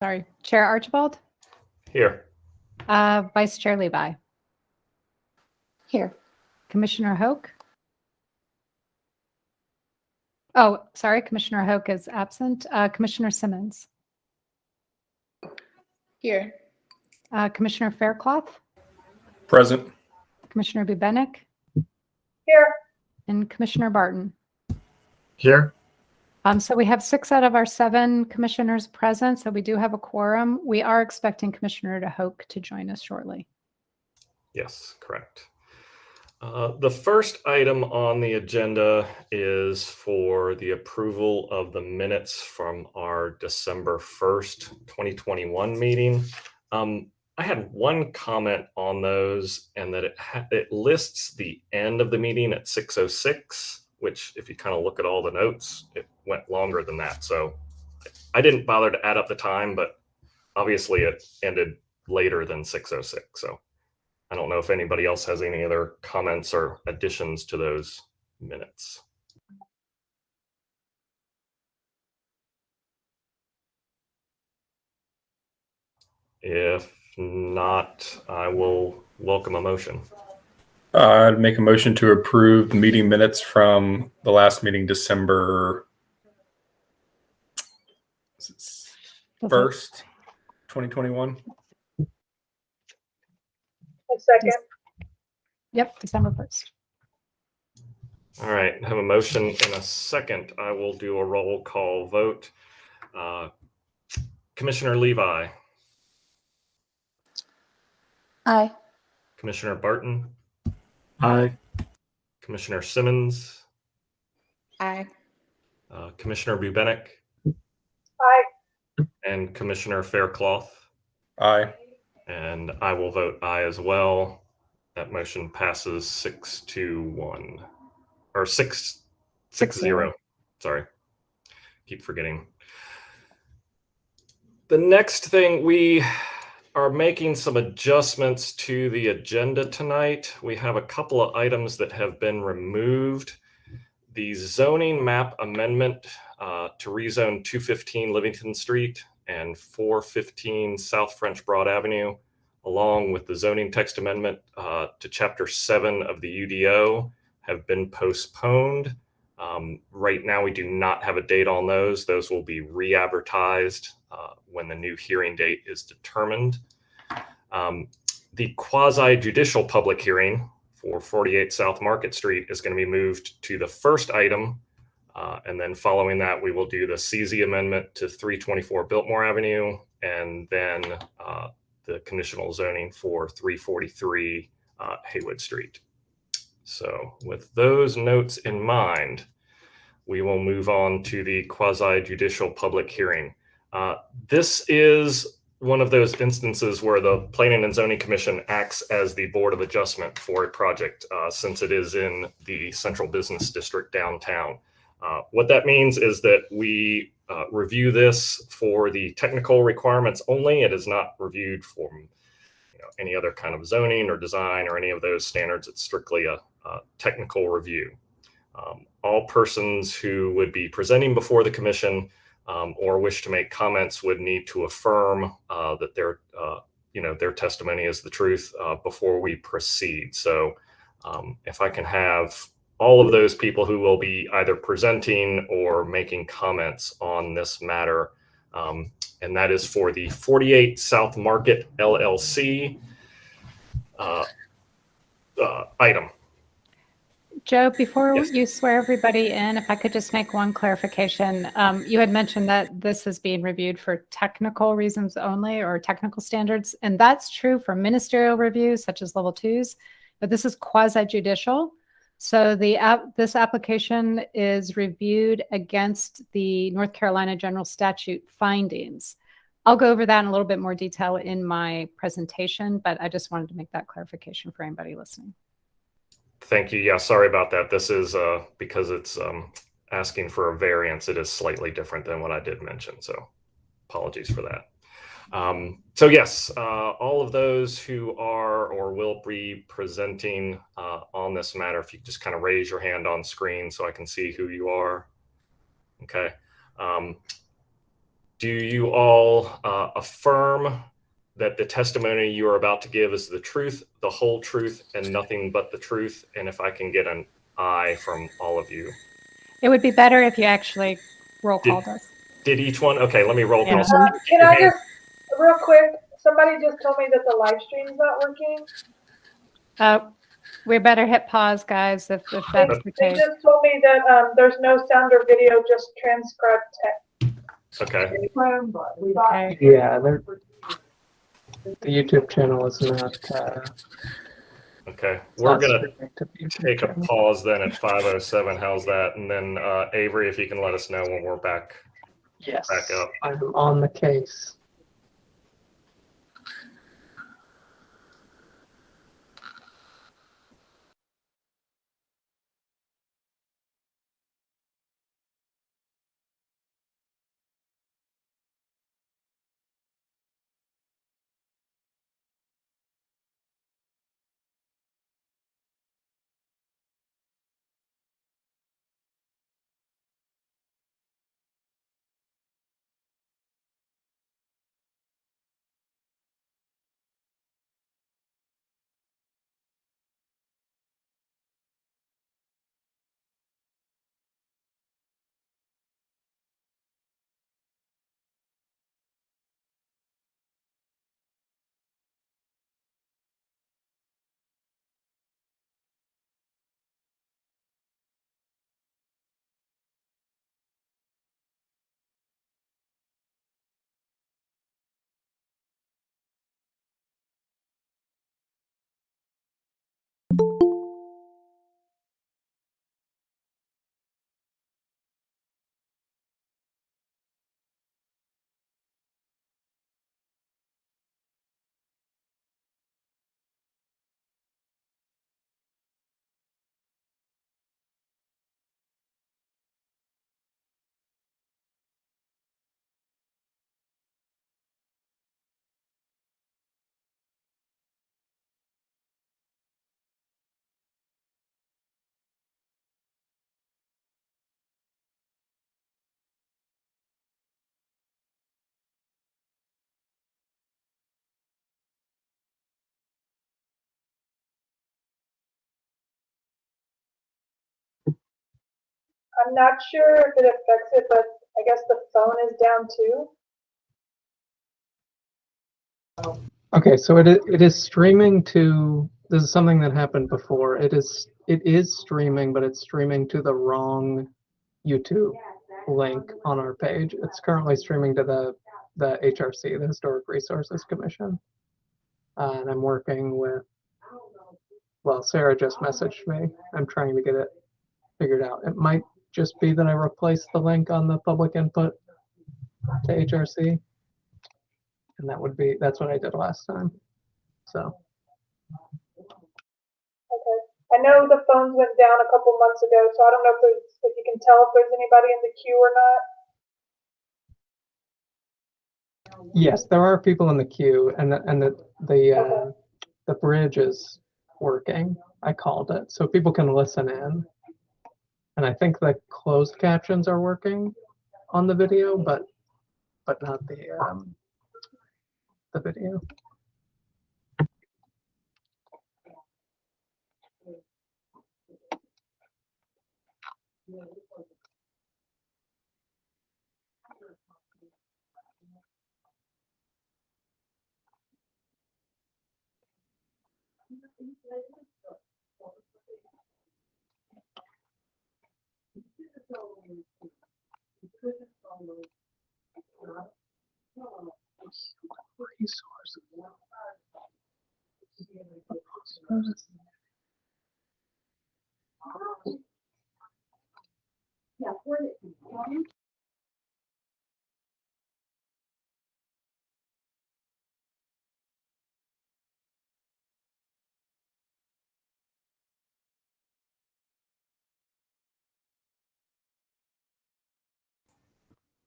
Sorry, Chair Archibald, Here. Vice Chair Levi, Here. Commissioner Hoke. Oh, sorry, Commissioner Hoke is absent. Commissioner Simmons, Here. Commissioner Faircloth, Present. Commissioner Bubenik, Here. and Commissioner Barton. Here. So we have 6 out of our 7 commissioners present, so we do have a quorum. We are expecting Commissioner Hoke to join us shortly. Yes, correct. The first item on the agenda is for the approval of the minutes from our December 1st, 2021 meeting. I had one comment on those, and that it lists the end of the meeting at 6:06, which if you kind of look at all the notes, it went longer than that. So I didn't bother to add up the time, but obviously it ended later than 6:06. So I don't know if anybody else has any other comments or additions to those minutes. If not, I will welcome a motion. I'd make a motion to approve the meeting minutes from the last meeting, December 1st, 2021. A second. Yep, December 1st. All right, I have a motion and a second. I will do a roll call vote. Commissioner Levi. Aye. Commissioner Barton. Aye. Commissioner Simmons. Aye. Commissioner Bubenik. Aye. And Commissioner Faircloth. Aye. And I will vote aye as well. That motion passes 6-1, or 6-0. Sorry, keep forgetting. The next thing, we are making some adjustments to the agenda tonight. We have a couple of items that have been removed. The zoning map amendment to rezone 215 Livingston Street and 415 South French Broad Avenue, along with the zoning text amendment to Chapter 7 of the UDO, have been postponed. Right now, we do not have a date on those. Those will be re-advertised when the new hearing date is determined. The quasi-judicial public hearing for 48 South Market Street is going to be moved to the first item. And then following that, we will do the CZ amendment to 324 Biltmore Avenue, and then the conditional zoning for 343 Haywood Street. So with those notes in mind, we will move on to the quasi-judicial public hearing. This is one of those instances where the Planning and Zoning Commission acts as the Board of Adjustment for a project, since it is in the Central Business District downtown. What that means is that we review this for the technical requirements only. It is not reviewed for any other kind of zoning or design or any of those standards. It's strictly a technical review. All persons who would be presenting before the commission or wish to make comments would need to affirm that their testimony is the truth before we proceed. So if I can have all of those people who will be either presenting or making comments on this matter, and that is for the 48 South Market LLC item. Joe, before Yes. you swear everybody in, if I could just make one clarification. You had mentioned that this is being reviewed for technical reasons only, or technical standards, and that's true for ministerial reviews such as level 2s, but this is quasi-judicial. So this application is reviewed against the North Carolina General Statute findings. I'll go over that in a little bit more detail in my presentation, but I just wanted to make that clarification for anybody listening. Thank you. Yeah, sorry about that. This is because it's asking for a variance. It is slightly different than what I did mention. So apologies for that. So yes, all of those who are or will be presenting on this matter, if you just kind of raise your hand on screen so I can see who you are. Okay. Do you all affirm that the testimony you are about to give is the truth, the whole truth, and nothing but the truth? And if I can get an aye from all of you. It would be better if you actually roll called us. Did each one? Okay, let me roll call. Yeah. Somebody Can your I hand. just, real quick, somebody just told me that the live stream's not working. We better hit pause, guys, if that's the They case. just told me that there's no sound or video, just transcribed text. Okay. Okay. Yeah, the YouTube channel is not. Okay. it's We're not going to streaming to the YouTube take a channel. pause then at 5:07. How's that? And then Avery, if you can let us know when we're back. Yes, Back up. I'm on the case. I'm not sure if it affects it, but I guess the phone is down too. Okay, so it is streaming to. This is something that happened before. It is streaming, but it's streaming to the wrong YouTube link on our page. It's currently streaming to the HRC, the Historic Resources Commission, and I'm working with. Well, Sarah just messaged me. I'm trying to get it figured out. It might just be that I replaced the link on the public input to HRC, and that's what I did last time. So. Okay. I know the phones went down a couple months ago, so I don't know if you can tell if there's anybody in the queue or not. Yes, there are people in the queue, and the bridge is working. I called it, so people can listen in. And I think the closed captions are working on the video, but not the video.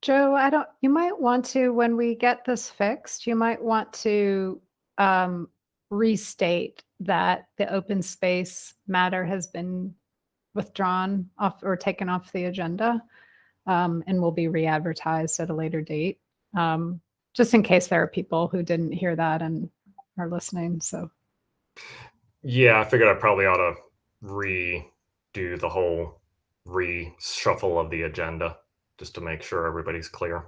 Joe, you might want to, when we get this fixed, you might want to restate that the open space matter has been withdrawn off or taken off the agenda and will be re-advertised at a later date. just in case there are people who didn't hear that and are listening. So Yeah, I figured I probably ought to redo the whole reshuffle of the agenda just to make sure everybody's clear.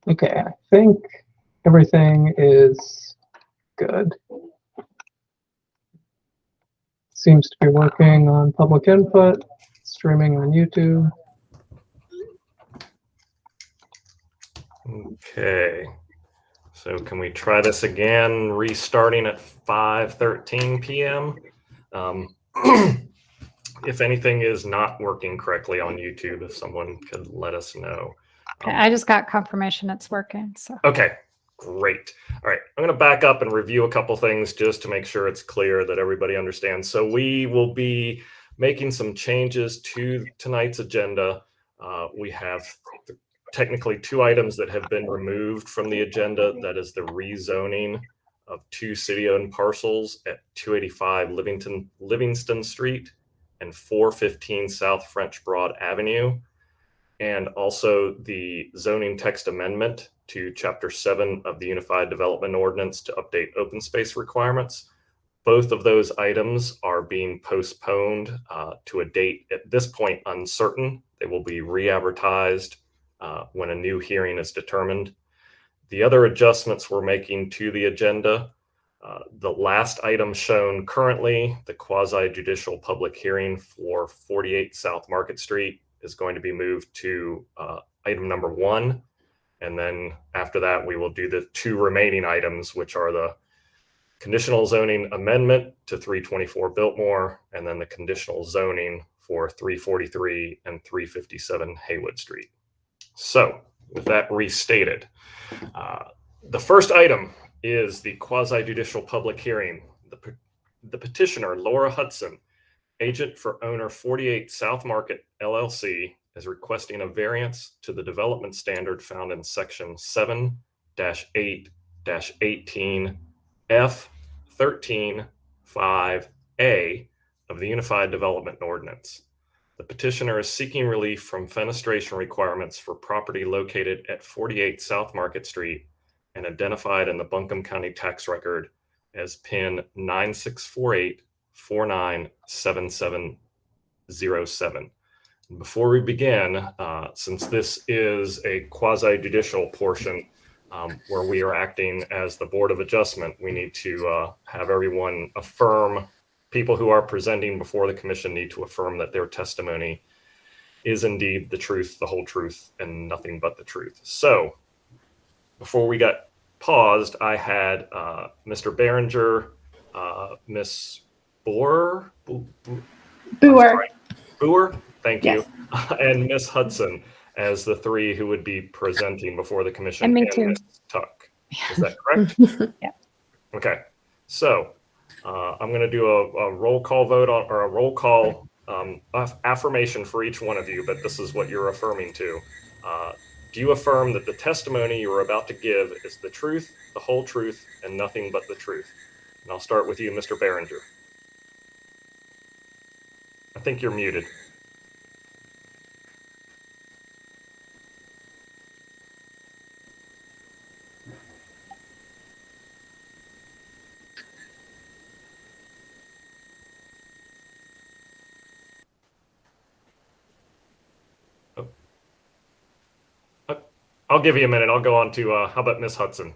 Okay, I think everything is good. Seems to be working on public input, streaming on YouTube. Okay, so can we try this again, restarting at 5:13 p.m.? If anything is not working correctly on YouTube, if someone could let us know. I just got confirmation it's working. So Okay, great. All right, I'm going to back up and review a couple things just to make sure it's clear that everybody understands. So we will be making some changes to tonight's agenda. We have technically 2 items that have been removed from the agenda. That is the rezoning of 2 city-owned parcels at 285 Livingston Street and 415 South French Broad Avenue, and also the zoning text amendment to Chapter 7 of the Unified Development Ordinance to update open space requirements. Both of those items are being postponed to a date at this point uncertain. They will be re-advertised when a new hearing is determined. The other adjustments we're making to the agenda, the last item shown currently, the quasi-judicial public hearing for 48 South Market Street, is going to be moved to item number 1. And then after that, we will do the 2 remaining items, which are the conditional zoning amendment to 324 Biltmore, and then the conditional zoning for 343 and 357 Haywood Street. So with that restated, the first item is the quasi-judicial public hearing. The petitioner, Laura Hudson, agent for owner 48 South Market LLC, is requesting a variance to the development standard found in section 7-8-18F13(5)A of the Unified Development Ordinance. The petitioner is seeking relief from fenestration requirements for property located at 48 South Market Street and identified in the Buncombe County Tax Record as PIN 9648497707. Before we begin, since this is a quasi-judicial portion where we are acting as the Board of Adjustment, we need to have everyone affirm. People who are presenting before the commission need to affirm that their testimony is indeed the truth, the whole truth, and nothing but the truth. So before we got paused, I had Mr. Behringer, Miss Boer, thank you, Yes. and Miss Hudson as the 3 who would be presenting before the commission. And me too. Miss Tuck. Is that correct? Yeah. Okay. So I'm going to do a roll call vote on, or a roll call affirmation for each one of you, but this is what you're affirming to. Do you affirm that the testimony you are about to give is the truth, the whole truth, and nothing but the truth? And I'll start with you, Mr. Behringer. I think you're muted. I'll give you a minute. I'll go on to, how about Miss Hudson?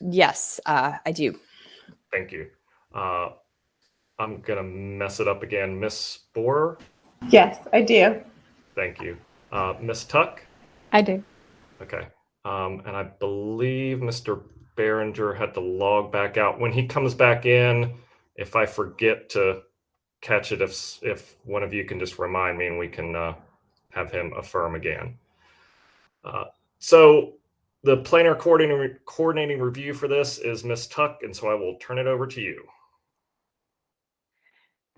Yes, I do. Thank you. I'm going to mess it up again. Miss Borer? Yes, I do. Thank you. Miss Tuck? I do. Okay. And I believe Mr. Behringer had to log back out. When he comes back in, if I forget to catch it, if one of you can just remind me and we can have him affirm again. So the planner coordinating review for this is Miss Tuck, and so I will turn it over to you.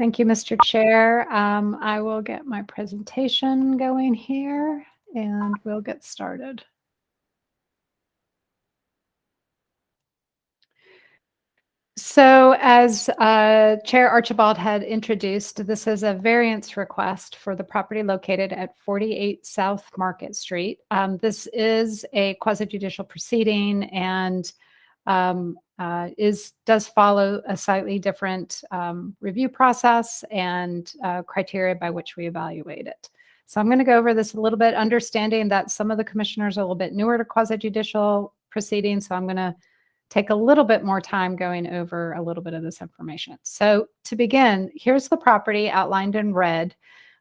Thank you, Mr. Chair. I will get my presentation going here and we'll get started. So as Chair Archibald had introduced, this is a variance request for the property located at 48 South Market Street. This is a quasi-judicial proceeding and does follow a slightly different review process and criteria by which we evaluate it. So I'm going to go over this a little bit, understanding that some of the commissioners are a little bit newer to quasi-judicial proceedings. So I'm going to take a little bit more time going over a little bit of this information. So to begin, here's the property outlined in red.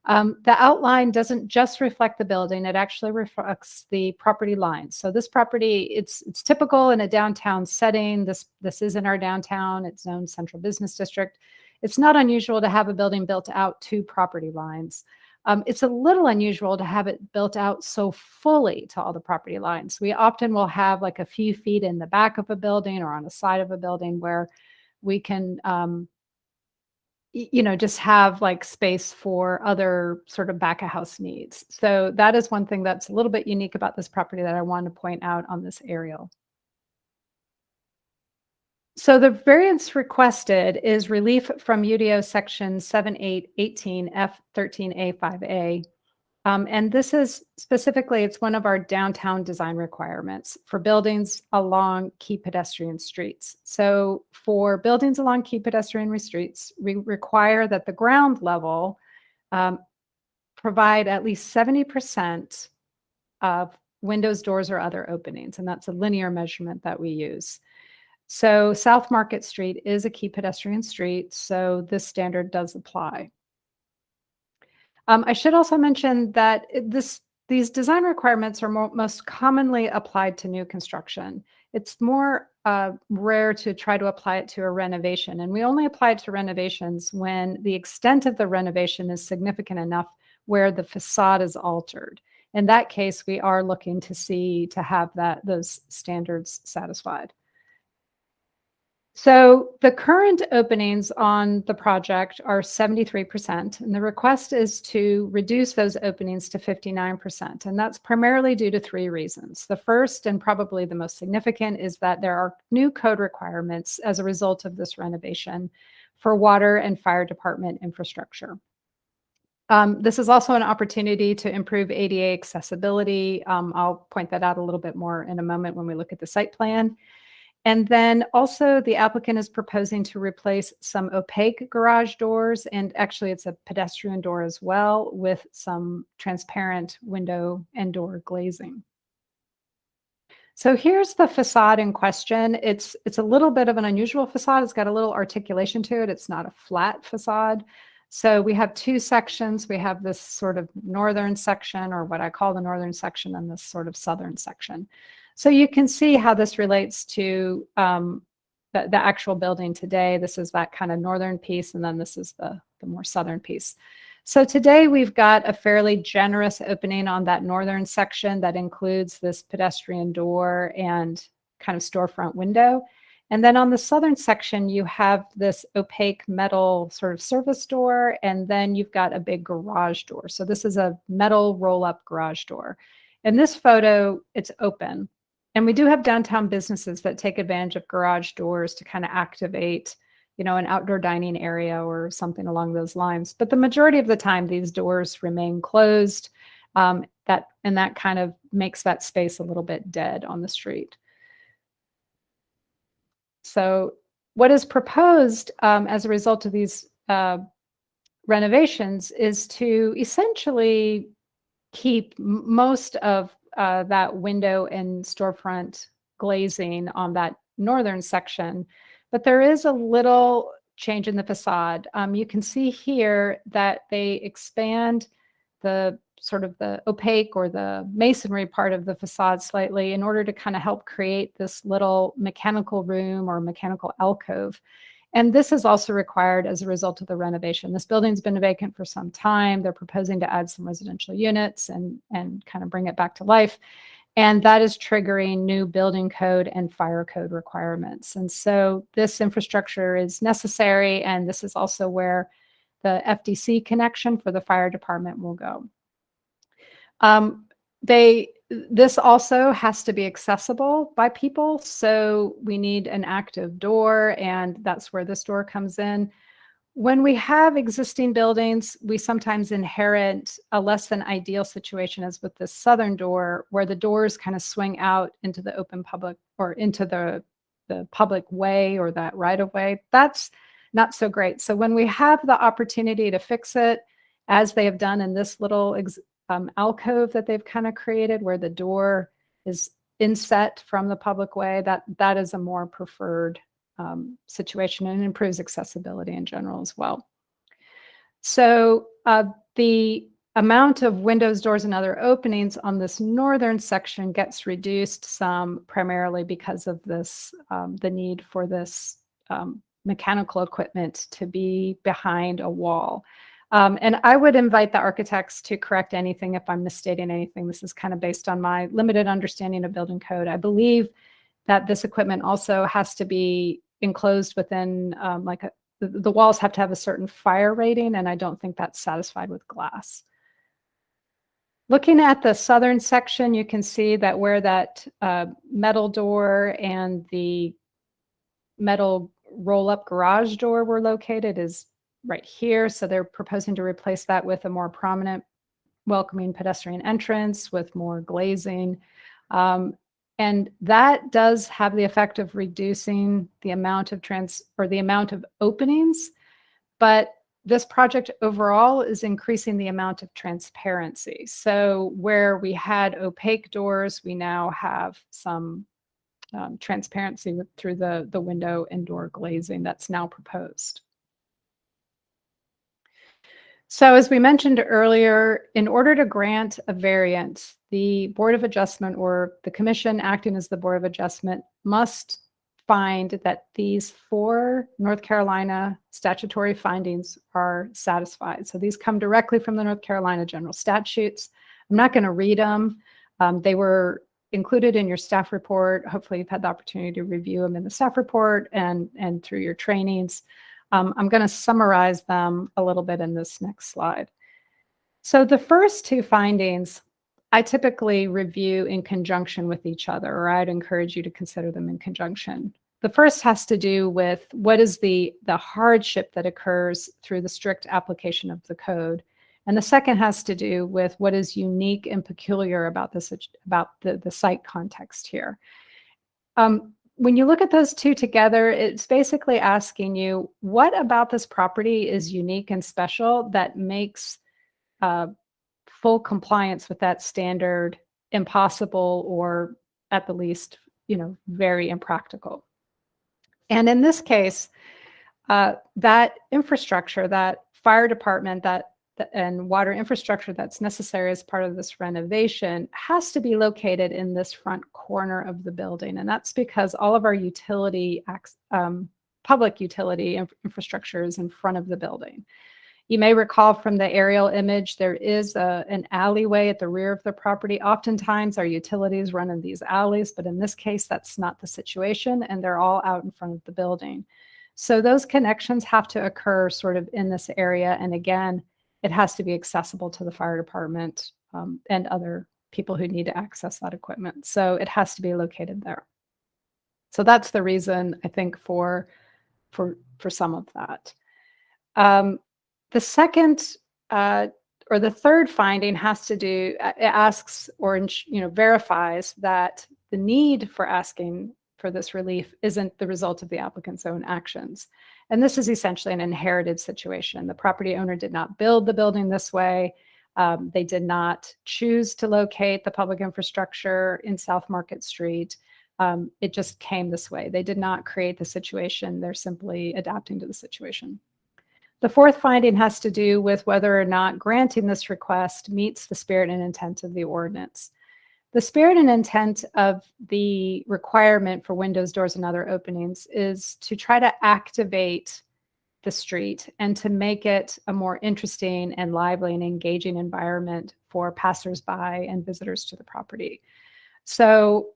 The outline doesn't just reflect the building, it actually reflects the property lines. So this property, it's typical in a downtown setting. This is in our downtown, it's zoned Central Business District. It's not unusual to have a building built out to property lines. It's a little unusual to have it built out so fully to all the property lines. We often will have like a few feet in the back of a building or on the side of a building where we can just have like space for other sort of back of house needs. So that is one thing that's a little bit unique about this property that I want to point out on this aerial. So the variance requested is relief from UDO section 7818 F13A5A. And this is specifically, it's one of our downtown design requirements for buildings along key pedestrian streets. So for buildings along key pedestrian streets, we require that the ground level provide at least 70% of windows, doors, or other openings. And that's a linear measurement that we use. So South Market Street is a key pedestrian street, so this standard does apply. I should also mention that these design requirements are most commonly applied to new construction. It's more rare to try to apply it to a renovation, and we only apply it to renovations when the extent of the renovation is significant enough where the facade is altered. In that case, we are looking to have those standards satisfied. So the current openings on the project are 73%, and the request is to reduce those openings to 59%. And that's primarily due to three reasons. The first, and probably the most significant, is that there are new code requirements as a result of this renovation for water and fire department infrastructure. This is also an opportunity to improve ADA accessibility. I'll point that out a little bit more in a moment when we look at the site plan. And then also the applicant is proposing to replace some opaque garage doors, and actually it's a pedestrian door as well, with some transparent window and door glazing. So here's the facade in question. It's a little bit of an unusual facade. It's got a little articulation to it. It's not a flat facade. So we have two sections. We have this sort of northern section, or what I call the northern section, and this sort of southern section. So you can see how this relates to the actual building today. This is that kind of northern piece, and then this is the more southern piece. So today we've got a fairly generous opening on that northern section that includes this pedestrian door and kind of storefront window. And then on the southern section, you have this opaque metal sort of service door, and then you've got a big garage door. So this is a metal roll-up garage door. In this photo, it's open. And we do have downtown businesses that take advantage of garage doors to kind of activate, an outdoor dining area or something along those lines. But the majority of the time, these doors remain closed. That kind of makes that space a little bit dead on the street. So what is proposed as a result of these renovations is to essentially keep most of that window and storefront glazing on that northern section, but there is a little change in the facade. You can see here that they expand the sort of the opaque or the masonry part of the facade slightly in order to kind of help create this little mechanical room or mechanical alcove. And this is also required as a result of the renovation. This building's been vacant for some time. They're proposing to add some residential units and kind of bring it back to life. And that is triggering new building code and fire code requirements. And so this infrastructure is necessary. And this is also where the FDC connection for the fire department will go. This also has to be accessible by people, so we need an active door, and that's where this door comes in. When we have existing buildings, we sometimes inherit a less than ideal situation, as with this southern door, where the doors kind of swing out into the open public or into the public way or that right of way. That's not so great. So when we have the opportunity to fix it, as they have done in this little alcove that they've kind of created, where the door is inset from the public way, that is a more preferred situation, and improves accessibility in general as well. So the amount of windows, doors, and other openings on this northern section gets reduced some, primarily because of this, the need for this mechanical equipment to be behind a wall. And I would invite the architects to correct anything if I'm misstating anything. This is kind of based on my limited understanding of building code. I believe that this equipment also has to be enclosed within the walls have to have a certain fire rating, and I don't think that's satisfied with glass. Looking at the southern section, you can see that where that metal door and the metal roll-up garage door were located is right here. So they're proposing to replace that with a more prominent, welcoming pedestrian entrance with more glazing. And that does have the effect of reducing the amount of the amount of openings, but this project overall is increasing the amount of transparency. So where we had opaque doors, we now have some transparency through the window and door glazing that's now proposed. So as we mentioned earlier, in order to grant a variance, the Board of Adjustment, or the commission acting as the Board of Adjustment, must find that these 4 North Carolina statutory findings are satisfied. So these come directly from the North Carolina general statutes. I'm not going to read them. They were included in your staff report. Hopefully you've had the opportunity to review them in the staff report and through your trainings. I'm going to summarize them a little bit in this next slide. So the first 2 findings, I typically review in conjunction with each other, or I'd encourage you to consider them in conjunction. The first has to do with what is the hardship that occurs through the strict application of the code. And the second has to do with what is unique and peculiar about this, about the site context here. When you look at those 2 together, it's basically asking you, what about this property is unique and special that makes full compliance with that standard impossible, or at the least, very impractical? And in this case, that infrastructure, that fire department, and water infrastructure that's necessary as part of this renovation has to be located in this front corner of the building. And that's because all of our public utility infrastructure is in front of the building. You may recall from the aerial image, there is an alleyway at the rear of the property. Oftentimes our utilities run in these alleys, but in this case, that's not the situation, and they're all out in front of the building. So those connections have to occur sort of in this area. And again, it has to be accessible to the fire department and other people who need to access that equipment. So it has to be located there. So that's the reason, I think, for some of that. The second or the third finding has to do, it asks or verifies that the need for asking for this relief isn't the result of the applicant's own actions. And this is essentially an inherited situation. The property owner did not build the building this way. They did not choose to locate the public infrastructure in South Market Street. It just came this way. They did not create the situation. They're simply adapting to the situation. The fourth finding has to do with whether or not granting this request meets the spirit and intent of the ordinance. The spirit and intent of the requirement for windows, doors, and other openings is to try to activate the street and to make it a more interesting and lively and engaging environment for passersby and visitors to the property. So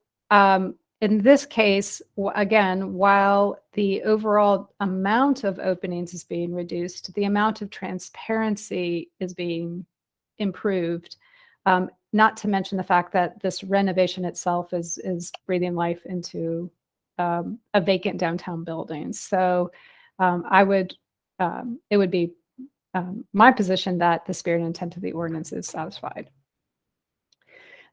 in this case, again, while the overall amount of openings is being reduced, the amount of transparency is being improved. Not to mention the fact that this renovation itself is breathing life into a vacant downtown building. So it would be my position that the spirit and intent of the ordinance is satisfied.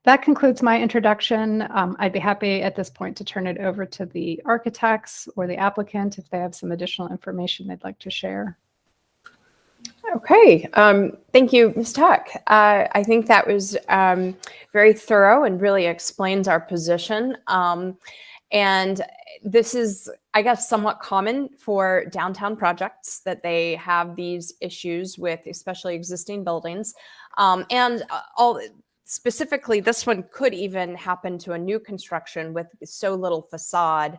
That concludes my introduction. I'd be happy at this point to turn it over to the architects or the applicant if they have some additional information they'd like to share. Okay, thank you, Ms. Tuck. I think that was very thorough and really explains our position. And this is, I guess, somewhat common for downtown projects that they have these issues with, especially existing buildings. Specifically, this one could even happen to a new construction with so little facade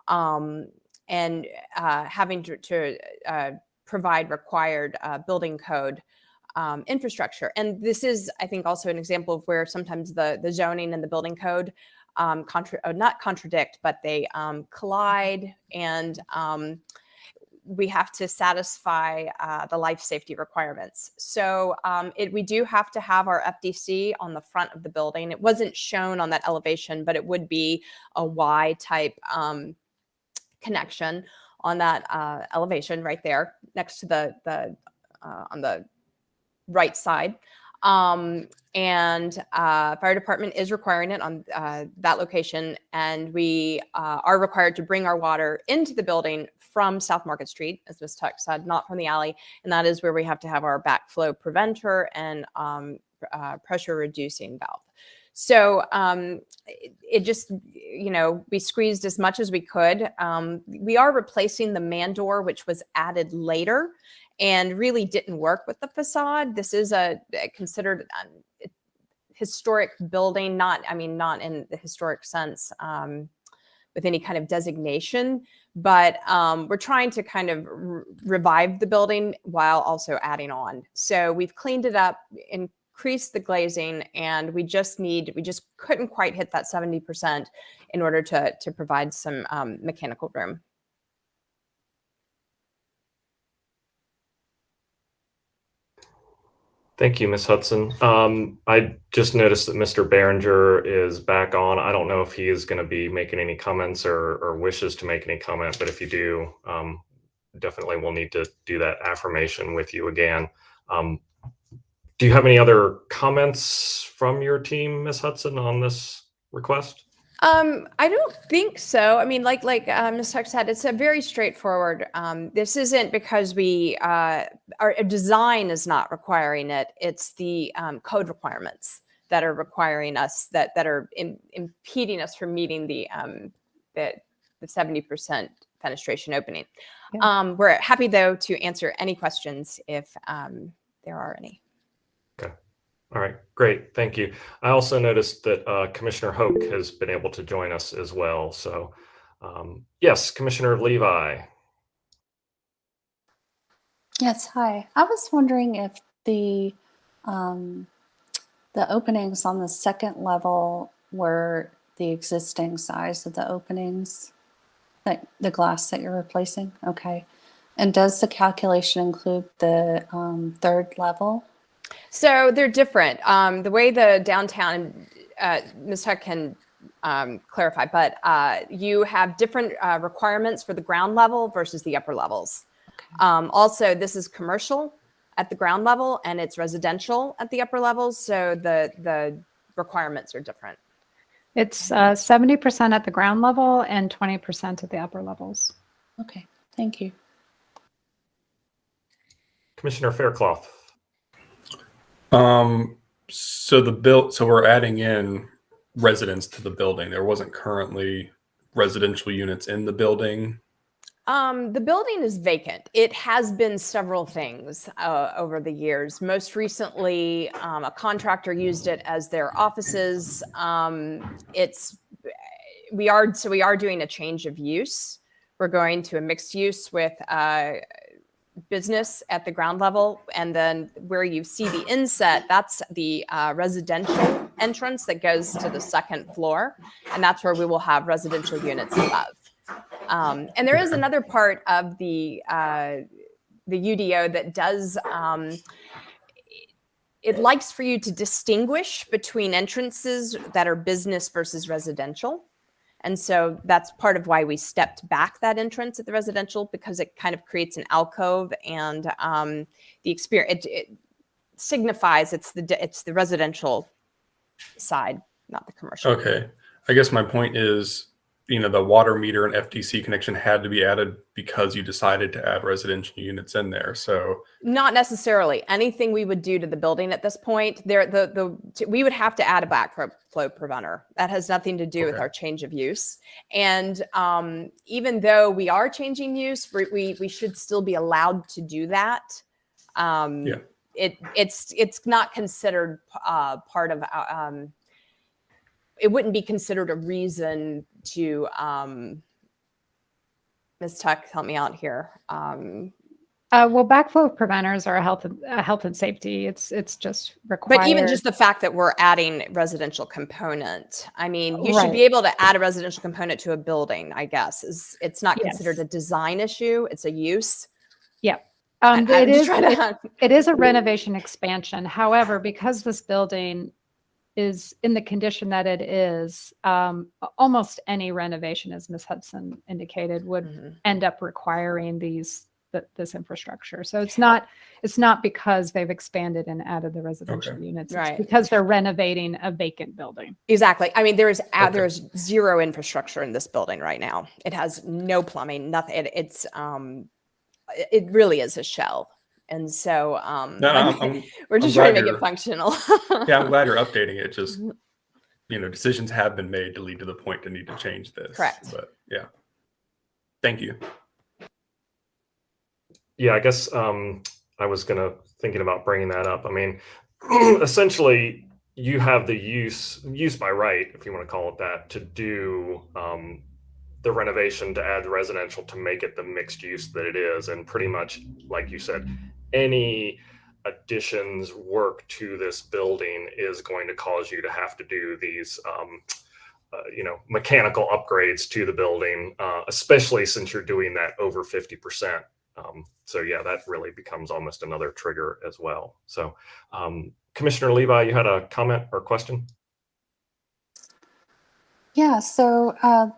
and having to provide required building code infrastructure. And this is, I think, also an example of where sometimes the zoning and the building code not contradict, but they collide, and we have to satisfy the life safety requirements. So we do have to have our FDC on the front of the building. It wasn't shown on that elevation, but it would be a Y-type connection on that elevation right there next to the on the right side. Fire department is requiring it on that location, and we are required to bring our water into the building from South Market Street, as Ms. Tuck said, not from the alley, and that is where we have to have our backflow preventer and pressure reducing valve. So it just, we squeezed as much as we could. We are replacing the man door, which was added later and really didn't work with the facade. This is considered historic building, not in the historic sense with any kind of designation, but we're trying to kind of revive the building while also adding on. So we've cleaned it up, increased the glazing, and we just couldn't quite hit that 70% in order to provide some mechanical room. Thank you, Ms. Hudson. I just noticed that Mr. Behringer is back on. I don't know if he is going to be making any comments or wishes to make any comment, but if you do, definitely we'll need to do that affirmation with you again. Do you have any other comments from your team, Ms. Hudson, on this request? I don't think so. I mean, like Ms. Tuck said, it's a very straightforward. This isn't because our design is not requiring it. It's the code requirements that are requiring us, that are impeding us from meeting the 70% fenestration opening. Yeah. We're happy, though, to answer any questions if there are any. Okay. All right, great, thank you. I also noticed that Commissioner Hoke has been able to join us as well. So yes, Commissioner Levi. Yes, hi. I was wondering if the openings on the second level were the existing size of the openings, like the glass that you're replacing? Okay. And does the calculation include the third level? So they're different. The way the downtown, Ms. Tuck can clarify, but you have different requirements for the ground level versus the upper levels. Okay. Also, this is commercial at the ground level and it's residential at the upper levels. So the requirements are different. It's 70% at the ground level and 20% at the upper levels. Okay, thank you. Commissioner Faircloth. So we're adding in residents to the building. There wasn't currently residential units in the building. The building is vacant. It has been several things over the years. Most recently, a contractor used it as their offices. We are doing a change of use. We're going to a mixed use with business at the ground level, and then where you see the inset, that's the residential entrance that goes to the second floor, and that's where we will have residential units above. And there is another part of the UDO that does, it likes for you to distinguish between entrances that are business versus residential. And so that's part of why we stepped back that entrance at the residential, because it kind of creates an alcove, and the experience, it signifies it's the residential side, not the commercial. Okay. I guess my point is, the water meter and FTC connection had to be added because you decided to add residential units in there. So not necessarily. Anything we would do to the building at this point, we would have to add a backflow preventer. That has nothing to do with our change of use. And even though we are changing use, we should still be allowed to do that. It's not considered part of. It wouldn't be considered a reason to. Ms. Tuck, help me out here. Well, backflow preventers are a health and safety. It's just required. But even just the fact that we're adding residential component, I mean, you should be able to add a residential component to a building, I guess. It's not considered a design issue. It's a use. Yeah. It is a renovation expansion. However, because this building is in the condition that it is, almost any renovation, as Ms. Hudson indicated, would end up requiring this infrastructure. So it's not because they've expanded and added the residential units. It's because they're renovating a vacant building. Exactly. I mean, there's zero infrastructure in this building right now. It has no plumbing, nothing. It really is a shell. And so we're just trying to make it functional. Yeah, I'm glad you're updating it. Just, decisions have been made to lead to the point to need to change this. Correct. But yeah, thank you. Yeah, I guess I was thinking about bringing that up. I mean, essentially, you have the use by right, if you want to call it that, to do the renovation to add the residential to make it the mixed use that it is. And pretty much, like you said, any additions work to this building is going to cause you to have to do these mechanical upgrades to the building, especially since you're doing that over 50%. So yeah, that really becomes almost another trigger as well. So Commissioner Levi, you had a comment or question? Yeah, so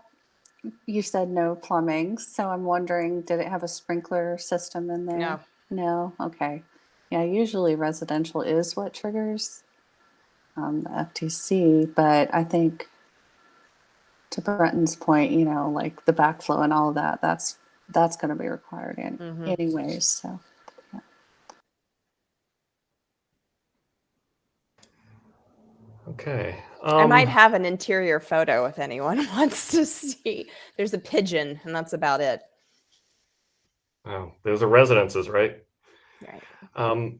you said no plumbing. So I'm wondering, did it have a sprinkler system in there? No. No? Okay. Yeah, usually residential is what triggers the FTC, but I think to Brenton's point, like the backflow and all of that, that's going to be required anyways. So, yeah. Okay. I might have an interior photo if anyone wants to see. There's a pigeon, and that's about it. Oh, those are residences, right? Right.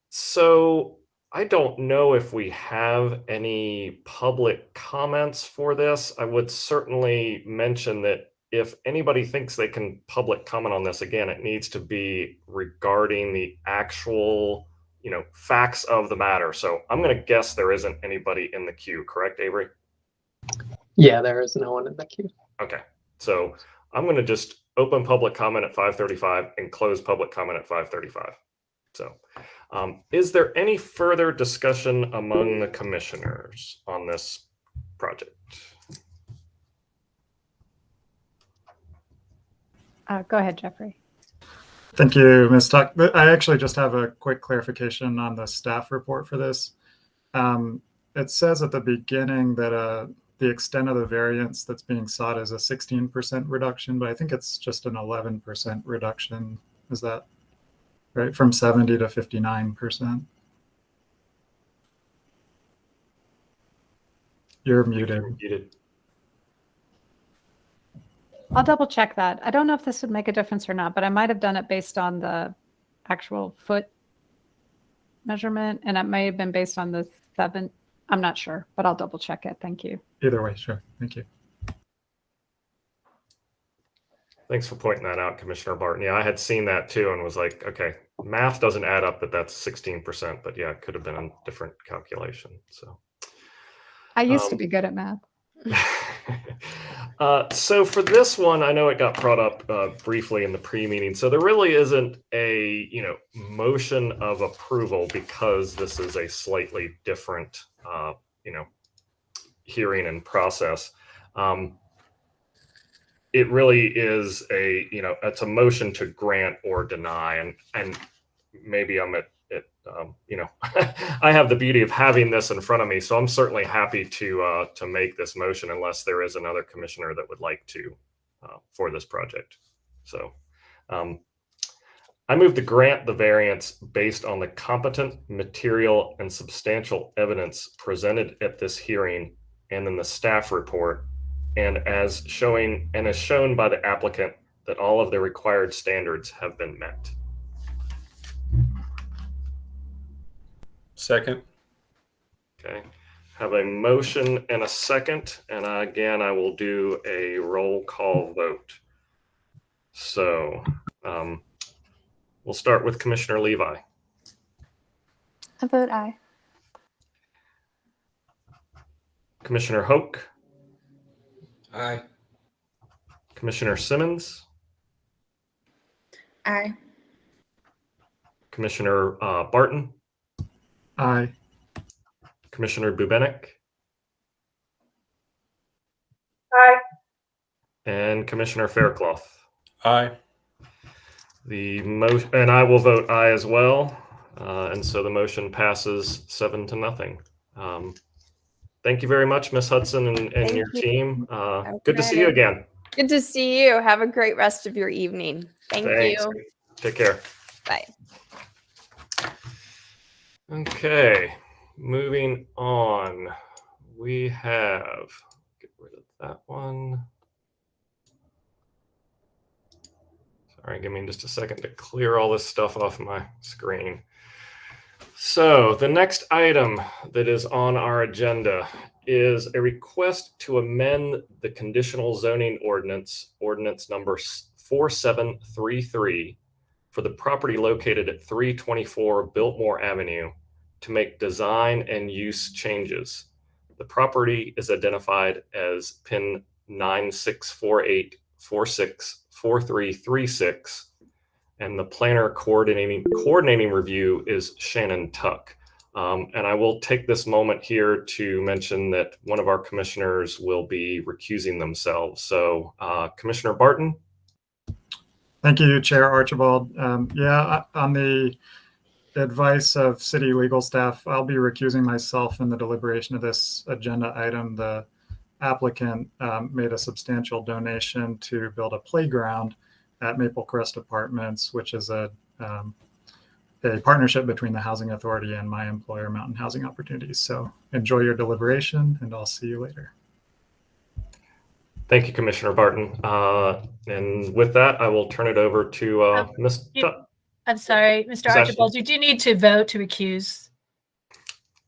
So I don't know if we have any public comments for this. I would certainly mention that if anybody thinks they can public comment on this, again, it needs to be regarding the actual, facts of the matter. So I'm going to guess there isn't anybody in the queue, correct, Avery? Yeah, there is no one in the queue. Okay. So I'm going to just open public comment at 5:35 and close public comment at 5:35. So is there any further discussion among the commissioners on this project? Go ahead, Jeffrey. Thank you, Ms. Tuck. I actually just have a quick clarification on the staff report for this. It says at the beginning that the extent of the variance that's being sought is a 16% reduction, but I think it's just an 11% reduction. Is that right? From 70 to 59%. You're muted. I'll double check that. I don't know if this would make a difference or not, but I might have done it based on the actual foot measurement, and it may have been based on the 7. I'm not sure, but I'll double check it. Thank you. Either way, sure. Thank you. Thanks for pointing that out, Commissioner Barton. Yeah, I had seen that too and was like, okay, math doesn't add up that that's 16%, but yeah, it could have been a different calculation. So I used to be good at math. So for this one, I know it got brought up briefly in the pre-meeting. So there really isn't a motion of approval because this is a slightly different hearing and process. It really is it's a motion to grant or deny, and maybe I'm at I have the beauty of having this in front of me, so I'm certainly happy to make this motion unless there is another commissioner that would like to for this project. So I move to grant the variance based on the competent material and substantial evidence presented at this hearing and in the staff report, and as shown by the applicant that all of the required standards have been met. Second. Okay, have a motion and a second, and again, I will do a roll call vote. So we'll start with Commissioner Levi. I vote aye. Commissioner Hoke. Aye. Commissioner Simmons. Aye. Commissioner Barton. Aye. Commissioner Bubenik. Aye. And Commissioner Faircloth. Aye. The motion, and I will vote aye as well. And so the motion passes 7-0. Thank you very much, Ms. Hudson and Thank your you. team. Good to see you again. Good to see you. Have a great rest of your evening. Thank Thanks. you. Take care. Bye. Okay, moving on. We have, get rid of that one. Sorry, give me just a second to clear all this stuff off my screen. So the next item that is on our agenda is a request to amend the conditional zoning ordinance number 4733 for the property located at 324 Biltmore Avenue to make design and use changes. The property is identified as PIN 9648464336, and the planner coordinating review is Shannon Tuck. And I will take this moment here to mention that one of our commissioners will be recusing themselves. So Commissioner Barton. Thank you, Chair Archibald. Yeah, on the advice of city legal staff, I'll be recusing myself in the deliberation of this agenda item. The applicant made a substantial donation to build a playground at Maple Crest Apartments, which is a partnership between the Housing Authority and my employer, Mountain Housing Opportunities. So enjoy your deliberation, and I'll see you later. Thank you, Commissioner Barton. And with that, I will turn it over to Ms. Tuck. I'm sorry, Mr. Archibald, you do need to vote to recuse.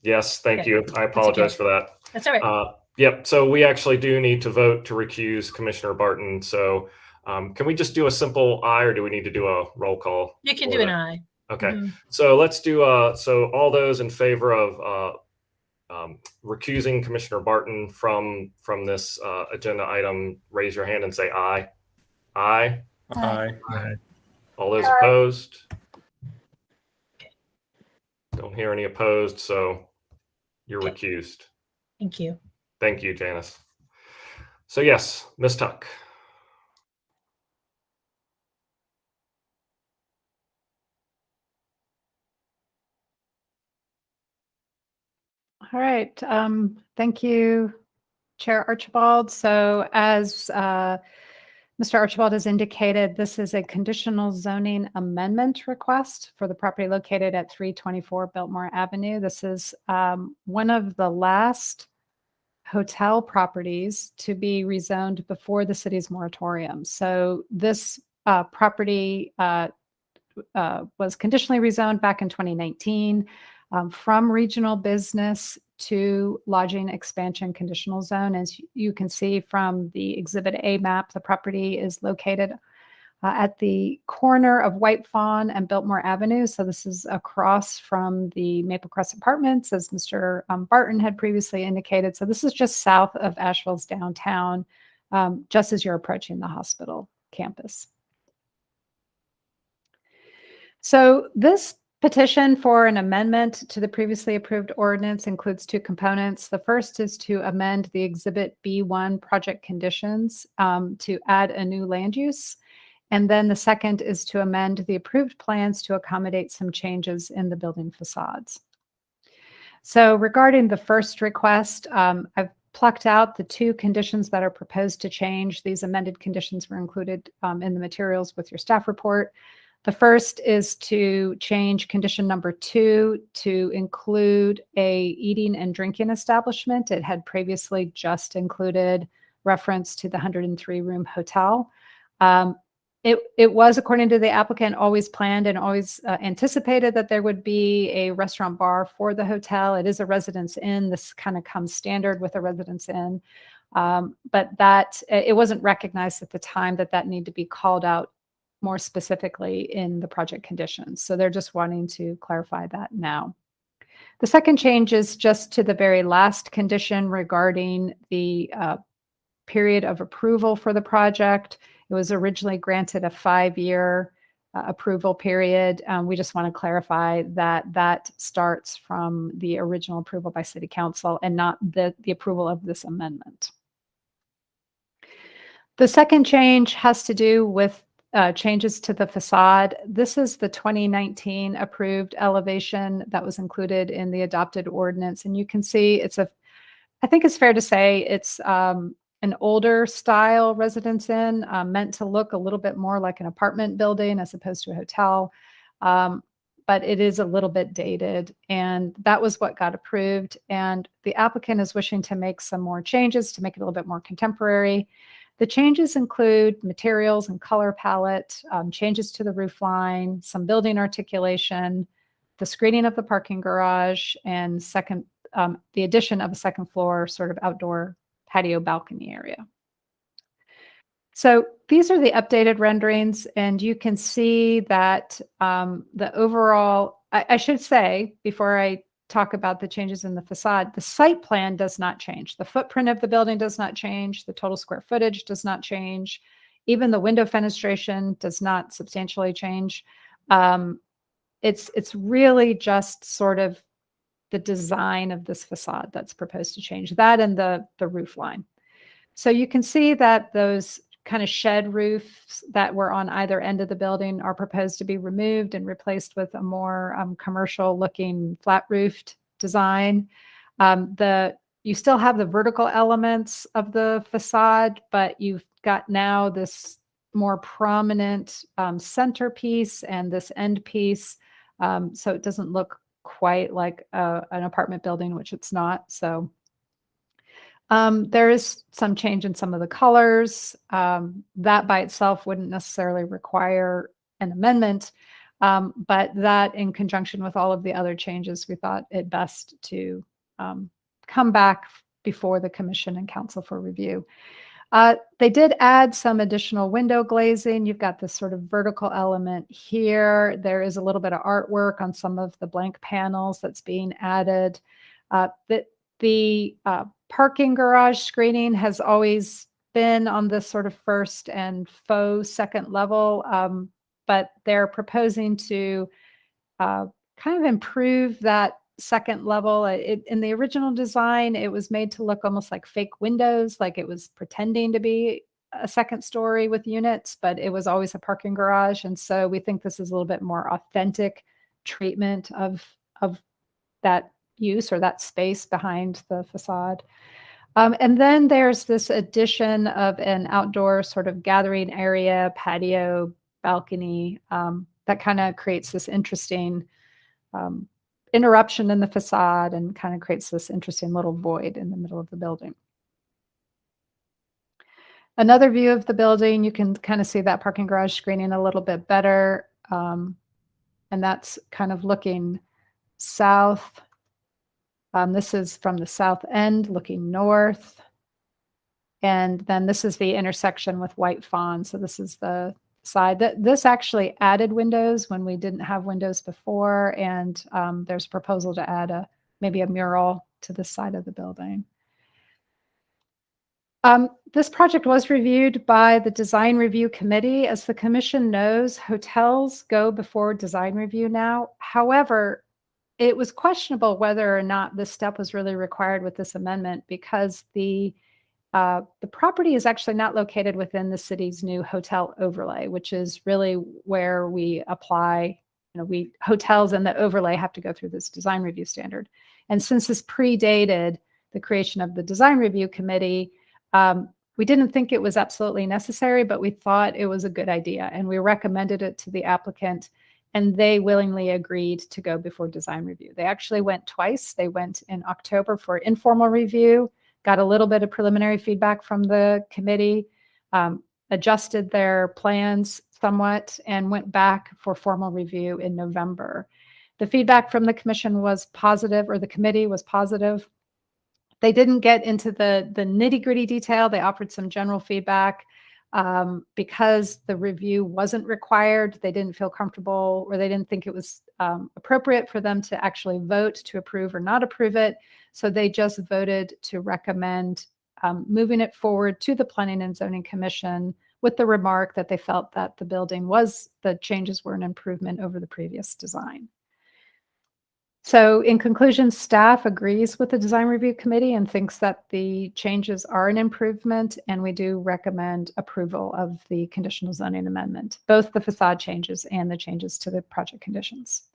Yes, thank Okay. you. I apologize for that. That's all right. Yep, so we actually do need to vote to recuse Commissioner Barton. So can we just do a simple aye, or do we need to do a roll call? You can for do an that? aye. Okay, Mhm. so let's do, so all those in favor of recusing Commissioner Barton from this agenda item, raise your hand and say aye. Aye. Aye. Aye. All those Aye. opposed? Don't hear any opposed, so you're Okay. recused. Thank you. Thank you, Janice. So yes, Ms. Tuck. All right. Thank you, Chair Archibald. So as Mr. Archibald has indicated, this is a conditional zoning amendment request for the property located at 324 Biltmore Avenue. This is one of the last hotel properties to be rezoned before the city's moratorium. So this property was conditionally rezoned back in 2019 from regional business to lodging expansion conditional zone. As you can see from the Exhibit A map, the property is located at the corner of White Fawn and Biltmore Avenue. So this is across from the Maple Crest Apartments, as Mr. Barton had previously indicated. So this is just south of Asheville's downtown, just as you're approaching the hospital campus. So this petition for an amendment to the previously approved ordinance includes two components. The first is to amend the Exhibit B1 project conditions to add a new land use. And then the second is to amend the approved plans to accommodate some changes in the building facades. So regarding the first request, I've plucked out the two conditions that are proposed to change. These amended conditions were included in the materials with your staff report. The first is to change condition number 2 to include a eating and drinking establishment. It had previously just included reference to the 103-room hotel. It was, according to the applicant, always planned and always anticipated that there would be a restaurant bar for the hotel. It is a residence inn. This kind of comes standard with a residence inn. But that it wasn't recognized at the time that that needed to be called out more specifically in the project conditions. So they're just wanting to clarify that now. The second change is just to the very last condition regarding the period of approval for the project. It was originally granted a 5-year approval period. We just want to clarify that that starts from the original approval by City Council and not the approval of this amendment. The second change has to do with changes to the facade. This is the 2019 approved elevation that was included in the adopted ordinance. And you can see I think it's fair to say it's an older style residence inn, meant to look a little bit more like an apartment building as opposed to a hotel. But it is a little bit dated, and that was what got approved. And the applicant is wishing to make some more changes to make it a little bit more contemporary. The changes include materials and color palette, changes to the roof line, some building articulation, the screening of the parking garage, and the addition of a second floor sort of outdoor patio balcony area. So these are the updated renderings, and you can see that the overall, I should say, before I talk about the changes in the facade, the site plan does not change. The footprint of the building does not change. The total square footage does not change. Even the window fenestration does not substantially change. It's really just sort of the design of this facade that's proposed to change, that and the roof line. So you can see that those kind of shed roofs that were on either end of the building are proposed to be removed and replaced with a more commercial looking flat roofed design. You still have the vertical elements of the facade, but you've got now this more prominent centerpiece and this end piece. So it doesn't look quite like an apartment building, which it's not. So there is some change in some of the colors. That by itself wouldn't necessarily require an amendment, but that in conjunction with all of the other changes, we thought it best to come back before the commission and council for review. They did add some additional window glazing. You've got this sort of vertical element here. There is a little bit of artwork on some of the blank panels that's being added. The parking garage screening has always been on this sort of first and faux second level, but they're proposing to kind of improve that second level. In the original design, it was made to look almost like fake windows, like it was pretending to be a second story with units, but it was always a parking garage. And so we think this is a little bit more authentic treatment of that use or that space behind the facade. And then there's this addition of an outdoor sort of gathering area, patio, balcony, that kind of creates this interesting interruption in the facade and kind of creates this interesting little void in the middle of the building. Another view of the building, you can kind of see that parking garage screening a little bit better. And that's kind of looking south. This is from the south end looking north. And then this is the intersection with White Fawn. So this is the side. This actually added windows when we didn't have windows before, and there's a proposal to add maybe a mural to the side of the building. This project was reviewed by the Design Review Committee. As the Commission knows, hotels go before design review now. However, it was questionable whether or not this step was really required with this amendment, because the property is actually not located within the city's new hotel overlay, which is really where we apply, hotels and the overlay have to go through this design review standard. And since this predated the creation of the Design Review Committee, we didn't think it was absolutely necessary, but we thought it was a good idea, and we recommended it to the applicant, and they willingly agreed to go before design review. They actually went twice. They went in October for informal review, got a little bit of preliminary feedback from the committee, adjusted their plans somewhat, and went back for formal review in November. The feedback from the commission was positive, or the committee was positive. They didn't get into the nitty-gritty detail. They offered some general feedback. Because the review wasn't required, they didn't feel comfortable, or they didn't think it was appropriate for them to actually vote to approve or not approve it. So they just voted to recommend moving it forward to the Planning and Zoning Commission with the remark that they felt that the changes were an improvement over the previous design. So in conclusion, staff agrees with the Design Review Committee and thinks that the changes are an improvement, and we do recommend approval of the conditional zoning amendment, both the facade changes and the changes to the project conditions.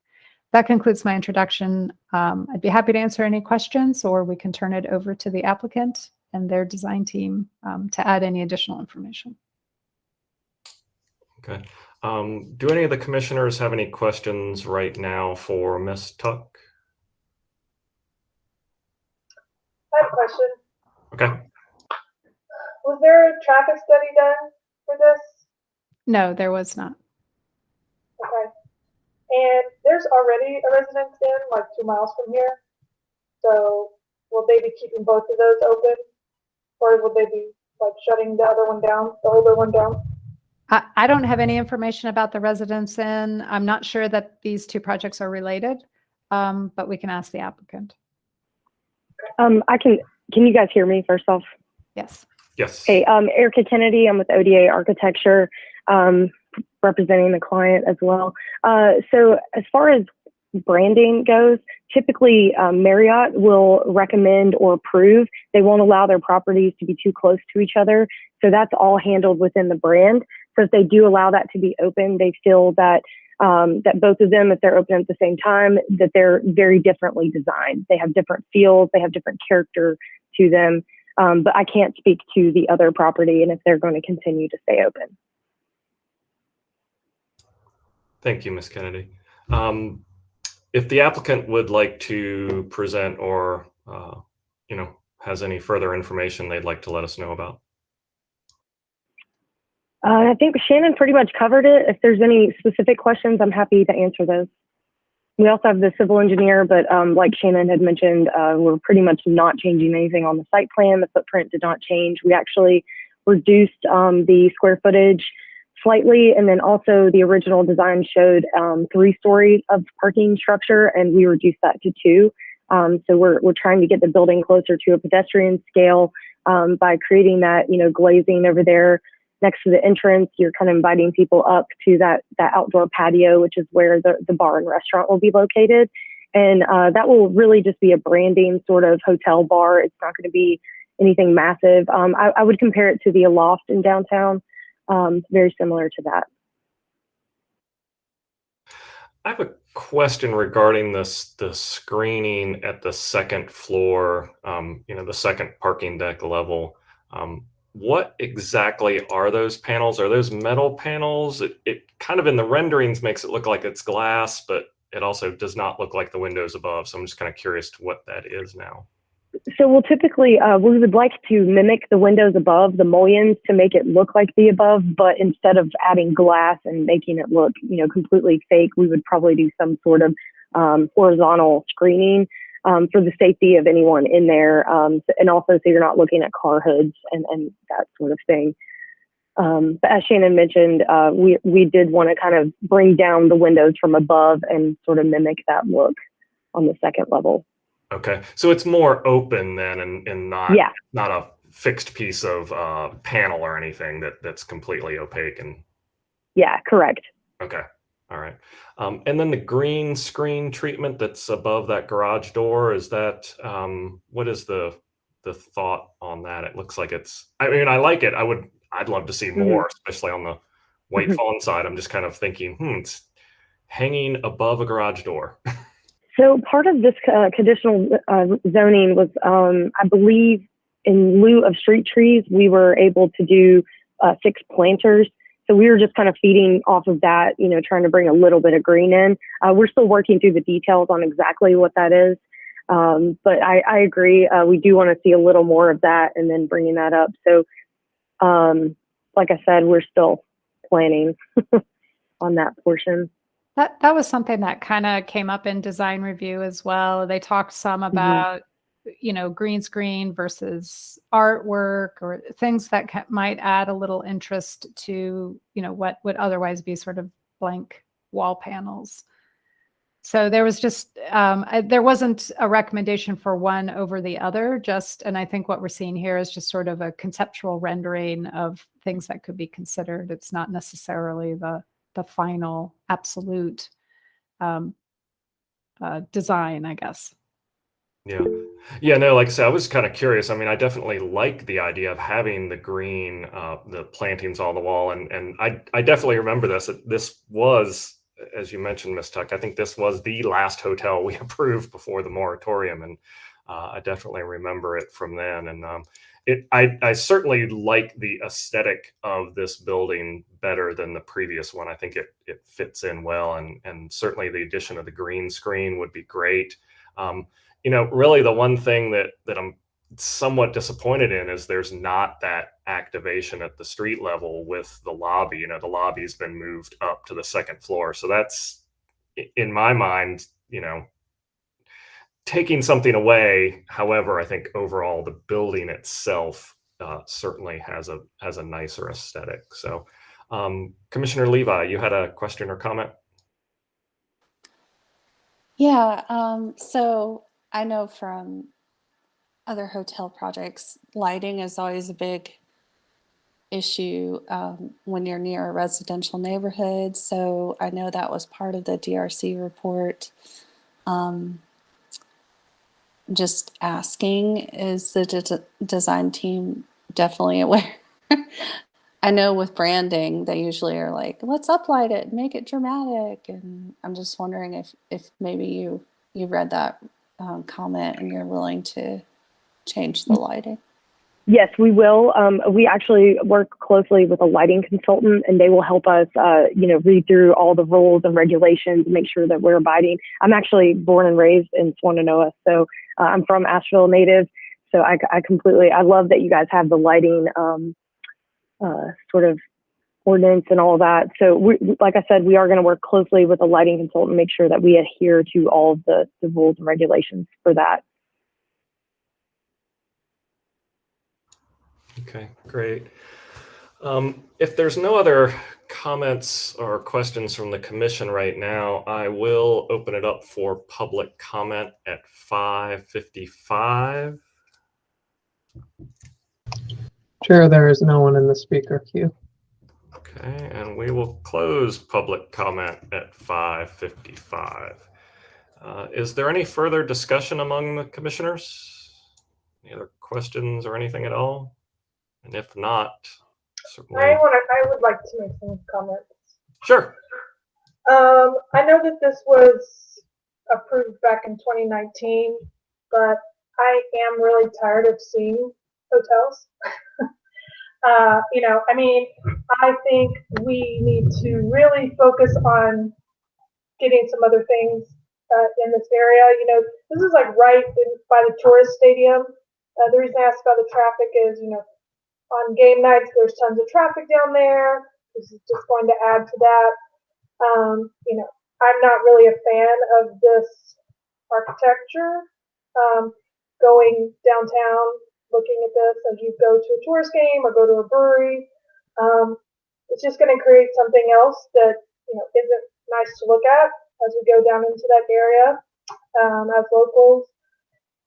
That concludes my introduction. I'd be happy to answer any questions, or we can turn it over to the applicant and their design team to add any additional information. Okay. Do any of the commissioners have any questions right now for Ms. Tuck? I have a question. Okay. Was there a traffic study done for this? No, there was not. Okay. And there's already a residence in like 2 miles from here. So will they be keeping both of those open? Or will they be like shutting the other one down, the older one down? I don't have any information about the residence inn. I'm not sure that these two projects are related, but we can ask the applicant. Can you guys hear me first off? Yes. Yes. Hey, Erica Kennedy, I'm with ODA Architecture, representing the client as well. So as far as branding goes, typically Marriott will recommend or approve. They won't allow their properties to be too close to each other. So that's all handled within the brand. So if they do allow that to be open, they feel that that both of them, if they're open at the same time, that they're very differently designed. They have different feels, they have different character to them. But I can't speak to the other property and if they're going to continue to stay open. Thank you, Ms. Kennedy. If the applicant would like to present or, has any further information they'd like to let us know about. I think Shannon pretty much covered it. If there's any specific questions, I'm happy to answer those. We also have the civil engineer, but like Shannon had mentioned, we're pretty much not changing anything on the site plan. The footprint did not change. We actually reduced the square footage slightly, and then also the original design showed 3 stories of parking structure, and we reduced that to 2. So we're trying to get the building closer to a pedestrian scale by creating that, glazing over there next to the entrance. You're kind of inviting people up to that outdoor patio, which is where the bar and restaurant will be located. And that will really just be a branding sort of hotel bar. It's not going to be anything massive. I would compare it to the Aloft in downtown. Very similar to that. I have a question regarding the screening at the second floor, the second parking deck level. What exactly are those panels? Are those metal panels? It kind of in the renderings makes it look like it's glass, but it also does not look like the windows above. So I'm just kind of curious to what that is now. So we'll typically, we would like to mimic the windows above, the mullions, to make it look like the above, but instead of adding glass and making it look, completely fake, we would probably do some sort of horizontal screening for the safety of anyone in there, and also so you're not looking at car hoods and that sort of thing. But as Shannon mentioned, we did want to kind of bring down the windows from above and sort of mimic that look on the second level. Okay, so it's more open then, and not Yeah. not a fixed piece of panel or anything that's completely opaque. And Yeah, correct. okay, all right. And then the green screen treatment that's above that garage door, is that what is the thought on that? It looks like it's. I mean, I like it. I'd love to see more, especially on the white fawn side. I'm just kind of thinking, it's hanging above a garage door. So part of this conditional zoning was, I believe, in lieu of street trees, we were able to do 6 planters. So we were just kind of feeding off of that, trying to bring a little bit of green in. We're still working through the details on exactly what that is. But I agree. We do want to see a little more of that and then bringing that up. So like I said, we're still planning on that portion. That was something that kind of came up in design review as well. They talked some about, green screen versus artwork or things that might add a little interest to, what would otherwise be sort of blank wall panels. So there was just, there wasn't a recommendation for one over the other, and I think what we're seeing here is just sort of a conceptual rendering of things that could be considered. It's not necessarily the final absolute design, I guess. Yeah, no, like I said, I was kind of curious. I mean, I definitely like the idea of having the green, the plantings on the wall. And I definitely remember this. This was, as you mentioned, Ms. Tuck, I think this was the last hotel we approved before the moratorium. And I definitely remember it from then. And I certainly like the aesthetic of this building better than the previous one. I think it fits in well, and certainly the addition of the green screen would be great. Really the one thing that I'm somewhat disappointed in is there's not that activation at the street level with the lobby. The lobby's been moved up to the second floor. So that's, in my mind, taking something away. However, I think overall the building itself certainly has a nicer aesthetic. So, Commissioner Levi, you had a question or comment? Yeah, so I know from other hotel projects, lighting is always a big issue when you're near a residential neighborhood. So I know that was part of the DRC report. Just asking, is the design team definitely aware? I know with branding, they usually are like, let's uplight it, make it dramatic. And I'm just wondering if maybe you read that comment and you're willing to change the lighting. Yes, we will. We actually work closely with a lighting consultant, and they will help us, read through all the rules and regulations and make sure that we're abiding. I'm actually born and raised in Swannanoa, so I'm from Asheville native. So I love that you guys have the lighting sort of ordinance and all that. So like I said, we are going to work closely with a lighting consultant, make sure that we adhere to all of the rules and regulations for that. Okay, great. If there's no other comments or questions from the commission right now, I will open it up for public comment at 5:55. Chair, there is no one in the speaker queue. Okay, and we will close public comment at 5:55. Is there any further discussion among the commissioners? Any other questions or anything at all? And if not, certainly. I would like to make some comments. Sure. I know that this was approved back in 2019, but I am really tired of seeing hotels. I think we need to really focus on getting some other things in this area. This is like right by the tourist stadium. The reason I asked about the traffic is, on game nights, there's tons of traffic down there. This is just going to add to that. I'm not really a fan of this architecture. Going downtown, looking at this as you go to a tourist game or go to a brewery, It's just going to create something else that, isn't nice to look at as we go down into that area as locals.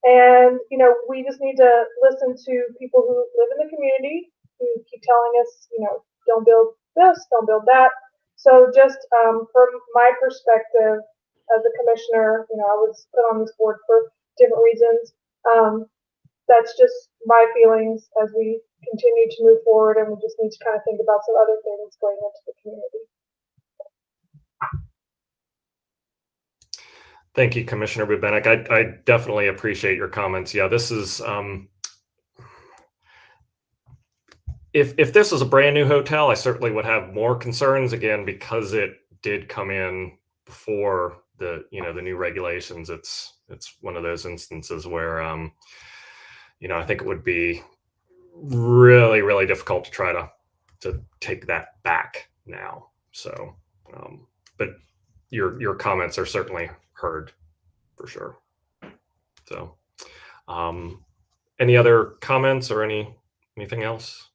And, we just need to listen to people who live in the community who keep telling us, don't build this, don't build that. So just from my perspective as a commissioner, I was put on this board for different reasons. That's just my feelings as we continue to move forward, and we just need to kind of think about some other things going into the community. Thank you, Commissioner Bubenik. I definitely appreciate your comments. Yeah, this is, if this was a brand new hotel, I certainly would have more concerns, again, because it did come in before the new regulations. It's one of those instances where, I think it would be really, really difficult to try to take that back now. So, but your comments are certainly heard for sure. So, any other comments or anything else?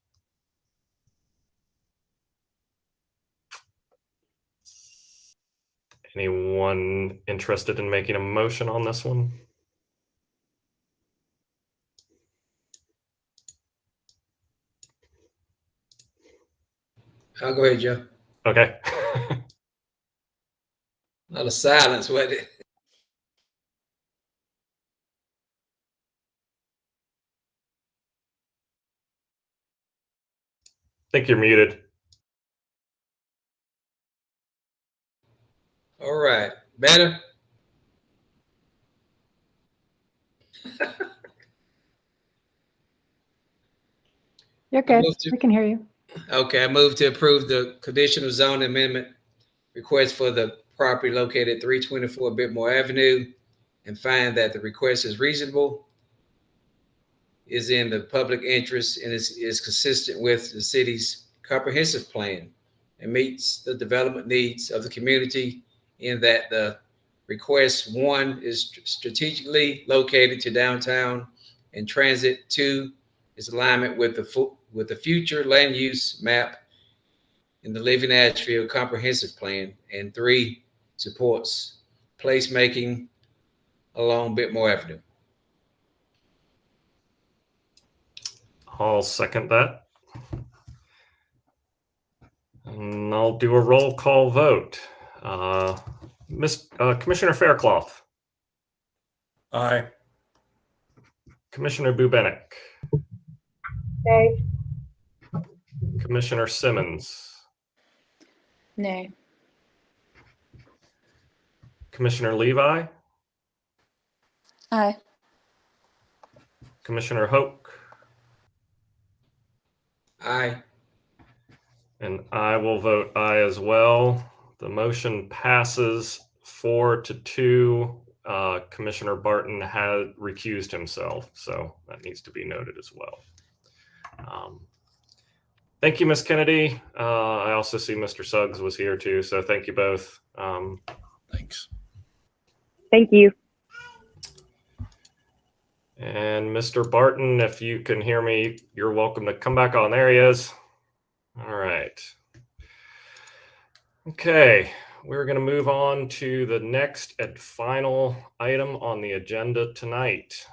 Anyone interested in making a motion on this one? I'll go ahead, Joe. Okay. A lot of silence with it. I think you're muted. All right. Better? You're good. We can hear you. Okay, I move to approve the conditional zone amendment request for the property located at 324 Bitmore Avenue and find that the request is reasonable, is in the public interest, and is consistent with the city's comprehensive plan and meets the development needs of the community, in that the request, 1, is strategically located to downtown and transit. 2, is alignment with the future land use map in the Living Asheville comprehensive plan, and 3, supports placemaking along Bitmore Avenue. I'll second that. And I'll do a roll call vote. Commissioner Faircloth. Aye. Commissioner Bubenik. Okay. Commissioner Simmons. Nay. Commissioner Levi. Aye. Commissioner Hoke. Aye. And I will vote aye as well. The motion passes 4-2. Commissioner Barton had recused himself, so that needs to be noted as well. Thank you, Ms. Kennedy. I also see Mr. Suggs was here too, so thank you both. Thanks. Thank you. And Mr. Barton, if you can hear me, you're welcome to come back on. There he is. All right. Okay, we're going to move on to the next and final item on the agenda tonight.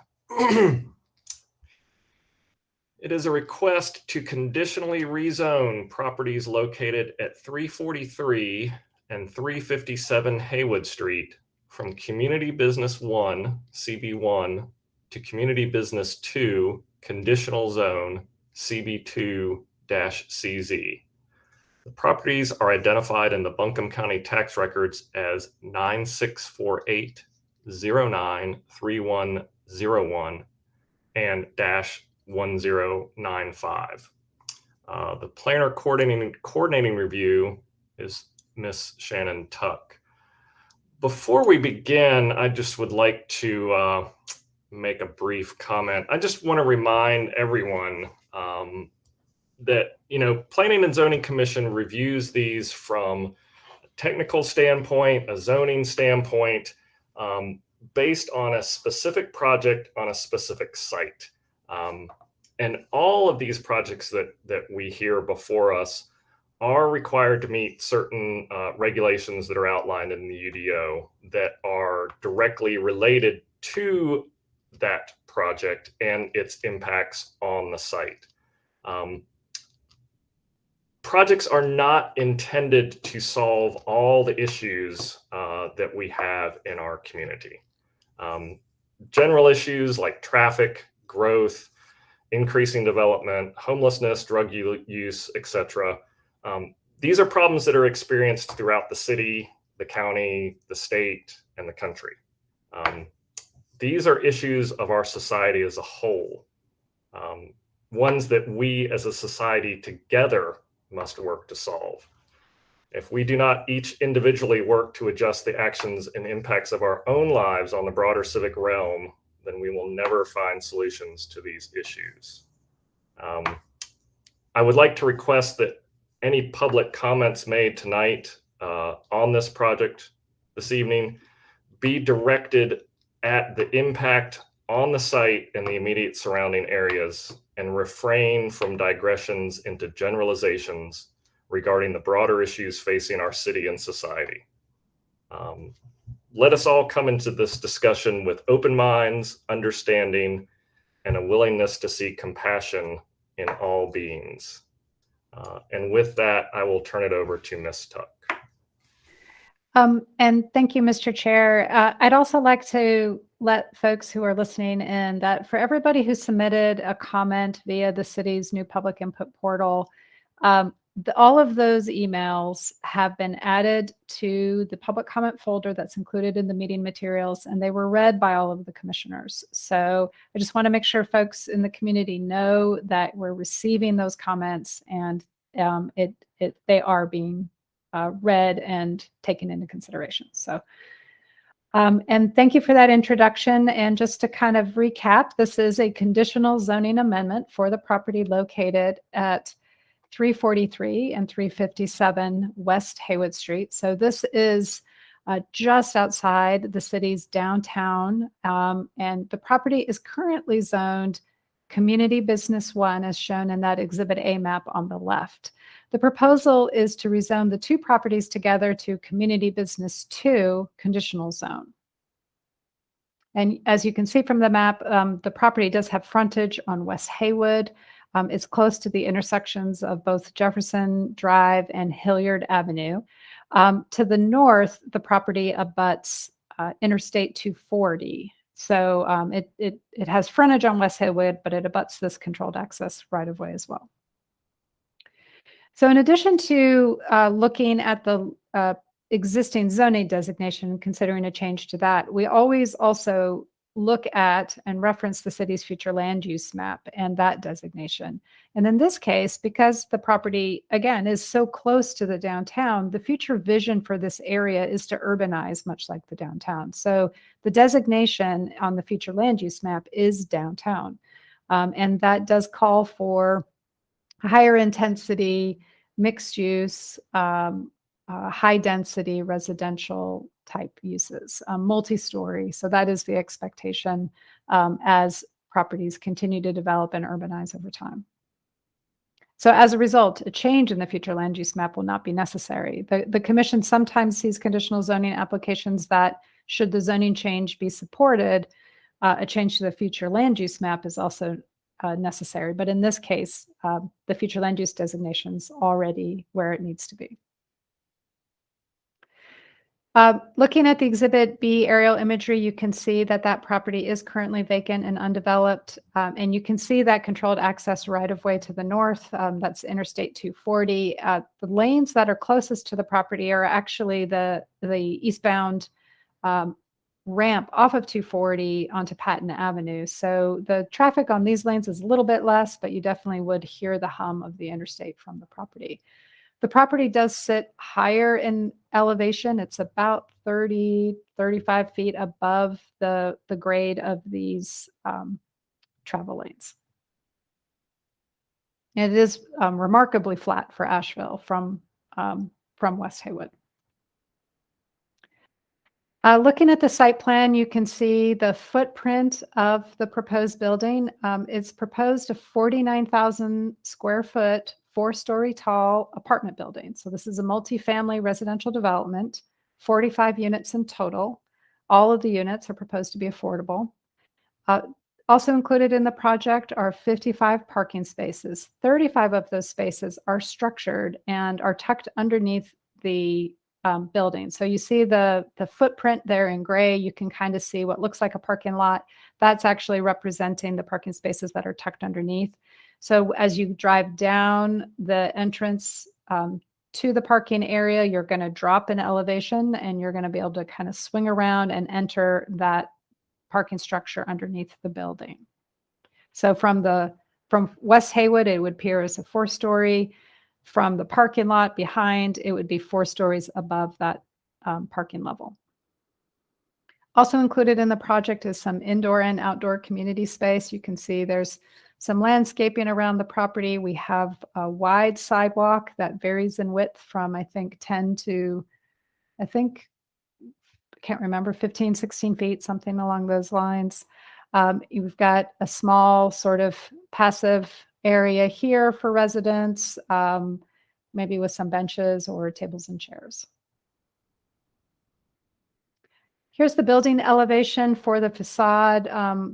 It is a request to conditionally rezone properties located at 343 and 357 Haywood Street from Community Business 1, CB1, to Community Business 2, Conditional Zone, CB2-CZ. The properties are identified in the Buncombe County tax records as 9648093101 and -1095. The planner coordinating review is Miss Shannon Tuck. Before we begin, I just would like to make a brief comment. I just want to remind everyone that, Planning and Zoning Commission reviews these from a technical standpoint, a zoning standpoint, based on a specific project on a specific site. And all of these projects that we hear before us are required to meet certain regulations that are outlined in the UDO that are directly related to that project and its impacts on the site. Projects are not intended to solve all the issues that we have in our community. General issues like traffic, growth, increasing development, homelessness, drug use, etc. These are problems that are experienced throughout the city, the county, the state, and the country. These are issues of our society as a whole, ones that we as a society together must work to solve. If we do not each individually work to adjust the actions and impacts of our own lives on the broader civic realm, then we will never find solutions to these issues. I would like to request that any public comments made tonight on this project this evening be directed at the impact on the site and the immediate surrounding areas, and refrain from digressions into generalizations regarding the broader issues facing our city and society. Let us all come into this discussion with open minds, understanding, and a willingness to see compassion in all beings. And with that, I will turn it over to Ms. Tuck. And thank you, Mr. Chair. I'd also like to let folks who are listening in that for everybody who submitted a comment via the city's new public input portal, all of those emails have been added to the public comment folder that's included in the meeting materials, and they were read by all of the commissioners. So I just want to make sure folks in the community know that we're receiving those comments, and they are being read and taken into consideration. So, and thank you for that introduction. And just to kind of recap, this is a conditional zoning amendment for the property located at 343 and 357 West Haywood Street. So this is just outside the city's downtown, and the property is currently zoned Community Business 1 as shown in that Exhibit A map on the left. The proposal is to rezone the two properties together to Community Business 2 Conditional Zone. And as you can see from the map, the property does have frontage on West Haywood. It's close to the intersections of both Jefferson Drive and Hilliard Avenue. To the north, the property abuts Interstate 240. So it has frontage on West Haywood, but it abuts this controlled access right-of-way as well. So in addition to looking at the existing zoning designation and considering a change to that, we always also look at and reference the city's future land use map and that designation. And in this case, because the property, again, is so close to the downtown, the future vision for this area is to urbanize much like the downtown. So the designation on the future land use map is downtown. And that does call for higher intensity, mixed use, high density residential type uses, multi-story. So that is the expectation as properties continue to develop and urbanize over time. So as a result, a change in the future land use map will not be necessary. The commission sometimes sees conditional zoning applications that, should the zoning change be supported, a change to the future land use map is also necessary. But in this case, the future land use designation is already where it needs to be. Looking at the Exhibit B aerial imagery, you can see that that property is currently vacant and undeveloped. And you can see that controlled access right-of-way to the north, that's Interstate 240. The lanes that are closest to the property are actually the eastbound ramp off of 240 onto Patton Avenue. So the traffic on these lanes is a little bit less, but you definitely would hear the hum of the interstate from the property. The property does sit higher in elevation. It's about 30, 35 feet above the grade of these travel lanes. And it is remarkably flat for Asheville from West Haywood. Looking at the site plan, you can see the footprint of the proposed building. It's proposed a 49,000 square foot, 4-story tall apartment building. So this is a multifamily residential development, 45 units in total. All of the units are proposed to be affordable. Also included in the project are 55 parking spaces. 35 of those spaces are structured and are tucked underneath the building. So you see the footprint there in gray. You can kind of see what looks like a parking lot. That's actually representing the parking spaces that are tucked underneath. So as you drive down the entrance to the parking area, you're going to drop in elevation and you're going to be able to kind of swing around and enter that parking structure underneath the building. So from West Haywood, it would appear as a 4-story. From the parking lot behind, it would be 4 stories above that parking level. Also included in the project is some indoor and outdoor community space. You can see there's some landscaping around the property. We have a wide sidewalk that varies in width from, I think, 10 to, I can't remember, 15, 16 feet, something along those lines. You've got a small sort of passive area here for residents, maybe with some benches or tables and chairs. Here's the building elevation for the facade.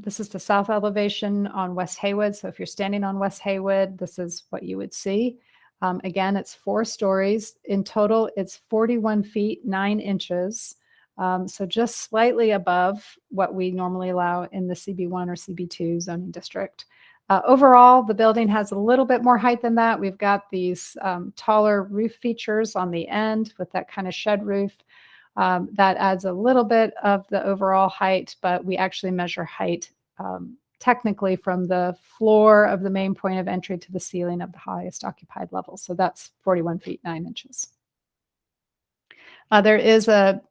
This is the south elevation on West Haywood. So if you're standing on West Haywood, this is what you would see. Again, it's 4 stories. In total, it's 41 feet, 9 inches. So just slightly above what we normally allow in the CB1 or CB2 zoning district. Overall, the building has a little bit more height than that. We've got these taller roof features on the end with that kind of shed roof. That adds a little bit of the overall height, but we actually measure height technically from the floor of the main point of entry to the ceiling of the highest occupied level. So that's 41 feet, 9 inches. There is a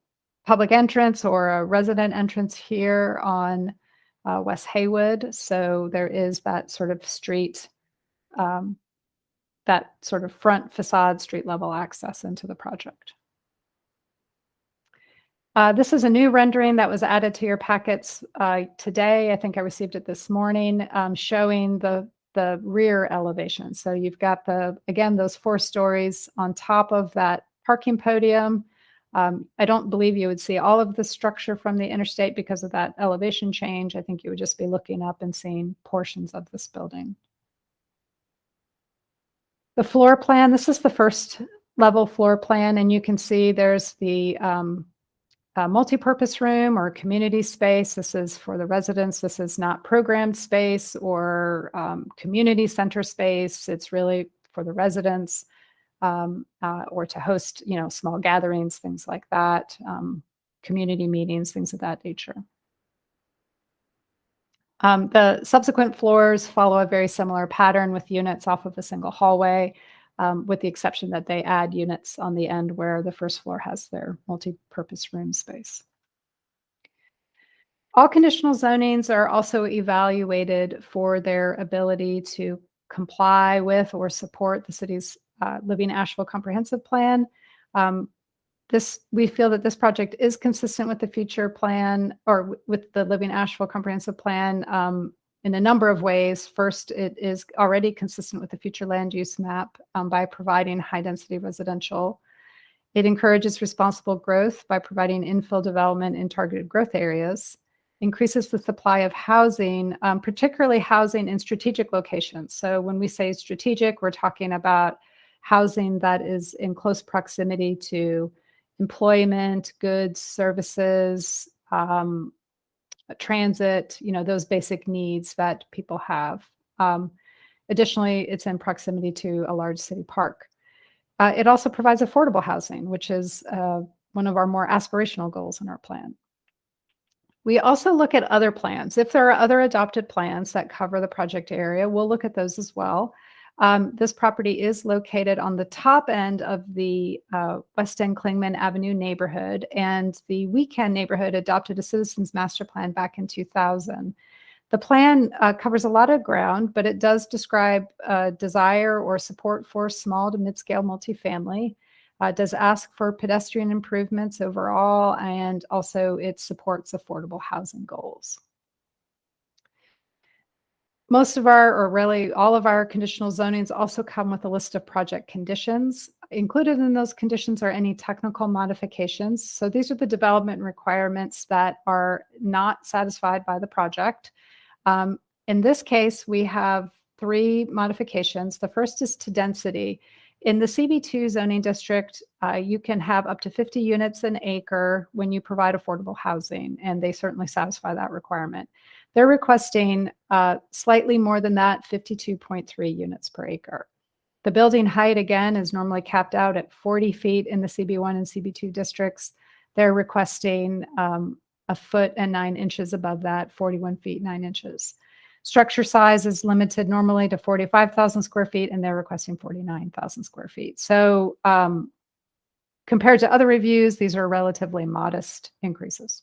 public entrance or a resident entrance here on West Haywood. So there is that sort of street, that sort of front facade street level access into the project. This is a new rendering that was added to your packets today. I think I received it this morning, showing the rear elevation. So you've got again, those 4 stories on top of that parking podium. I don't believe you would see all of the structure from the interstate because of that elevation change. I think you would just be looking up and seeing portions of this building. The floor plan, this is the first level floor plan, and you can see there's the multi-purpose room or community space. This is for the residents. This is not programmed space or community center space. It's really for the residents. Or to host, small gatherings, things like that, community meetings, things of that nature. The subsequent floors follow a very similar pattern with units off of a single hallway, with the exception that they add units on the end where the first floor has their multi-purpose room space. All conditional zonings are also evaluated for their ability to comply with or support the city's Living Asheville Comprehensive Plan. We feel that this project is consistent with the future plan or with the Living Asheville Comprehensive Plan in a number of ways. First, it is already consistent with the future land use map by providing high density residential. It encourages responsible growth by providing infill development in targeted growth areas, increases the supply of housing, particularly housing in strategic locations. So when we say strategic, we're talking about housing that is in close proximity to employment, goods, services, transit, those basic needs that people have. Additionally, it's in proximity to a large city park. It also provides affordable housing, which is one of our more aspirational goals in our plan. We also look at other plans. If there are other adopted plans that cover the project area, we'll look at those as well. This property is located on the top end of the West End Klingman Avenue neighborhood, and the Weekend neighborhood adopted a citizens master plan back in 2000. The plan covers a lot of ground, but it does describe desire or support for small to mid-scale multifamily. does ask for pedestrian improvements overall, and also it supports affordable housing goals. Most of our, or really all of our conditional zonings also come with a list of project conditions. Included in those conditions are any technical modifications. So these are the development requirements that are not satisfied by the project. In this case, we have 3 modifications. The first is to density. In the CB2 zoning district, you can have up to 50 units an acre when you provide affordable housing, and they certainly satisfy that requirement. They're requesting slightly more than that, 52.3 units per acre. The building height, again, is normally capped out at 40 feet in the CB1 and CB2 districts. They're requesting a foot and 9 inches above that, 41 feet, 9 inches. Structure size is limited normally to 45,000 square feet, and they're requesting 49,000 square feet. So compared to other reviews, these are relatively modest increases.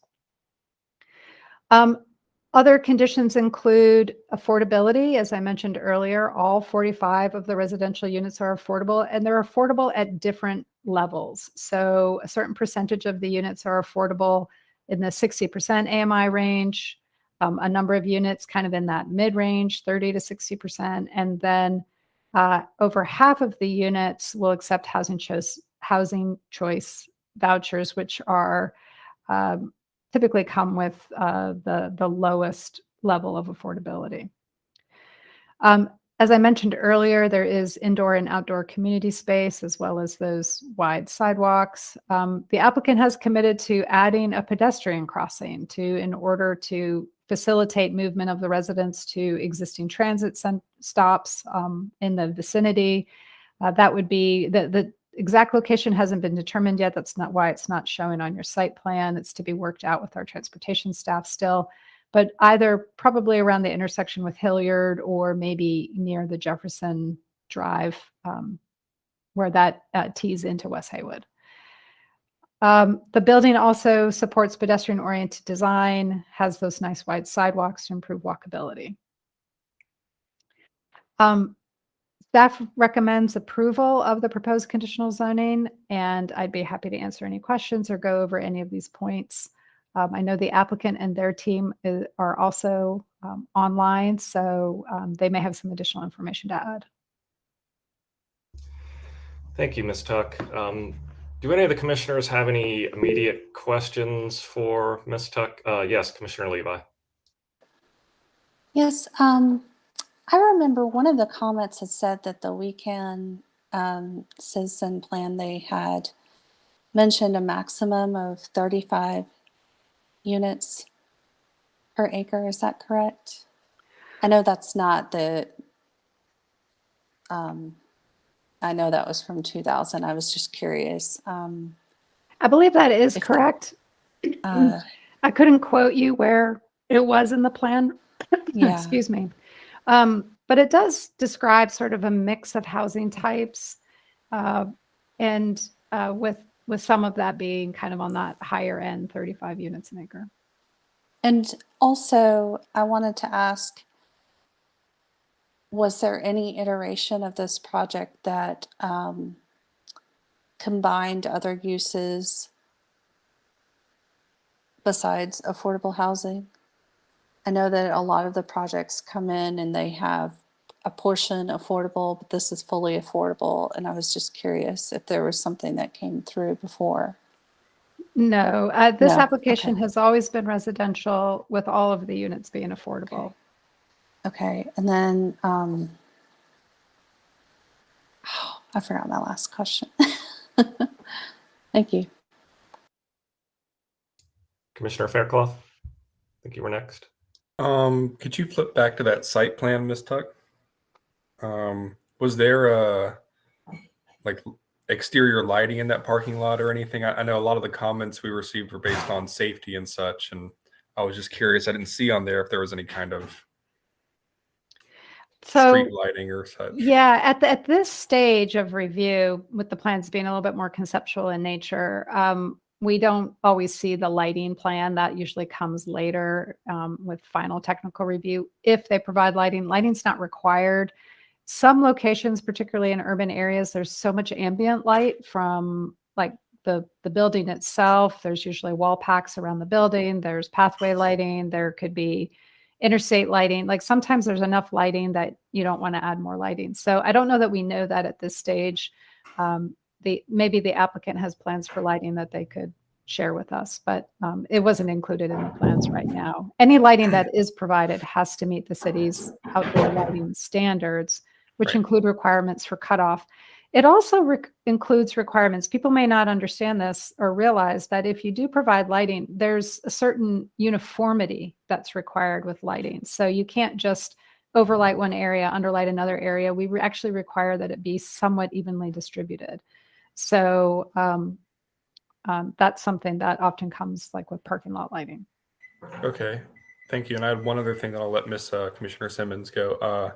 Other conditions include affordability. As I mentioned earlier, all 45 of the residential units are affordable, and they're affordable at different levels. So a certain percentage of the units are affordable in the 60% AMI range, a number of units kind of in that mid-range, 30 to 60%, and then over half of the units will accept housing choice vouchers, which are typically come with the lowest level of affordability. As I mentioned earlier, there is indoor and outdoor community space as well as those wide sidewalks. The applicant has committed to adding a pedestrian crossing in order to facilitate movement of the residents to existing transit stops in the vicinity. That would be the exact location hasn't been determined yet. That's not why it's not showing on your site plan. It's to be worked out with our transportation staff still, but either probably around the intersection with Hilliard or maybe near the Jefferson Drive where that tees into West Haywood. The building also supports pedestrian-oriented design, has those nice wide sidewalks to improve walkability. Staff recommends approval of the proposed conditional zoning, and I'd be happy to answer any questions or go over any of these points. I know the applicant and their team are also online, so they may have some additional information to add. Thank you, Ms. Tuck. Do any of the commissioners have any immediate questions for Ms. Tuck? Yes, Commissioner Levi. Yes, I remember one of the comments had said that the weekend citizen plan they had mentioned a maximum of 35 units per acre. Is that correct? I know that's not the, I know that was from 2000. I was just curious. I believe that is correct. I couldn't quote you where it was in the plan. Yeah. Excuse me. But it does describe sort of a mix of housing types, and with some of that being kind of on that higher end, 35 units an acre. And also, I wanted to ask, was there any iteration of this project that combined other uses besides affordable housing? I know that a lot of the projects come in and they have a portion affordable, but this is fully affordable. And I was just curious if there was something that came through before. No, this No, application okay. has always been residential with all of the units being affordable. Okay, and then I forgot my last question. Thank you. Commissioner Faircloth, I think you were next. Could you flip back to that site plan, Ms. Tuck? Was there a like exterior lighting in that parking lot or anything? I know a lot of the comments we received were based on safety and such, and I was just curious. I didn't see on there if there was any kind of street lighting or such. Yeah, at this stage of review, with the plans being a little bit more conceptual in nature, we don't always see the lighting plan. That usually comes later with final technical review. If they provide lighting, lighting's not required. some locations, particularly in urban areas, there's so much ambient light from like the building itself. There's usually wall packs around the building. There's pathway lighting. There could be interstate lighting. Like sometimes there's enough lighting that you don't want to add more lighting. So I don't know that we know that at this stage. Maybe the applicant has plans for lighting that they could share with us, but it wasn't included in the plans right now. Any lighting that is provided has to meet the city's outdoor lighting standards, which Right. include requirements for cutoff. It also includes requirements. People may not understand this or realize that if you do provide lighting, there's a certain uniformity that's required with lighting. So you can't just overlight one area, underlight another area. We actually require that it be somewhat evenly distributed. So that's something that often comes like with parking lot lighting. Okay, thank you. And I had one other thing that I'll let Miss Commissioner Simmons go.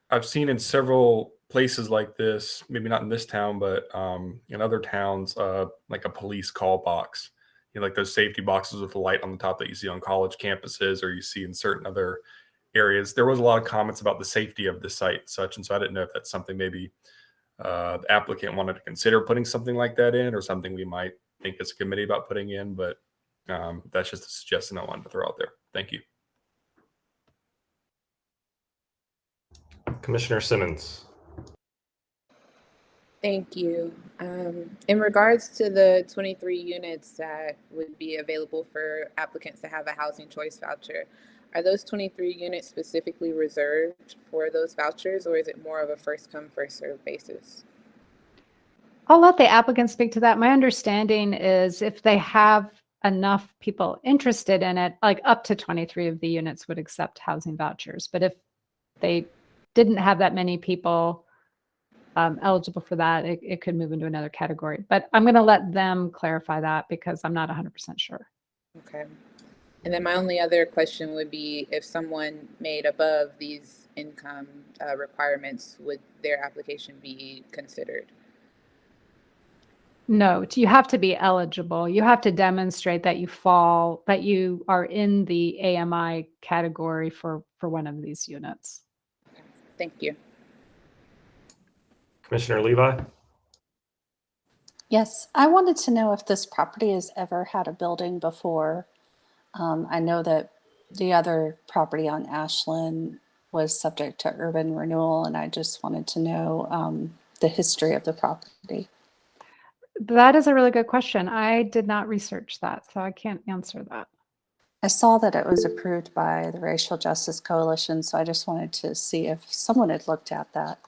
I've seen in several places like this, maybe not in this town, but in other towns, like a police call box, like those safety boxes with the light on the top that you see on college campuses or you see in certain other areas. There was a lot of comments about the safety of the site and such. And so I didn't know if that's something maybe the applicant wanted to consider putting something like that in or something we might think as a committee about putting in, but that's just a suggestion I wanted to throw out there. Thank you. Commissioner Simmons. Thank you. In regards to the 23 units that would be available for applicants to have a housing choice voucher, are those 23 units specifically reserved for those vouchers, or is it more of a first come, first served basis? I'll let the applicant speak to that. My understanding is if they have enough people interested in it, like up to 23 of the units would accept housing vouchers. But if they didn't have that many people eligible for that, it could move into another category. But I'm going to let them clarify that because I'm not 100% sure. Okay. And then my only other question would be if someone made above these income requirements, would their application be considered? No, you have to be eligible. You have to demonstrate that you are in the AMI category for one of these units. Thank you. Commissioner Levi? Yes, I wanted to know if this property has ever had a building before. I know that the other property on Ashland was subject to urban renewal, and I just wanted to know the history of the property. That is a really good question. I did not research that, so I can't answer that. I saw that it was approved by the Racial Justice Coalition, so I just wanted to see if someone had looked at that.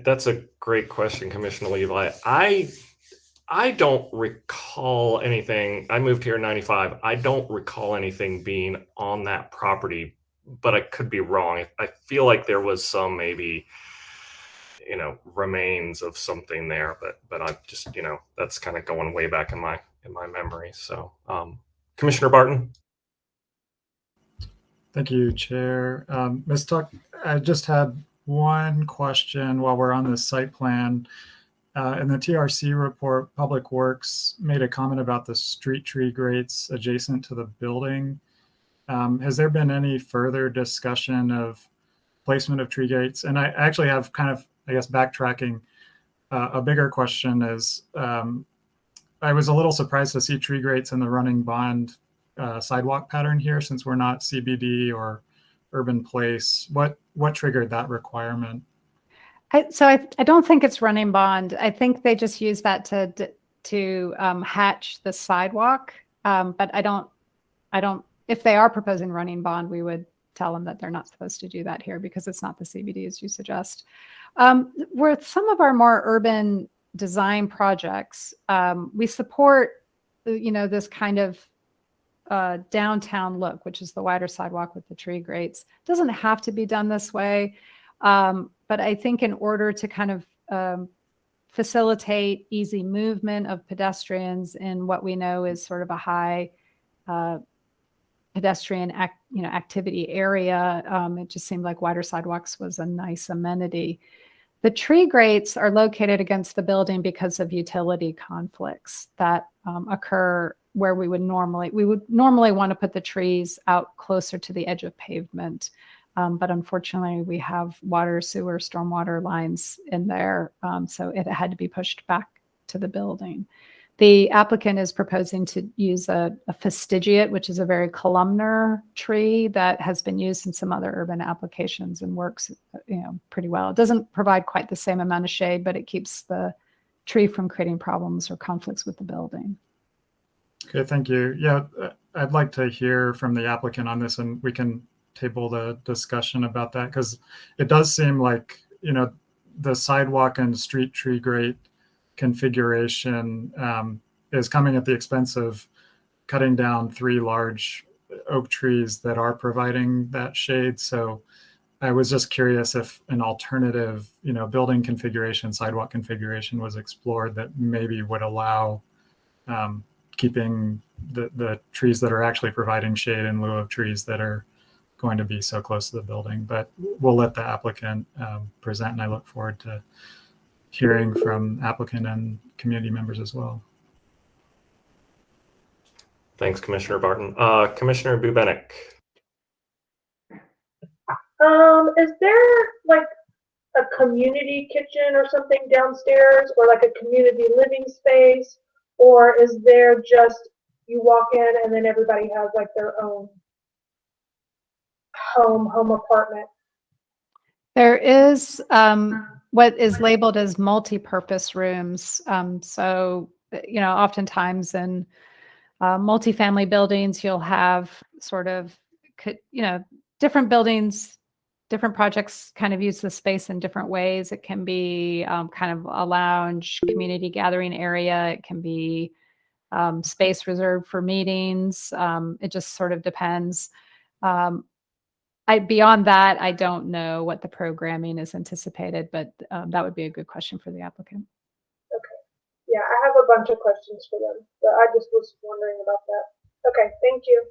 That's a great question, Commissioner Levi. I don't recall anything. I moved here in 95. I don't recall anything being on that property, but I could be wrong. I feel like there was some maybe, remains of something there, but I just, that's kind of going way back in my memory. So, Commissioner Barton. Thank you, Chair. Ms. Tuck, I just had one question while we're on the site plan. In the TRC report, Public Works made a comment about the street tree grates adjacent to the building. Has there been any further discussion of placement of tree grates? And I actually have kind of, I guess, backtracking. A bigger question is, I was a little surprised to see tree grates in the running bond sidewalk pattern here, since we're not CBD or urban place. What triggered that requirement? I don't think it's running bond. I think they just use that to hatch the sidewalk. But I don't. If they are proposing running bond, we would tell them that they're not supposed to do that here because it's not the CBD as you suggest. With some of our more urban design projects, we support this kind of downtown look, which is the wider sidewalk with the tree grates. It doesn't have to be done this way. But I think in order to kind of facilitate easy movement of pedestrians in what we know is sort of a high pedestrian activity area, it just seemed like wider sidewalks was a nice amenity. The tree grates are located against the building because of utility conflicts that occur where we would normally want to put the trees out closer to the edge of pavement. But unfortunately, we have water, sewer, stormwater lines in there. So it had to be pushed back to the building. The applicant is proposing to use a fastigiate, which is a very columnar tree that has been used in some other urban applications and works, pretty well. It doesn't provide quite the same amount of shade, but it keeps the tree from creating problems or conflicts with the building. Okay, thank you. Yeah, I'd like to hear from the applicant on this, and we can table the discussion about that, because it does seem like, the sidewalk and street tree grate configuration is coming at the expense of cutting down 3 large oak trees that are providing that shade. So I was just curious if an alternative, building configuration, sidewalk configuration was explored that maybe would allow keeping the trees that are actually providing shade in lieu of trees that are going to be so close to the building. But we'll let the applicant present, and I look forward to hearing from applicant and community members as well. Thanks, Commissioner Barton. Commissioner Bubenik. Is there like a community kitchen or something downstairs, or like a community living space, or is there just you walk in and then everybody has like their own home apartment? There is what is labeled as multi-purpose rooms. So, oftentimes in multifamily buildings, you'll have sort of, different buildings, different projects kind of use the space in different ways. It can be kind of a lounge, community gathering area. It can be space reserved for meetings. It just sort of depends. Beyond that, I don't know what the programming is anticipated, but that would be a good question for the applicant. Okay. Yeah, I have a bunch of questions for them, but I just was wondering about that. Okay, thank you.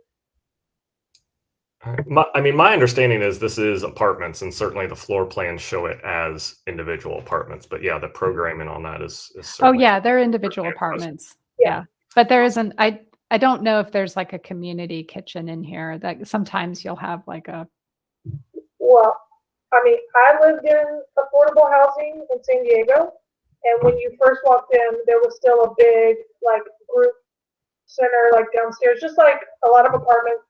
My understanding is this is apartments, and certainly the floor plans show it as individual apartments. But yeah, the programming on that is Oh yeah, they're individual apartments. Yeah, but there isn't. I don't know if there's like a community kitchen in here. That sometimes you'll have like a. Well, I mean, I lived in affordable housing in San Diego, and when you first walked in, there was still a big like group center like downstairs, just like a lot of apartment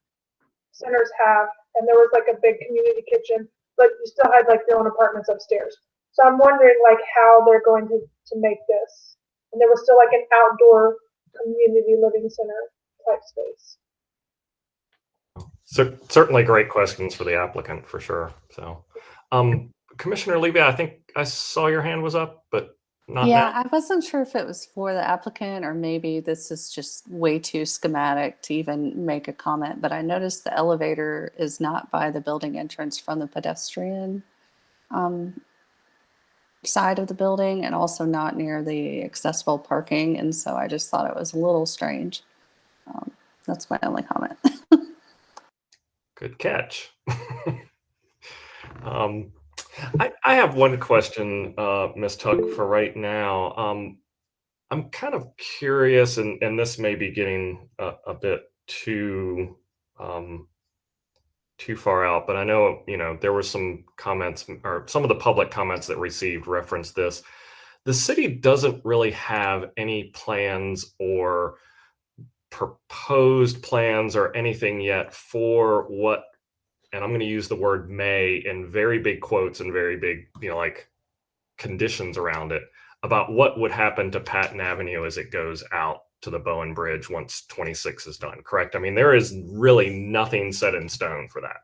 centers have, and there was like a big community kitchen, but you still had like your own apartments upstairs. So I'm wondering like how they're going to make this, and there was still like an outdoor community living center type space. So certainly great questions for the applicant for sure. So, Commissioner Levy, I think I saw your hand was up, but not Yeah, now. I wasn't sure if it was for the applicant or maybe this is just way too schematic to even make a comment, but I noticed the elevator is not by the building entrance from the pedestrian side of the building, and also not near the accessible parking. And so I just thought it was a little strange. That's my only comment. Good catch. I have one question, Ms. Tuck, for right now. I'm kind of curious, and this may be getting a bit too far out, but I know, there were some comments, or some of the public comments that received referenced this. The city doesn't really have any plans or proposed plans or anything yet for what, and I'm going to use the word may in very big quotes and very big, like conditions around it, about what would happen to Patton Avenue as it goes out to the Bowen Bridge once 26 is done, correct? I mean, there is really nothing set in stone for that.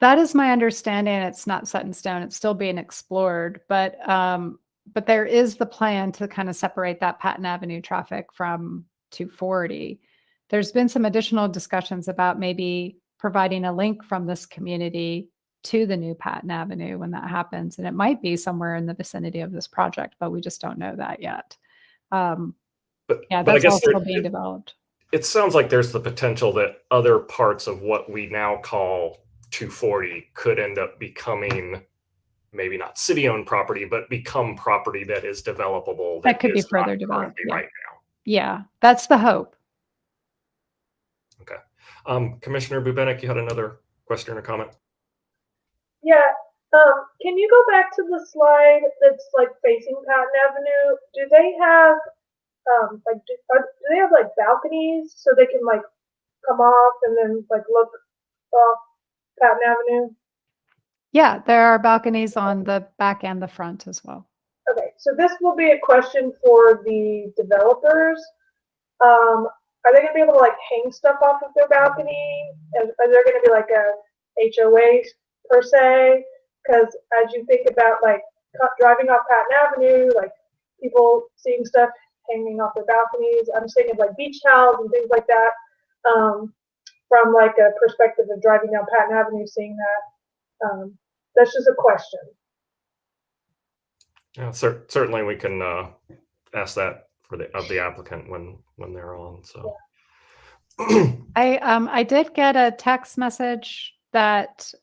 That is my understanding. It's not set in stone. It's still being explored, but there is the plan to kind of separate that Patton Avenue traffic from 240. There's been some additional discussions about maybe providing a link from this community to the new Patton Avenue when that happens. And it might be somewhere in the vicinity of this project, but we just don't know that yet. That's I guess also being developed. It sounds like there's the potential that other parts of what we now call 240 could end up becoming maybe not city-owned property, but become property that is developable. That could be further developed right now. Yeah, that's the hope. Okay. Commissioner Bubenik, you had another question or comment? Yeah. Can you go back to the slide that's like facing Patton Avenue? Do they have do they have like balconies so they can like come off and then like look off Patton Avenue? Yeah, there are balconies on the back and the front as well. Okay, so this will be a question for the developers. Are they going to be able to like hang stuff off of their balcony? Are there going to be like a HOA per se? Because as you think about like driving off Patton Avenue, like people seeing stuff hanging off their balconies, I'm just thinking of like beach towels and things like that. From like a perspective of driving down Patton Avenue, seeing that. That's just a question. Yeah, certainly we can ask that for the applicant when they're on. So I did get a text message that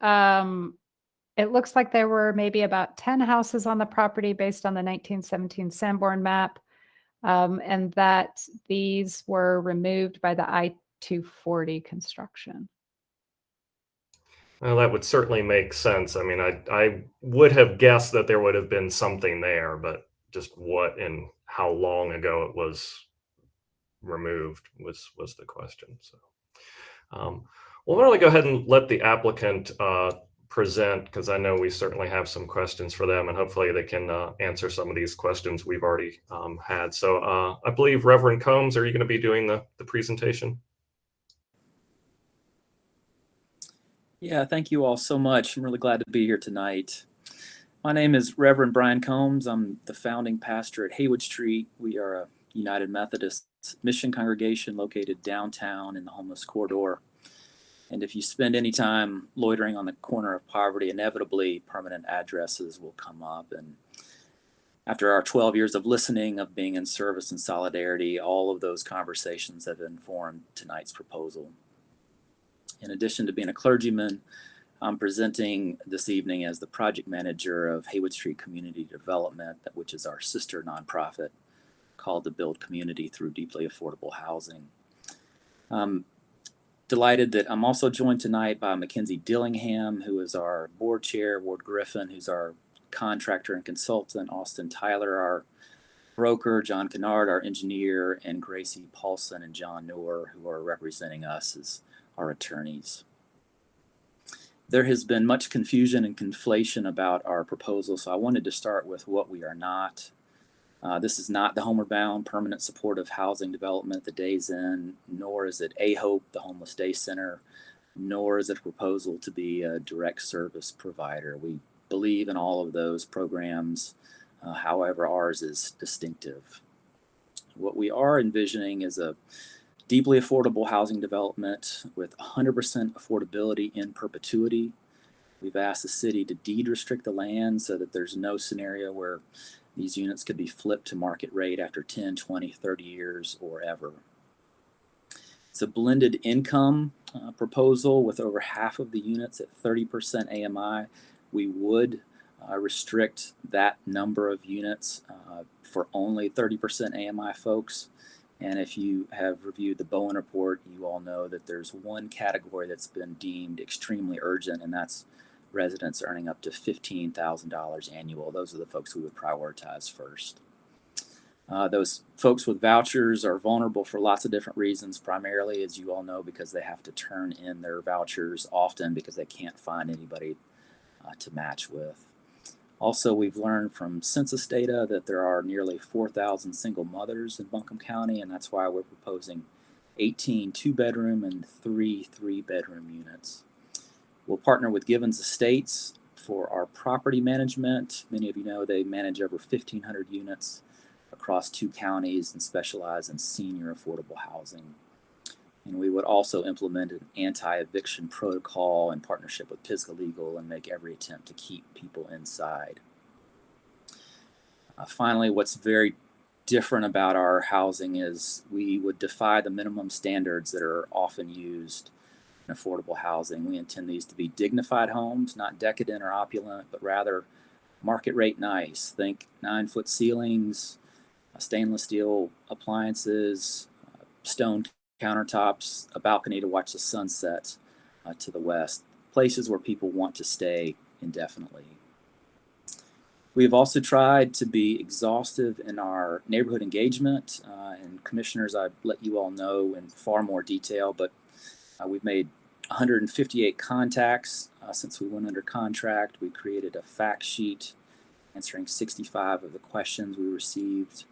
it looks like there were maybe about 10 houses on the property based on the 1917 Sanborn map, and that these were removed by the I-240 construction. Well, that would certainly make sense. I mean, I would have guessed that there would have been something there, but just what and how long ago it was removed was the question. So, we'll really go ahead and let the applicant present, because I know we certainly have some questions for them, and hopefully they can answer some of these questions we've already had. So I believe Reverend Combs, are you going to be doing the presentation? Yeah, thank you all so much. I'm really glad to be here tonight. My name is Reverend Brian Combs. I'm the founding pastor at Haywood Street. We are a United Methodist mission congregation located downtown in the homeless corridor. And if you spend any time loitering on the corner of Poverty, inevitably permanent addresses will come up. And after our 12 years of listening, of being in service and solidarity, all of those conversations have informed tonight's proposal. In addition to being a clergyman, I'm presenting this evening as the project manager of Haywood Street Community Development, which is our sister nonprofit called to build community through deeply affordable housing. Delighted that I'm also joined tonight by Mackenzie Dillingham, who is our board chair, Ward Griffin, who's our contractor and consultant, Austin Tyler, our broker, John Kennard, our engineer, and Gracie Paulson and John Noor, who are representing us as our attorneys. There has been much confusion and conflation about our proposal, so I wanted to start with what we are not. This is not the homeward bound permanent supportive housing development at the Days Inn, nor is it AHOPE, the Homeless Day Center, nor is it a proposal to be a direct service provider. We believe in all of those programs, however, ours is distinctive. What we are envisioning is a deeply affordable housing development with 100% affordability in perpetuity. We've asked the city to deed restrict the land so that there's no scenario where these units could be flipped to market rate after 10, 20, 30 years or ever. It's a blended income proposal with over half of the units at 30% AMI. We would restrict that number of units for only 30% AMI folks. And if you have reviewed the Bowen report, you all know that there's one category that's been deemed extremely urgent, and that's residents earning up to $15,000 annual. Those are the folks we would prioritize first. Those folks with vouchers are vulnerable for lots of different reasons, primarily, as you all know, because they have to turn in their vouchers often because they can't find anybody to match with. Also, we've learned from census data that there are nearly 4,000 single mothers in Buncombe County, and that's why we're proposing 18 two-bedroom and 3 three-bedroom units. We'll partner with Givens Estates for our property management. Many of you know they manage over 1,500 units across 2 counties and specialize in senior affordable housing. And we would also implement an anti-eviction protocol in partnership with Pisgah Legal and make every attempt to keep people inside. Finally, what's very different about our housing is we would defy the minimum standards that are often used in affordable housing. We intend these to be dignified homes, not decadent or opulent, but rather market rate nice. Think 9-foot ceilings, stainless steel appliances, stone countertops, a balcony to watch the sunset to the west. Places where people want to stay indefinitely. We have also tried to be exhaustive in our neighborhood engagement, and commissioners, I let you all know in far more detail, but we've made 158 contacts since we went under contract. We created a fact sheet answering 65 of the questions we received.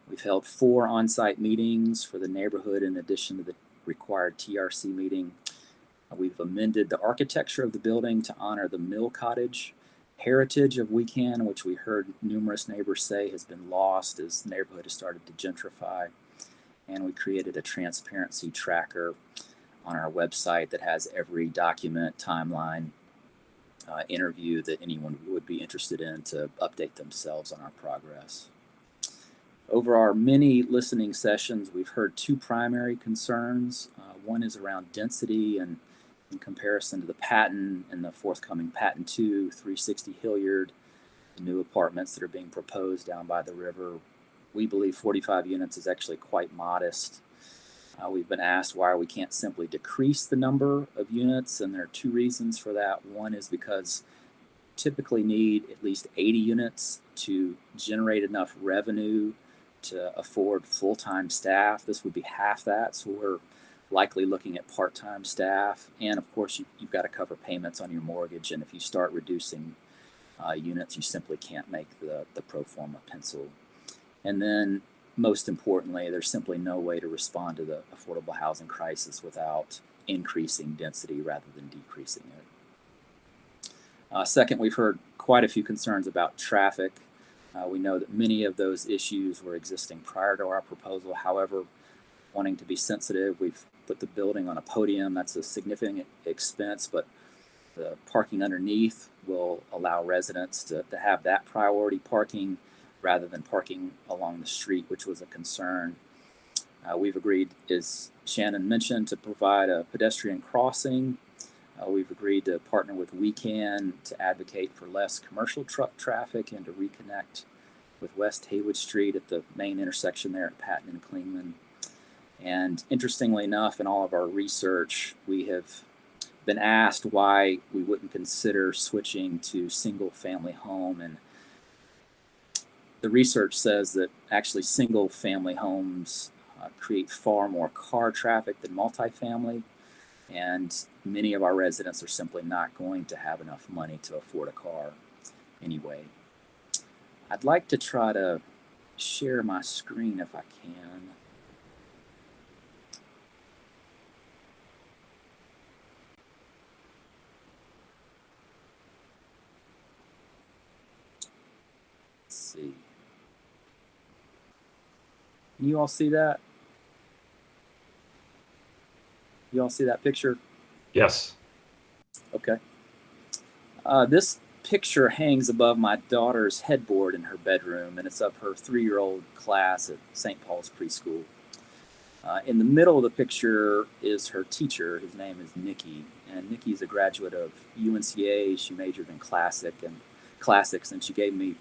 We've held 4 on-site meetings for the neighborhood in addition to the required TRC meeting. We've amended the architecture of the building to honor the mill cottage heritage of Wecan, which we heard numerous neighbors say has been lost as the neighborhood has started to gentrify. And we created a transparency tracker on our website that has every document, timeline, interview that anyone would be interested in to update themselves on our progress. Over our many listening sessions, we've heard 2 primary concerns. One is around density and in comparison to the Patton and the forthcoming Patton 2, 360 Hilliard, the new apartments that are being proposed down by the river. We believe 45 units is actually quite modest. We've been asked why we can't simply decrease the number of units, and there are 2 reasons for that. One is because typically need at least 80 units to generate enough revenue to afford full-time staff. This would be half that, so we're likely looking at part-time staff. And of course, you've got to cover payments on your mortgage, and if you start reducing units, you simply can't make the pro forma pencil. And then most importantly, there's simply no way to respond to the affordable housing crisis without increasing density rather than decreasing it. Second, we've heard quite a few concerns about traffic. We know that many of those issues were existing prior to our proposal. However, wanting to be sensitive, we've put the building on a podium. That's a significant expense, but the parking underneath will allow residents to have that priority parking rather than parking along the street, which was a concern. We've agreed, as Shannon mentioned, to provide a pedestrian crossing. We've agreed to partner with Wecan to advocate for less commercial truck traffic and to reconnect with West Haywood Street at the main intersection there at Patton and Klingman. And interestingly enough, in all of our research, we have been asked why we wouldn't consider switching to single family home. And the research says that actually single family homes create far more car traffic than multifamily. And many of our residents are simply not going to have enough money to afford a car anyway. I'd like to try to share my screen if I can. Let's see. Can you all see that? You all see that picture? Yes. Okay. This picture hangs above my daughter's headboard in her bedroom, and it's of her 3-year-old class at St. Paul's Preschool. In the middle of the picture is her teacher. His name is Nikki, and Nikki's a graduate of UNCA. She majored in classics, and she gave me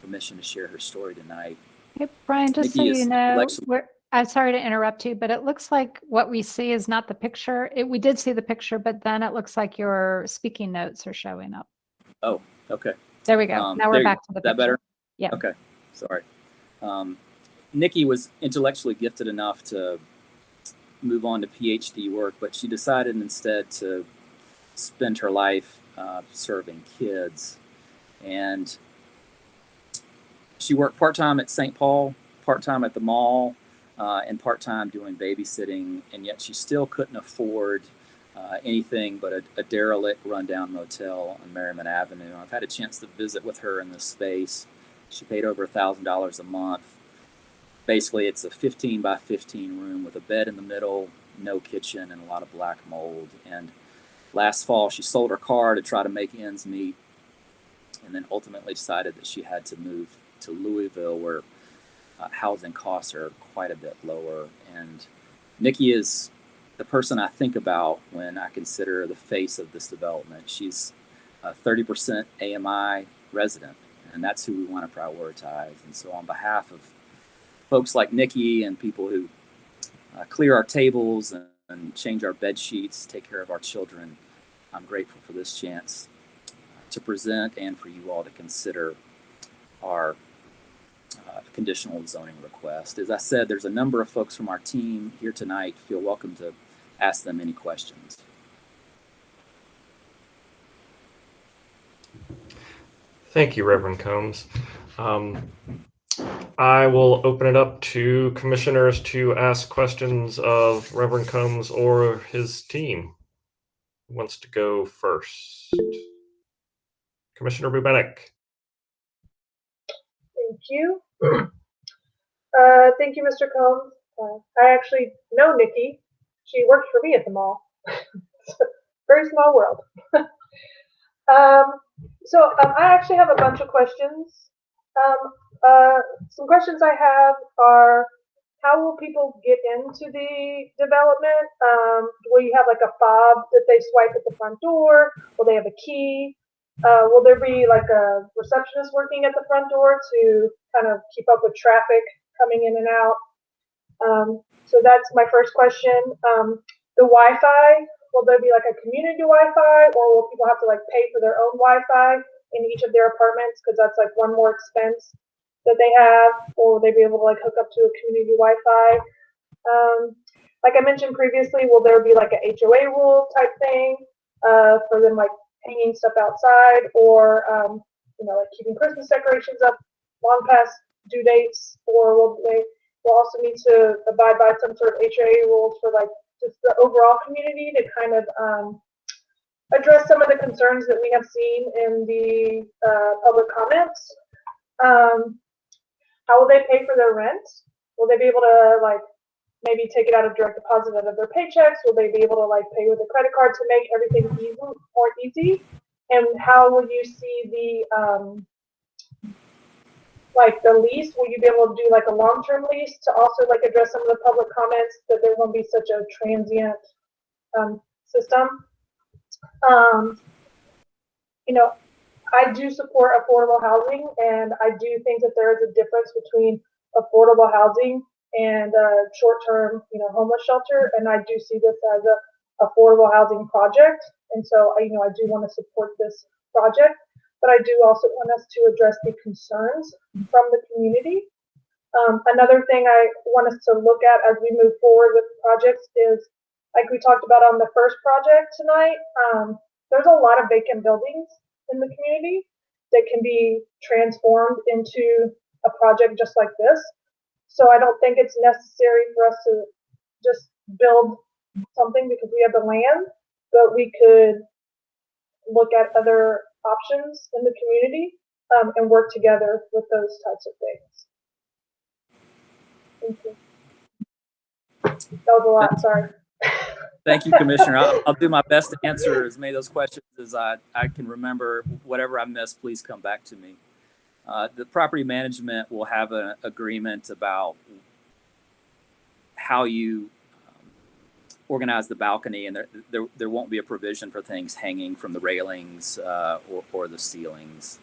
permission to share her story tonight. Hey, Brian, just so Nikki you is know, I'm sorry to interrupt you, but it looks like what we see is not the picture. We did see the picture, but then it looks like your speaking notes are showing up. Oh, okay. There we go. Now we're back to the Is that picture. better? Yeah. Okay. Sorry. Nikki was intellectually gifted enough to move on to PhD work, but she decided instead to spend her life serving kids. And she worked part-time at St. Paul, part-time at the mall, and part-time doing babysitting, and yet she still couldn't afford anything but a derelict rundown motel on Merriman Avenue. I've had a chance to visit with her in this space. She paid over $1,000 a month. Basically, it's a 15 by 15 room with a bed in the middle, no kitchen, and a lot of black mold. And last fall, she sold her car to try to make ends meet, and then ultimately decided that she had to move to Louisville, where housing costs are quite a bit lower. And Nikki is the person I think about when I consider the face of this development. She's a 30% AMI resident, and that's who we want to prioritize. And so on behalf of folks like Nikki and people who clear our tables and change our bed sheets, take care of our children, I'm grateful for this chance to present and for you all to consider our conditional zoning request. As I said, there's a number of folks from our team here tonight. Feel welcome to ask them any questions. Thank you, Reverend Combs. I will open it up to commissioners to ask questions of Reverend Combs or his team. Who wants to go first? Commissioner Bubenik. Thank you. Thank you, Mr. Combs. I actually know Nikki. She worked for me at the mall. Very small world. I actually have a bunch of questions. Some questions I have are, how will people get into the development? Will you have like a fob that they swipe at the front door? Will they have a key? Will there be like a receptionist working at the front door to kind of keep up with traffic coming in and out? So that's my first question. The Wi-Fi, will there be like a community Wi-Fi, or will people have to like pay for their own Wi-Fi in each of their apartments, because that's like one more expense that they have, or will they be able to like hook up to a community Wi-Fi? Like I mentioned previously, will there be like a HOA rule type thing for them like hanging stuff outside, or like keeping Christmas decorations up long past due dates, or will they also need to abide by some sort of HOA rules for like just the overall community to kind of address some of the concerns that we have seen in the public comments? How will they pay for their rent? Will they be able to like maybe take it out of direct deposit out of their paychecks? Will they be able to like pay with a credit card to make everything easy? And how will you see the like the lease? Will you be able to do like a long-term lease to also like address some of the public comments that there won't be such a transient system? I do support affordable housing, and I do think that there is a difference between affordable housing and short-term, homeless shelter. And I do see this as a affordable housing project. And so, I do want to support this project, but I do also want us to address the concerns from the community. Another thing I want us to look at as we move forward with projects is, like we talked about on the first project tonight, there's a lot of vacant buildings in the community that can be transformed into a project just like this. So I don't think it's necessary for us to just build something because we have the land, but we could look at other options in the community and work together with those types of things. Thank you. That was a lot, sorry. Thank you, Commissioner. I'll do my best to answer as many of those questions as I can remember. Whatever I missed, please come back to me. The property management will have an agreement about how you organize the balcony, and there won't be a provision for things hanging from the railings or the ceilings.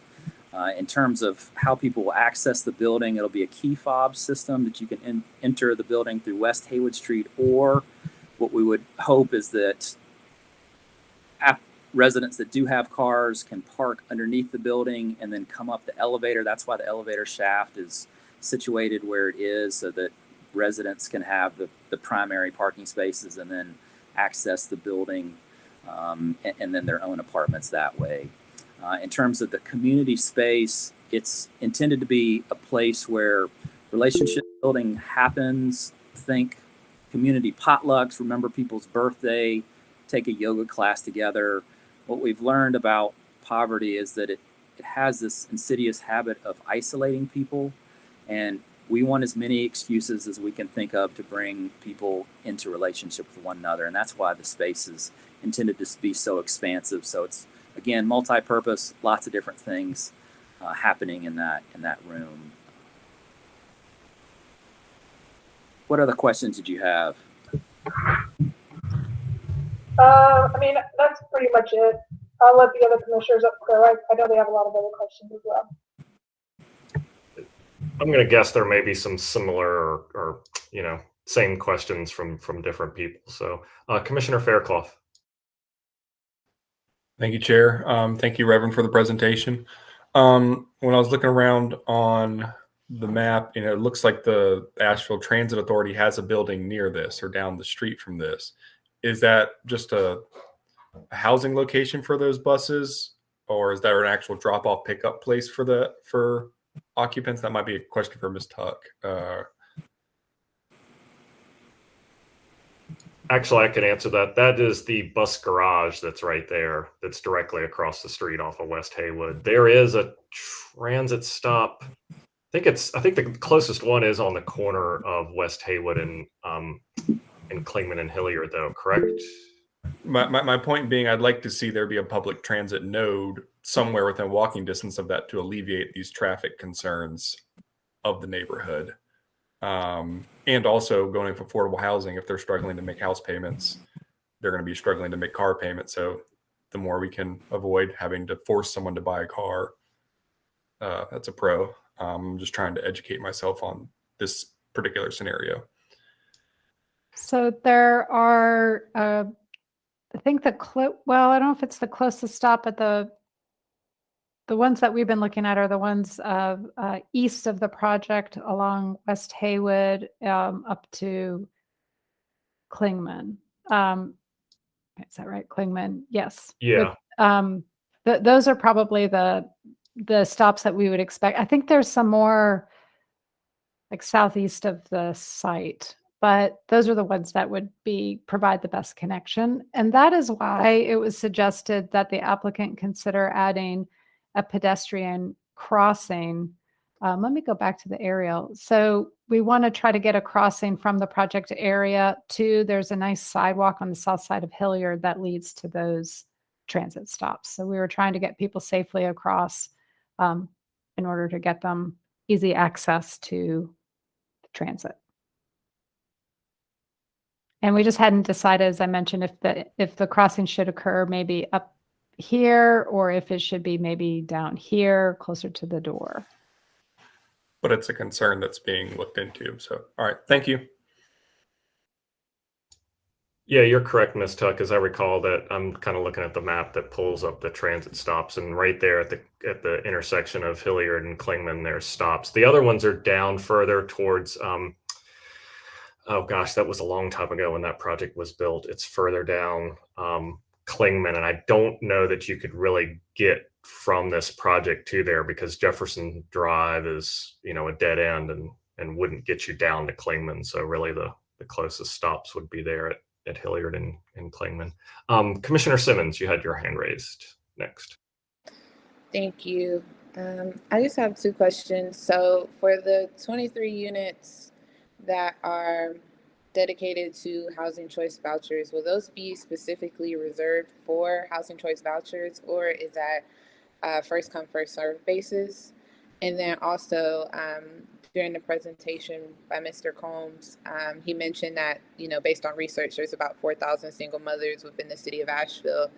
In terms of how people will access the building, it'll be a key fob system that you can enter the building through West Haywood Street, or what we would hope is that residents that do have cars can park underneath the building and then come up the elevator. That's why the elevator shaft is situated where it is, so that residents can have the primary parking spaces and then access the building and then their own apartments that way. In terms of the community space, it's intended to be a place where relationship building happens. Think community potlucks, remember people's birthday, take a yoga class together. What we've learned about poverty is that it has this insidious habit of isolating people, and we want as many excuses as we can think of to bring people into relationship with one another, and that's why the space is intended to be so expansive. So it's, again, multi-purpose, lots of different things happening in that room. What other questions did you have? That's pretty much it. I'll let the other commissioners up go. I know they have a lot of other questions as well. I'm going to guess there may be some similar or same questions from different people. So Commissioner Fairclough. Thank you, Chair. Thank you, Reverend, for the presentation. When I was looking around on the map, it looks like the Asheville Transit Authority has a building near this or down the street from this. Is that just a housing location for those buses, or is there an actual drop-off pickup place for occupants? That might be a question for Ms. Tuck. Actually, I could answer that. That is the bus garage that's right there. That's directly across the street off of West Haywood. There is a transit stop. I think the closest one is on the corner of West Haywood and Klingman and Hilliard, though. Correct? My point being, I'd like to see there be a public transit node somewhere within walking distance of that to alleviate these traffic concerns of the neighborhood. And also going for affordable housing, if they're struggling to make house payments, they're going to be struggling to make car payments. So the more we can avoid having to force someone to buy a car, that's a pro. I'm just trying to educate myself on this particular scenario. So there are, I think I don't know if it's the closest stop, but the ones that we've been looking at are the ones east of the project along West Haywood up to Klingman. Is that right? Klingman? Yes. Yeah. Those are probably the stops that we would expect. I think there's some more like southeast of the site, but those are the ones that would provide the best connection. And that is why it was suggested that the applicant consider adding a pedestrian crossing. Let me go back to the aerial. So we want to try to get a crossing from the project area to, there's a nice sidewalk on the south side of Hilliard that leads to those transit stops. So we were trying to get people safely across in order to get them easy access to the transit. And we just hadn't decided, as I mentioned, if the crossing should occur maybe up here or if it should be maybe down here closer to the door. But it's a concern that's being looked into. So, all right, thank you. Yeah, you're correct, Ms. Tuck. As I recall, that I'm kind of looking at the map that pulls up the transit stops, and right there at the intersection of Hilliard and Klingman, there's stops. The other ones are down further towards. Oh gosh, that was a long time ago when that project was built. It's further down Klingman, and I don't know that you could really get from this project to there because Jefferson Drive is, a dead end and wouldn't get you down to Klingman. So really the closest stops would be there at Hilliard and Klingman. Commissioner Simmons, you had your hand raised next. Thank you. I just have two questions. So for the 23 units that are dedicated to housing choice vouchers, will those be specifically reserved for housing choice vouchers, or is that first come, first served basis? And then also during the presentation by Mr. Combs, he mentioned that, based on research, there's about 4,000 single mothers within the city of Asheville.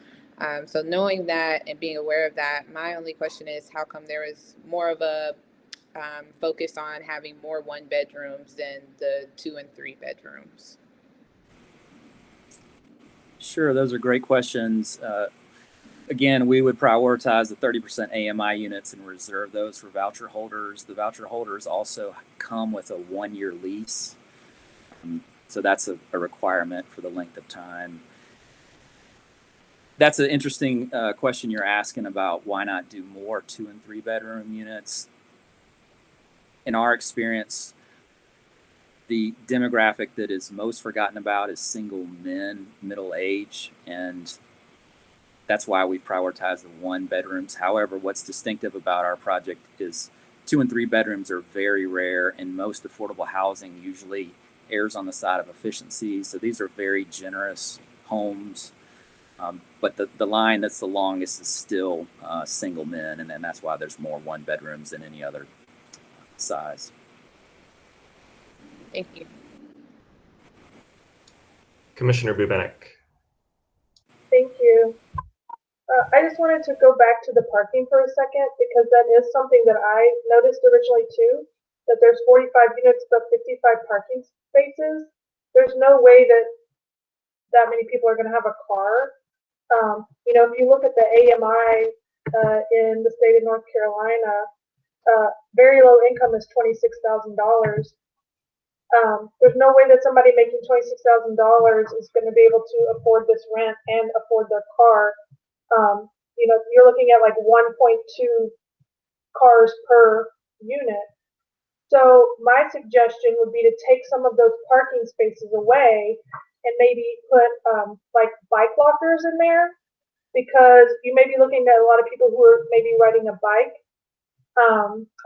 So knowing that and being aware of that, my only question is how come there is more of a focus on having more 1 bedrooms than the 2 and 3 bedrooms? Sure, those are great questions. Again, we would prioritize the 30% AMI units and reserve those for voucher holders. The voucher holders also come with a 1-year lease. So that's a requirement for the length of time. That's an interesting question you're asking about why not do more 2 and 3 bedroom units. In our experience, the demographic that is most forgotten about is single men, middle age, and that's why we prioritize the 1 bedrooms. However, what's distinctive about our project is 2 and 3 bedrooms are very rare, and most affordable housing usually errs on the side of efficiency. So these are very generous homes. But the line that's the longest is still single men, and then that's why there's more 1 bedrooms than any other size. Thank you. Commissioner Bubenik. Thank you. I just wanted to go back to the parking for a second because that is something that I noticed originally too, that there's 45 units but 55 parking spaces. There's no way that many people are going to have a car You know, if you look at the AMI in the state of North Carolina, very low income is $26,000. There's no way that somebody making $26,000 is going to be able to afford this rent and afford their car. You know, you're looking at like 1.2 cars per unit. So my suggestion would be to take some of those parking spaces away and maybe put like bike lockers in there, because you may be looking at a lot of people who are maybe riding a bike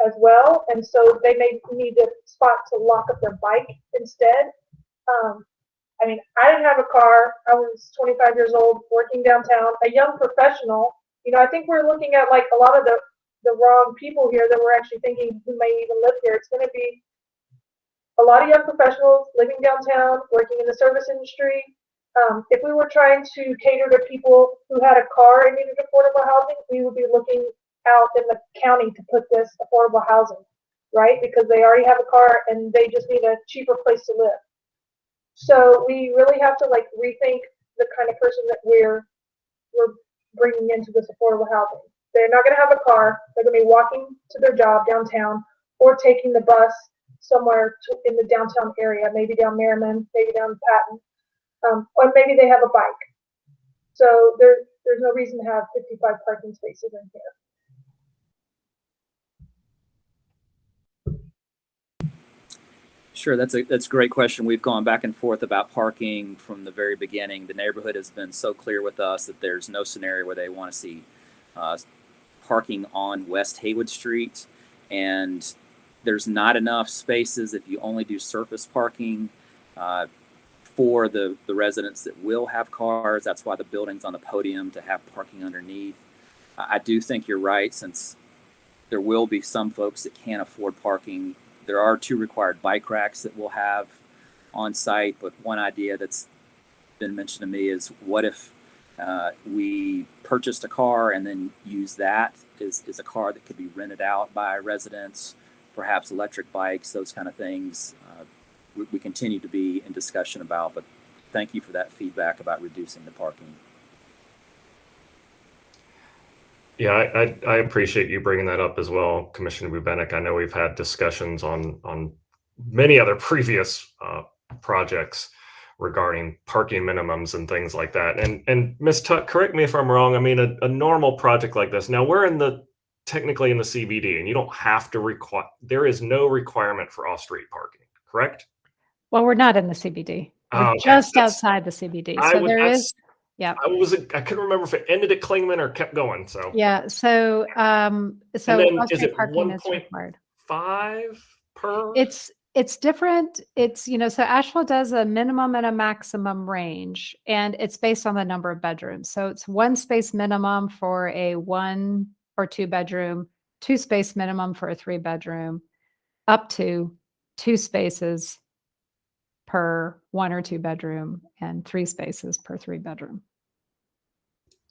as well, and so they may need a spot to lock up their bike instead. I mean, I didn't have a car. I was 25 years old, working downtown, a young professional. You know, I think we're looking at like a lot of the wrong people here that we're actually thinking who may even live here. It's going to be a lot of young professionals living downtown, working in the service industry. If we were trying to cater to people who had a car and needed affordable housing, we would be looking out in the county to put this affordable housing, right? Because they already have a car and they just need a cheaper place to live. So we really have to like rethink the kind of person that we're bringing into this affordable housing. They're not going to have a car. They're going to be walking to their job downtown or taking the bus somewhere in the downtown area, maybe down Merriman, maybe down Patton, or maybe they have a bike. So there's no reason to have 55 parking spaces in here. Sure, that's a great question. We've gone back and forth about parking from the very beginning. The neighborhood has been so clear with us that there's no scenario where they want to see parking on West Haywood Street, and there's not enough spaces if you only do surface parking for the residents that will have cars. That's why the building's on the podium, to have parking underneath. I do think you're right, since there will be some folks that can't afford parking. There are 2 required bike racks that we'll have on site, but one idea that's been mentioned to me is, what if we purchased a car and then use that as a car that could be rented out by residents, perhaps electric bikes, those kind of things. We continue to be in discussion about, but thank you for that feedback about reducing the parking. Yeah, I appreciate you bringing that up as well, Commissioner Bubenik. I know we've had discussions on many other previous projects regarding parking minimums and things like that. And Ms. Tuck, correct me if I'm wrong. I mean, a normal project like this, now we're technically in the CBD, and you don't have to there is no requirement for off-street parking, correct? Well, we're not in the CBD. We're just outside the CBD. So there is. Yeah. I couldn't remember if it ended at Klingman or kept going. So yeah. So is it parking is required. 1.5 per? It's different. It's, you know, so Asheville does a minimum and a maximum range, and it's based on the number of bedrooms. So it's 1 space minimum for a 1 or 2 bedroom, 2 space minimum for a 3 bedroom, up to 2 spaces per 1 or 2 bedroom, and 3 spaces per 3 bedroom.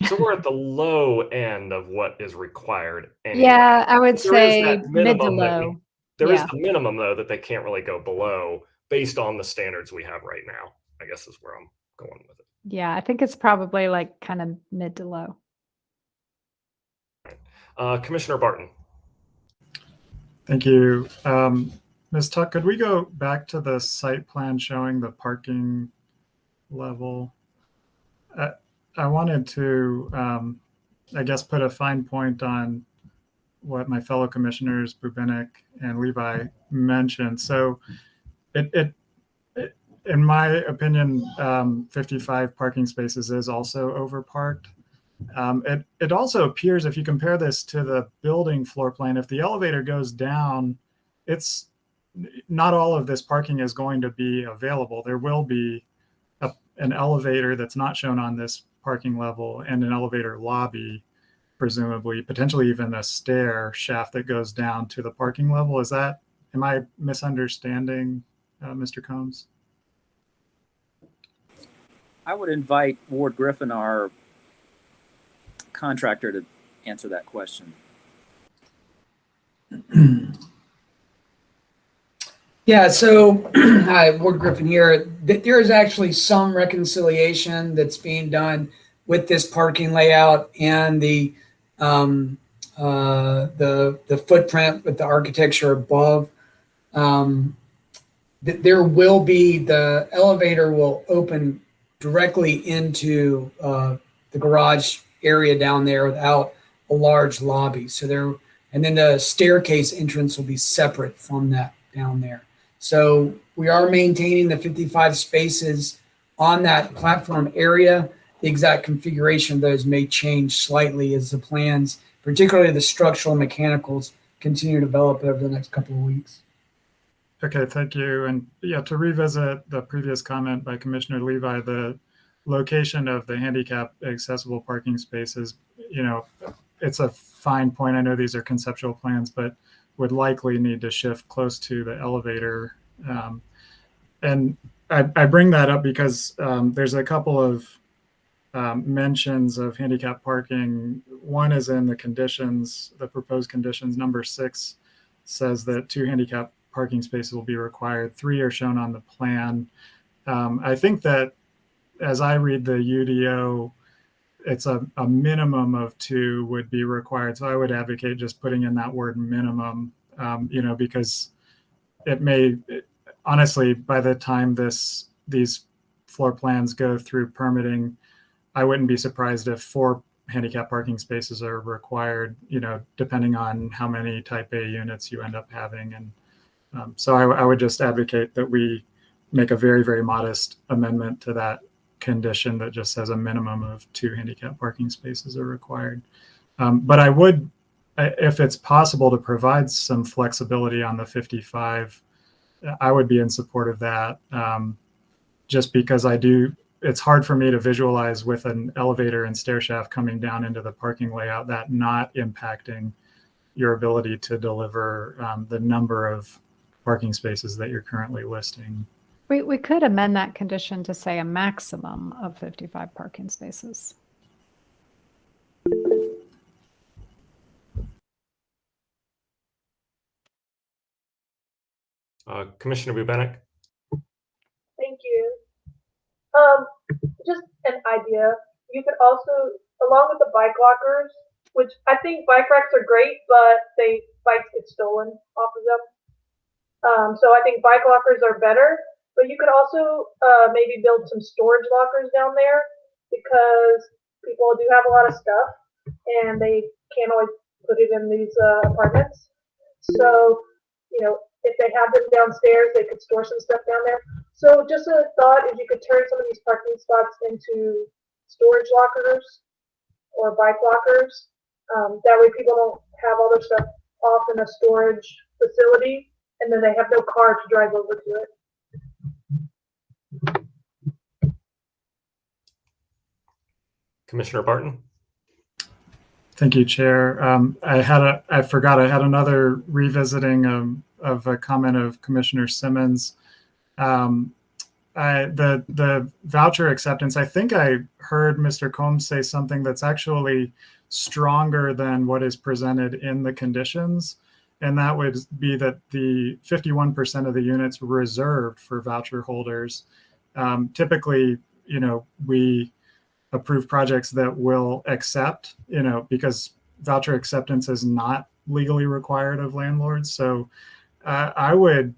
So we're at the low end of what is required. Anyway. Yeah, I would say mid to low. There is the minimum, though, that they can't really go below based on the standards we have right now, I guess is where I'm going with it. Yeah, I think it's probably like kind of mid to low. Commissioner Barton. Thank you. Ms. Tuck, could we go back to the site plan showing the parking level? I wanted to, I guess, put a fine point on what my fellow commissioners Bubenik and Levi mentioned. So in my opinion, 55 parking spaces is also overparked. It also appears, if you compare this to the building floor plan, if the elevator goes down, it's not all of this parking is going to be available. There will be an elevator that's not shown on this parking level, and an elevator lobby, presumably, potentially even a stair shaft that goes down to the parking level. Am I misunderstanding Mr. Combs? I would invite Ward Griffin, our contractor, to answer that question. Yeah, so hi, Ward Griffin here. There is actually some reconciliation that's being done with this parking layout and the footprint with the architecture above. There will be, the elevator will open directly into the garage area down there without a large lobby. So there, and then the staircase entrance will be separate from that down there. So we are maintaining the 55 spaces on that platform area. The exact configuration of those may change slightly as the plans, particularly the structural mechanicals, continue to develop over the next couple of weeks. Okay, thank you. And yeah, to revisit the previous comment by Commissioner Levi, the location of the handicap accessible parking spaces, you know, it's a fine point. I know these are conceptual plans, but would likely need to shift close to the elevator. And I bring that up because there's a couple of mentions of handicap parking. One is in the conditions, the proposed conditions. Number 6 says that 2 handicap parking spaces will be required. 3 are shown on the plan. I think that as I read the UDO, it's a minimum of 2 would be required. So I would advocate just putting in that word minimum, you know, because it may, honestly, by the time these floor plans go through permitting, I wouldn't be surprised if 4 handicap parking spaces are required, you know, depending on how many type A units you end up having. And so I would just advocate that we make a very, very modest amendment to that condition that just says a minimum of 2 handicap parking spaces are required. But I would, if it's possible to provide some flexibility on the 55, I would be in support of that. Just because it's hard for me to visualize with an elevator and stair shaft coming down into the parking layout that not impacting your ability to deliver the number of parking spaces that you're currently listing. We could amend that condition to say a maximum of 55 parking spaces. Commissioner Bubenik? Thank you. Just an idea. You could also, along with the bike lockers, which I think bike racks are great, but bikes get stolen off of them. So I think bike lockers are better, but you could also maybe build some storage lockers down there because people do have a lot of stuff and they can't always put it in these apartments. So, you know, if they have them downstairs, they could store some stuff down there. So just a thought is you could turn some of these parking spots into storage lockers or bike lockers. That way people don't have all their stuff off in a storage facility and then they have no car to drive over to it. Commissioner Barton? Thank you, Chair. I forgot I had another revisiting of a comment of Commissioner Simmons. The voucher acceptance, I think I heard Mr. Combs say something that's actually stronger than what is presented in the conditions. And that would be that the 51% of the units reserved for voucher holders. Typically, you know, we approve projects that will accept, you know, because voucher acceptance is not legally required of landlords. So I would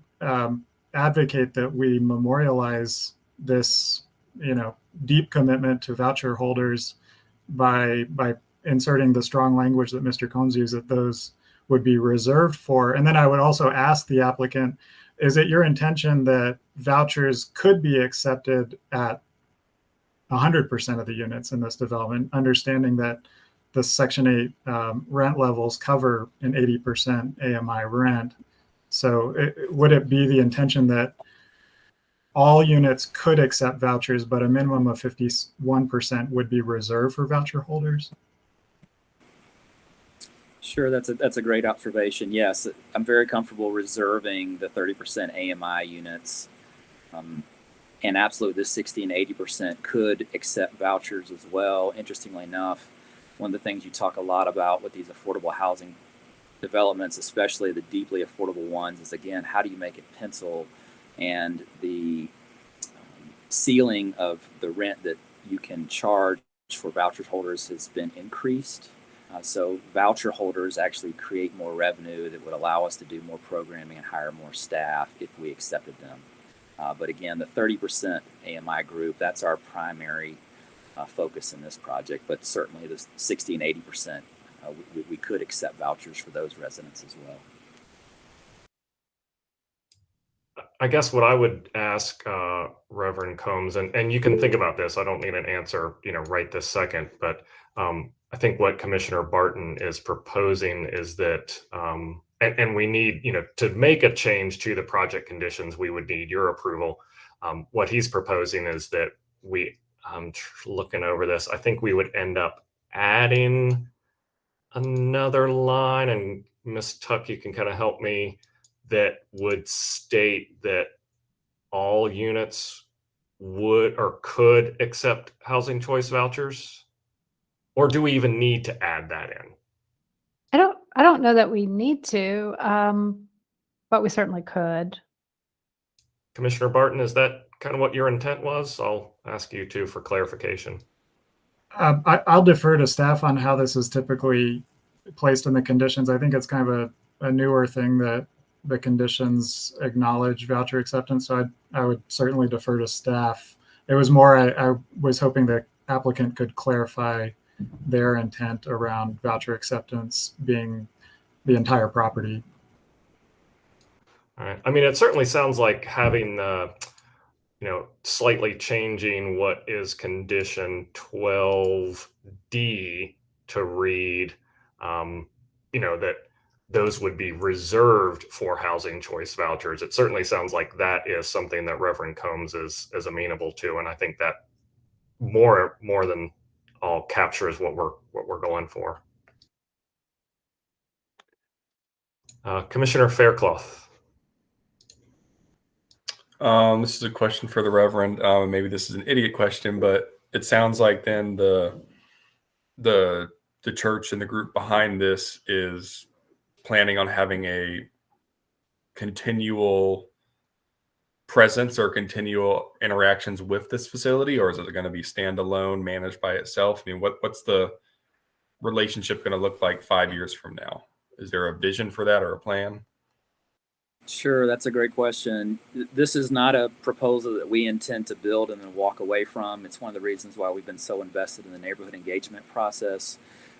advocate that we memorialize this, you know, deep commitment to voucher holders by inserting the strong language that Mr. Combs used, that those would be reserved for. And then I would also ask the applicant, is it your intention that vouchers could be accepted at 100% of the units in this development, understanding that the Section 8 rent levels cover an 80% AMI rent? So would it be the intention that all units could accept vouchers, but a minimum of 51% would be reserved for voucher holders? Sure, that's a great observation. Yes, I'm very comfortable reserving the 30% AMI units. And absolutely, the 60 and 80% could accept vouchers as well. Interestingly enough, one of the things you talk a lot about with these affordable housing developments, especially the deeply affordable ones, is again, how do you make it pencil? And the ceiling of the rent that you can charge for voucher holders has been increased. So voucher holders actually create more revenue that would allow us to do more programming and hire more staff if we accepted them. But again, the 30% AMI group, that's our primary focus in this project, but certainly the 60 and 80%, we could accept vouchers for those residents as well. I guess what I would ask Reverend Combs, and you can think about this, I don't need an answer, right this second, but I think what Commissioner Barton is proposing is that, and we need, to make a change to the project conditions, we would need your approval. What he's proposing is that I'm looking over this, I think we would end up adding another line, and Ms. Tuck, you can kind of help me, that would state that all units would or could accept housing choice vouchers? Or do we even need to add that in? I don't know that we need to, but we certainly could. Commissioner Barton, is that kind of what your intent was? I'll ask you too for clarification. I'll defer to staff on how this is typically placed in the conditions. I think it's kind of a newer thing that the conditions acknowledge voucher acceptance. So I would certainly defer to staff. It was more, I was hoping the applicant could clarify their intent around voucher acceptance being the entire property. All right. I mean, it certainly sounds like having slightly changing what is condition 12D to read, that those would be reserved for housing choice vouchers. It certainly sounds like that is something that Reverend Combs is amenable to, and I think that more than all captures what we're going for. Commissioner Faircloth. This is a question for the Reverend. Maybe this is an idiot question, but it sounds like then the church and the group behind this is planning on having a continual presence or continual interactions with this facility, or is it going to be standalone, managed by itself? I mean, what's the relationship going to look like 5 years from now? Is there a vision for that or a plan? Sure, that's a great question. This is not a proposal that we intend to build and then walk away from. It's one of the reasons why we've been so invested in the neighborhood engagement process.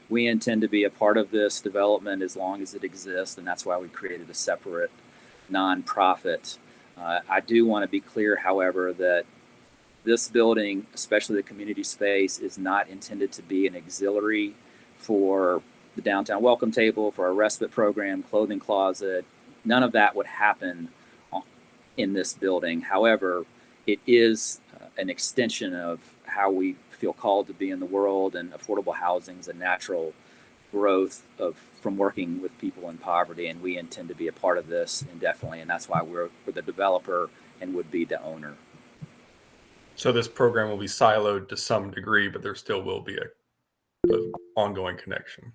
We intend to be a part of this development as long as it exists, and that's why we created a separate nonprofit. I do want to be clear, however, that this building, especially the community space, is not intended to be an auxiliary for the downtown welcome table, for our respite program, clothing closet. None of that would happen in this building. However, it is an extension of how we feel called to be in the world, and affordable housing is a natural growth from working with people in poverty, and we intend to be a part of this indefinitely, and that's why we're the developer and would be the owner. So this program will be siloed to some degree, but there still will be a ongoing connection.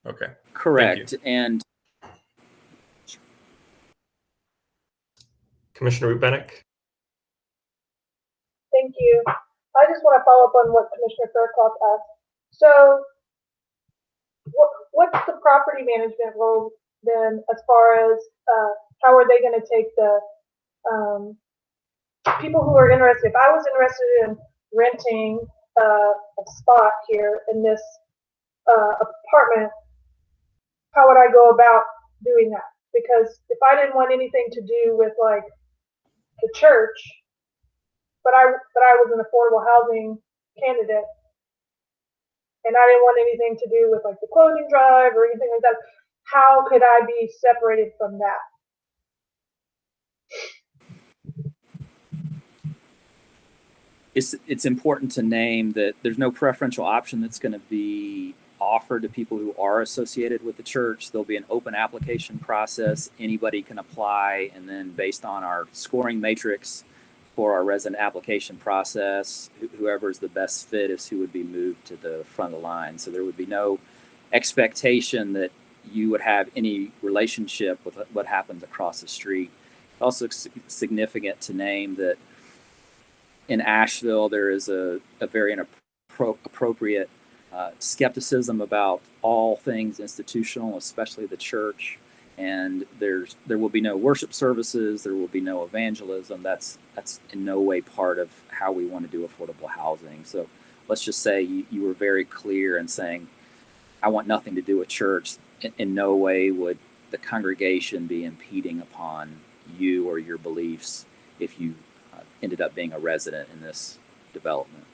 Okay. Correct. And Commissioner Rubenek. Thank you. I just want to follow up on what Commissioner Faircloth asked. So what's the property management role then, as far as how are they going to take the people who are interested? If I was interested in renting a spot here in this apartment, how would I go about doing that? Because if I didn't want anything to do with like the church, but I was an affordable housing candidate, and I didn't want anything to do with like the clothing drive or anything like that, how could I be separated from that? it's important to name that there's no preferential option that's going to be offered to people who are associated with the church. There'll be an open application process. Anybody can apply, and then based on our scoring matrix for our resident application process, whoever is the best fit is who would be moved to the front of the line. So there would be no expectation that you would have any relationship with what happens across the street. Also significant to name that in Asheville, there is a very appropriate skepticism about all things institutional, especially the church. And there will be no worship services. There will be no evangelism. That's in no way part of how we want to do affordable housing. So let's just say you were very clear in saying, I want nothing to do with church. In no way would the congregation be impeding upon you or your beliefs if you ended up being a resident in this development.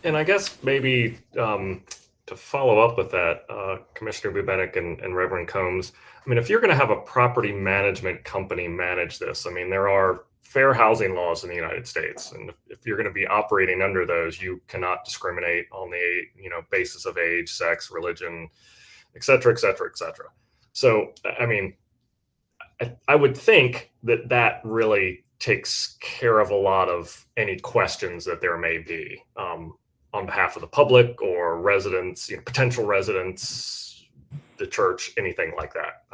And I guess maybe to follow up with that, Commissioner Bubenik and Reverend Combs, I mean, if you're going to have a property management company manage this, I mean, there are fair housing laws in the United States. And if you're going to be operating under those, you cannot discriminate on the, basis of age, sex, religion, et cetera, et cetera, et cetera. So, I mean, I would think that really takes care of a lot of any questions that there may be on behalf of the public or residents, potential residents, the church, anything like that.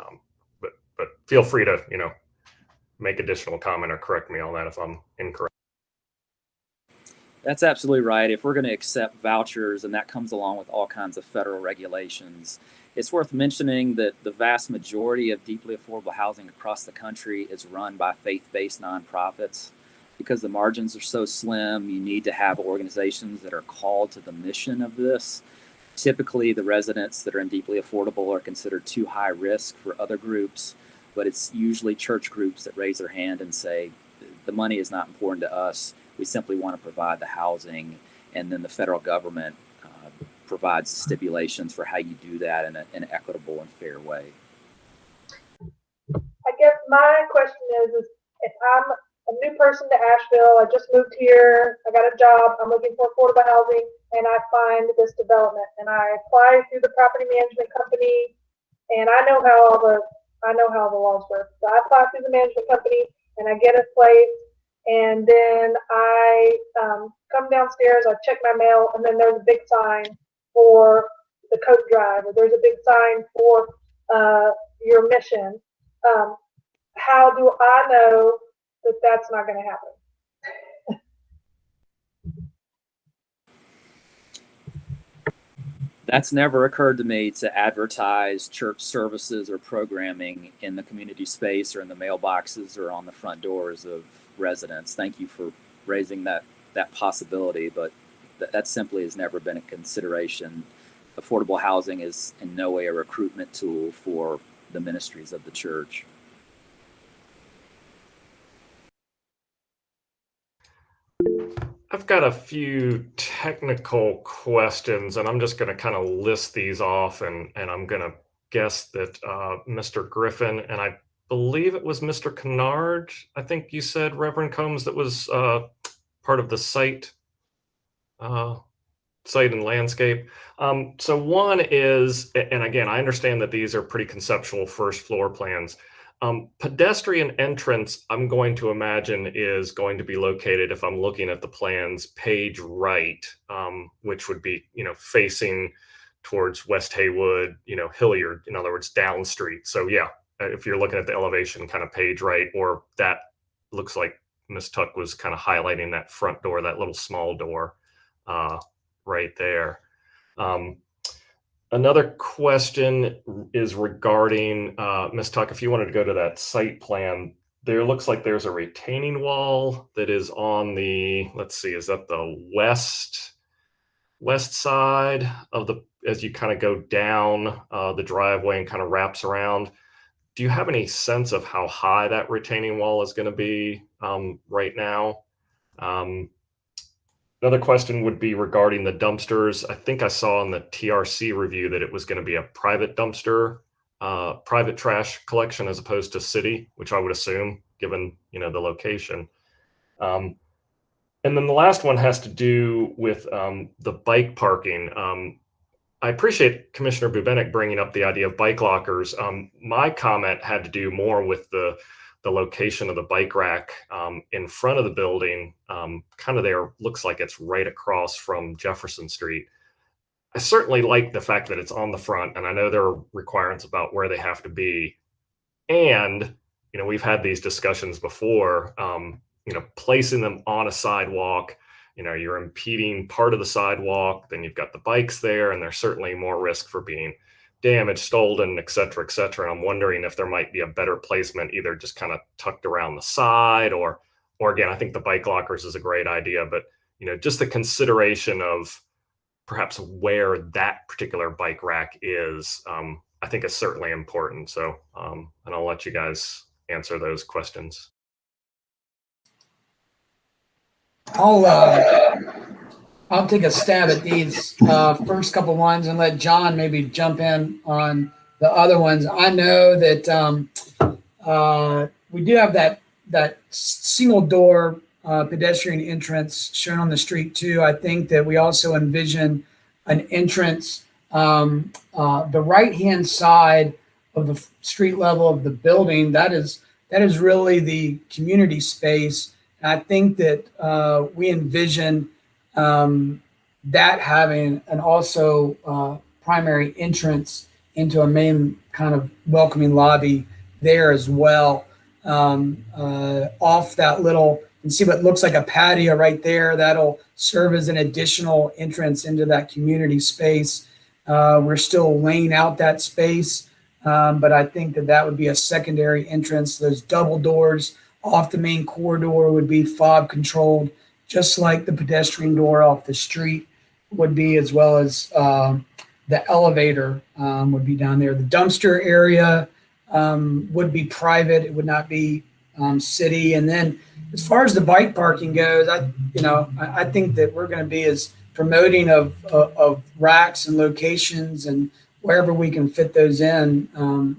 But feel free to, make additional comment or correct me on that if I'm incorrect. That's absolutely right. If we're going to accept vouchers, and that comes along with all kinds of federal regulations, it's worth mentioning that the vast majority of deeply affordable housing across the country is run by faith-based nonprofits. Because the margins are so slim, you need to have organizations that are called to the mission of this. Typically, the residents that are in deeply affordable are considered too high risk for other groups, but it's usually church groups that raise their hand and say, the money is not important to us. We simply want to provide the housing, and then the federal government provides stipulations for how you do that in an equitable and fair way. I guess my question is if I'm a new person to Asheville, I just moved here, I got a job, I'm looking for affordable housing, and I find this development, and I apply through the property management company, and I know how all the laws work. So I apply through the management company, and I get a place, and then I come downstairs, I check my mail, and then there's a big sign for the coat drive, or there's a big sign for your mission. How do I know that that's not going to happen? That's never occurred to me, to advertise church services or programming in the community space or in the mailboxes or on the front doors of residents. Thank you for raising that possibility, but that simply has never been a consideration. Affordable housing is in no way a recruitment tool for the ministries of the church. I've got a few technical questions, and I'm just going to kind of list these off, and I'm going to guess that Mr. Griffin, and I believe it was Mr. Kennard, I think you said, Reverend Combs, that was part of the site and landscape. So one is, and again, I understand that these are pretty conceptual first floor plans. Pedestrian entrance, I'm going to imagine, is going to be located, if I'm looking at the plans, page right, which would be, facing towards West Haywood, Hilliard, in other words, down street. So yeah, if you're looking at the elevation, kind of page right, or that looks like Ms. Tuck was kind of highlighting that front door, that little small door right there. Another question is regarding, Ms. Tuck, if you wanted to go to that site plan, there looks like there's a retaining wall that is on the, let's see, is that the west side of the, as you kind of go down the driveway and kind of wraps around. Do you have any sense of how high that retaining wall is going to be right now? Another question would be regarding the dumpsters. I think I saw in the TRC review that it was going to be a private dumpster, private trash collection as opposed to city, which I would assume given, the location. And then the last one has to do with the bike parking. I appreciate Commissioner Bubenik bringing up the idea of bike lockers. My comment had to do more with the location of the bike rack in front of the building, kind of there, looks like it's right across from Jefferson Street. I certainly like the fact that it's on the front, and I know there are requirements about where they have to be. And, we've had these discussions before, placing them on a sidewalk, you're impeding part of the sidewalk, then you've got the bikes there, and there's certainly more risk for being damaged, stolen, et cetera, et cetera. And I'm wondering if there might be a better placement, either just kind of tucked around the side, or again, I think the bike lockers is a great idea, but just the consideration of perhaps where that particular bike rack is, I think is certainly important. So, and I'll let you guys answer those questions. I'll take a stab at these first couple ones and let John maybe jump in on the other ones. I know that we do have that single door pedestrian entrance shown on the street too. I think that we also envision an entrance the right-hand side of the street level of the building. That is really the community space. And I think that we envision that having an also primary entrance into a main kind of welcoming lobby there as well. Off that little, and see what looks like a patio right there, that'll serve as an additional entrance into that community space. We're still laying out that space, but I think that would be a secondary entrance. Those double doors off the main corridor would be fob controlled, just like the pedestrian door off the street would be, as well as the elevator would be down there. The dumpster area would be private. It would not be city. And then as far as the bike parking goes, I think that we're going to be as promoting of racks and locations and wherever we can fit those in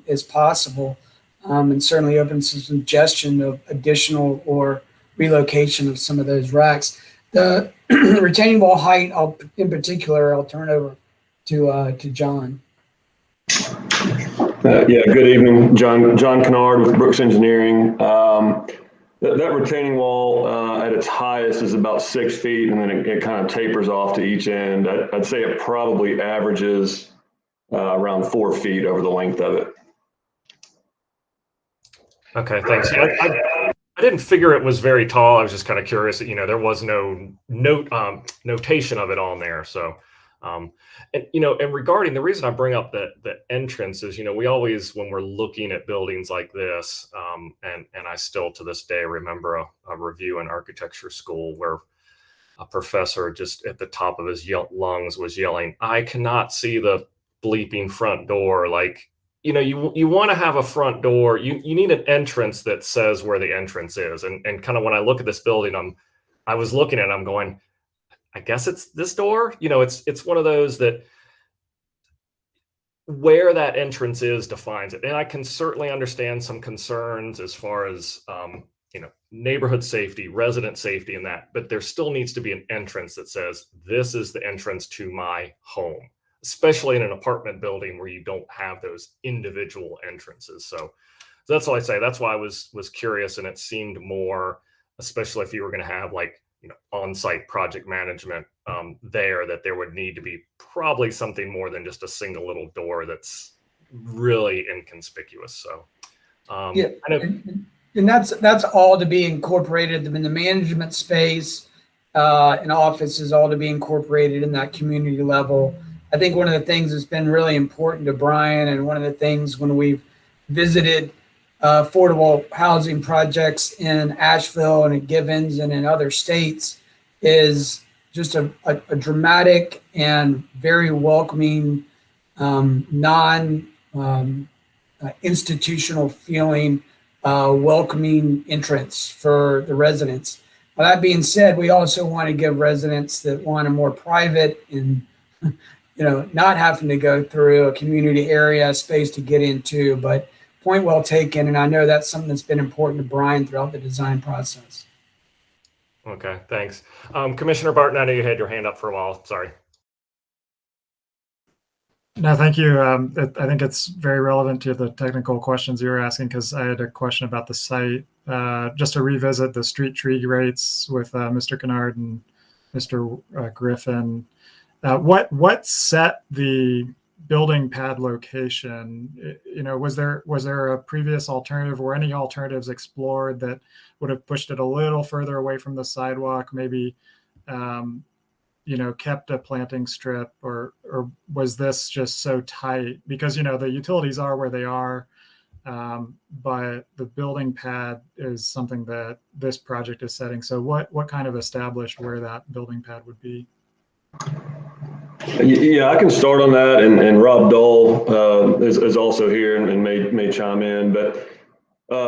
as possible, and certainly open some suggestion of additional or relocation of some of those racks. The retaining wall height, in particular, I'll turn over to John. Yeah, good evening, John Kennard with Brooks Engineering. That retaining wall at its highest is about 6 feet, and then it kind of tapers off to each end. I'd say it probably averages around 4 feet over the length of it. Okay, thanks. I didn't figure it was very tall. I was just kind of curious that, there was no notation of it on there. So, and regarding the reason I bring up the entrance is, we always, when we're looking at buildings like this, and I still to this day remember a review in architecture school where a professor just at the top of his lungs was yelling, "I cannot see the bleeping front door." Like, you want to have a front door. You need an entrance that says where the entrance is. And kind of when I look at this building, I was looking at it, I'm going, I guess it's this door. It's one of those that where that entrance is defines it. And I can certainly understand some concerns as far as, neighborhood safety, resident safety and that, but there still needs to be an entrance that says, this is the entrance to my home, especially in an apartment building where you don't have those individual entrances. So that's all I say. That's why I was curious, and it seemed more, especially if you were going to have on-site project management that there would need to be probably something more than just a single little door that's really inconspicuous. So yeah, and that's all to be incorporated in the management space and offices, all to be incorporated in that community level. I think one of the things that's been really important to Brian, and one of the things when we've visited affordable housing projects in Asheville and at Givens and in other states, is just a dramatic and very welcoming, institutional feeling, welcoming entrance for the residents. That being said, we also want to give residents that want a more private and not having to go through a community area space to get into, but point well taken. And I know that's something that's been important to Brian throughout the design process. Okay, thanks. Commissioner Barton, I know you had your hand up for a while. Sorry. No, thank you. I think it's very relevant to the technical questions you were asking, because I had a question about the site. Just to revisit the street tree rates with Mr. Kennard and Mr. Griffin. What set the building pad location? Was there a previous alternative, or any alternatives explored that would have pushed it a little further away from the sidewalk, maybe kept a planting strip, or was this just so tight? Because, the utilities are where they are, but the building pad is something that this project is setting. So what kind of established where that building pad would be? Yeah, I can start on that, and Rob Dole is also here and may chime in, but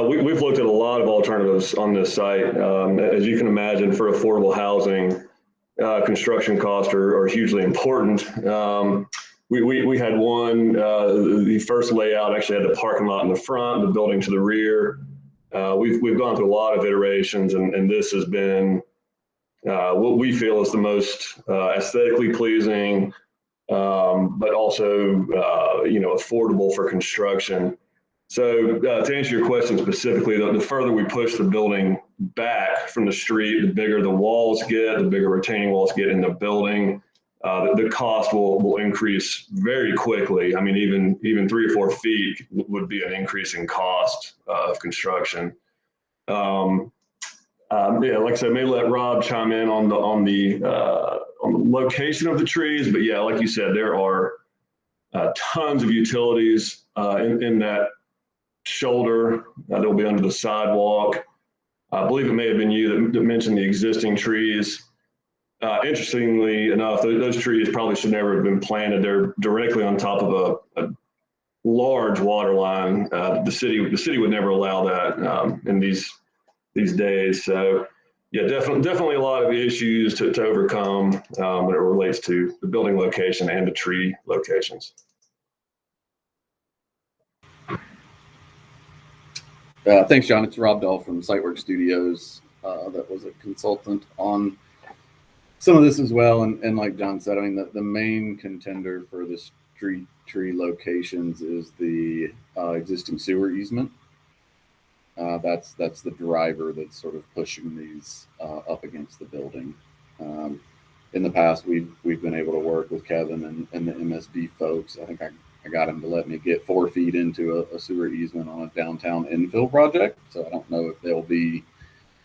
we've looked at a lot of alternatives on this site. As you can imagine, for affordable housing, construction costs are hugely important. We had one, the first layout actually had the parking lot in the front, the building to the rear. We've gone through a lot of iterations, and this has been what we feel is the most aesthetically pleasing, but also affordable for construction. So to answer your question specifically, the further we push the building back from the street, the bigger the walls get, the bigger retaining walls get in the building. The cost will increase very quickly. I mean, even 3 or 4 feet would be an increase in cost of construction. Like I said, may let Rob chime in on the location of the trees, but yeah, like you said, there are tons of utilities in that shoulder that will be under the sidewalk. I believe it may have been you that mentioned the existing trees. Interestingly enough, those trees probably should never have been planted. They're directly on top of a large water line. The city would never allow that in these days. So yeah, definitely a lot of issues to overcome when it relates to the building location and the tree locations. Thanks, John. It's Rob Dahl from Sitework Studios that was a consultant on some of this as well. And like John said, I mean, the main contender for the street tree locations is the existing sewer easement. That's the driver that's sort of pushing these up against the building. In the past, we've been able to work with Kevin and the MSD folks. I think I got him to let me get 4 feet into a sewer easement on a downtown infill project. So I don't know if they'll be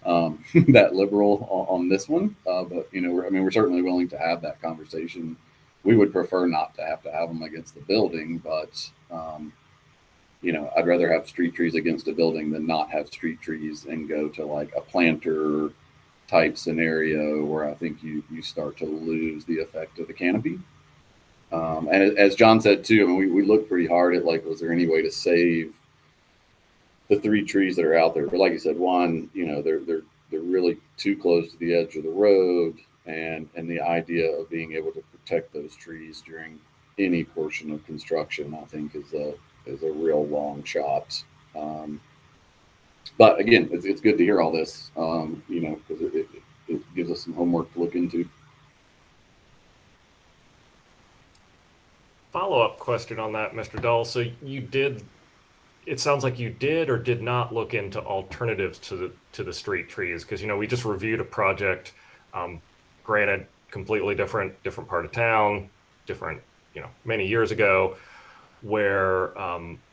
that liberal on this one, but we're certainly willing to have that conversation. We would prefer not to have them against the building, but I'd rather have street trees against a building than not have street trees and go to like a planter type scenario where I think you start to lose the effect of the canopy. And as John said too, I mean, we looked pretty hard at like, was there any way to save the 3 trees that are out there? But like you said, one, they're really too close to the edge of the road, and the idea of being able to protect those trees during any portion of construction, I think is a real long shot. But again, it's good to hear all this, because it gives us some homework to look into. Follow-up question on that, Mr. Dull. So it sounds like you did or did not look into alternatives to the street trees, because we just reviewed a project, granted completely different part of town, different many years ago, where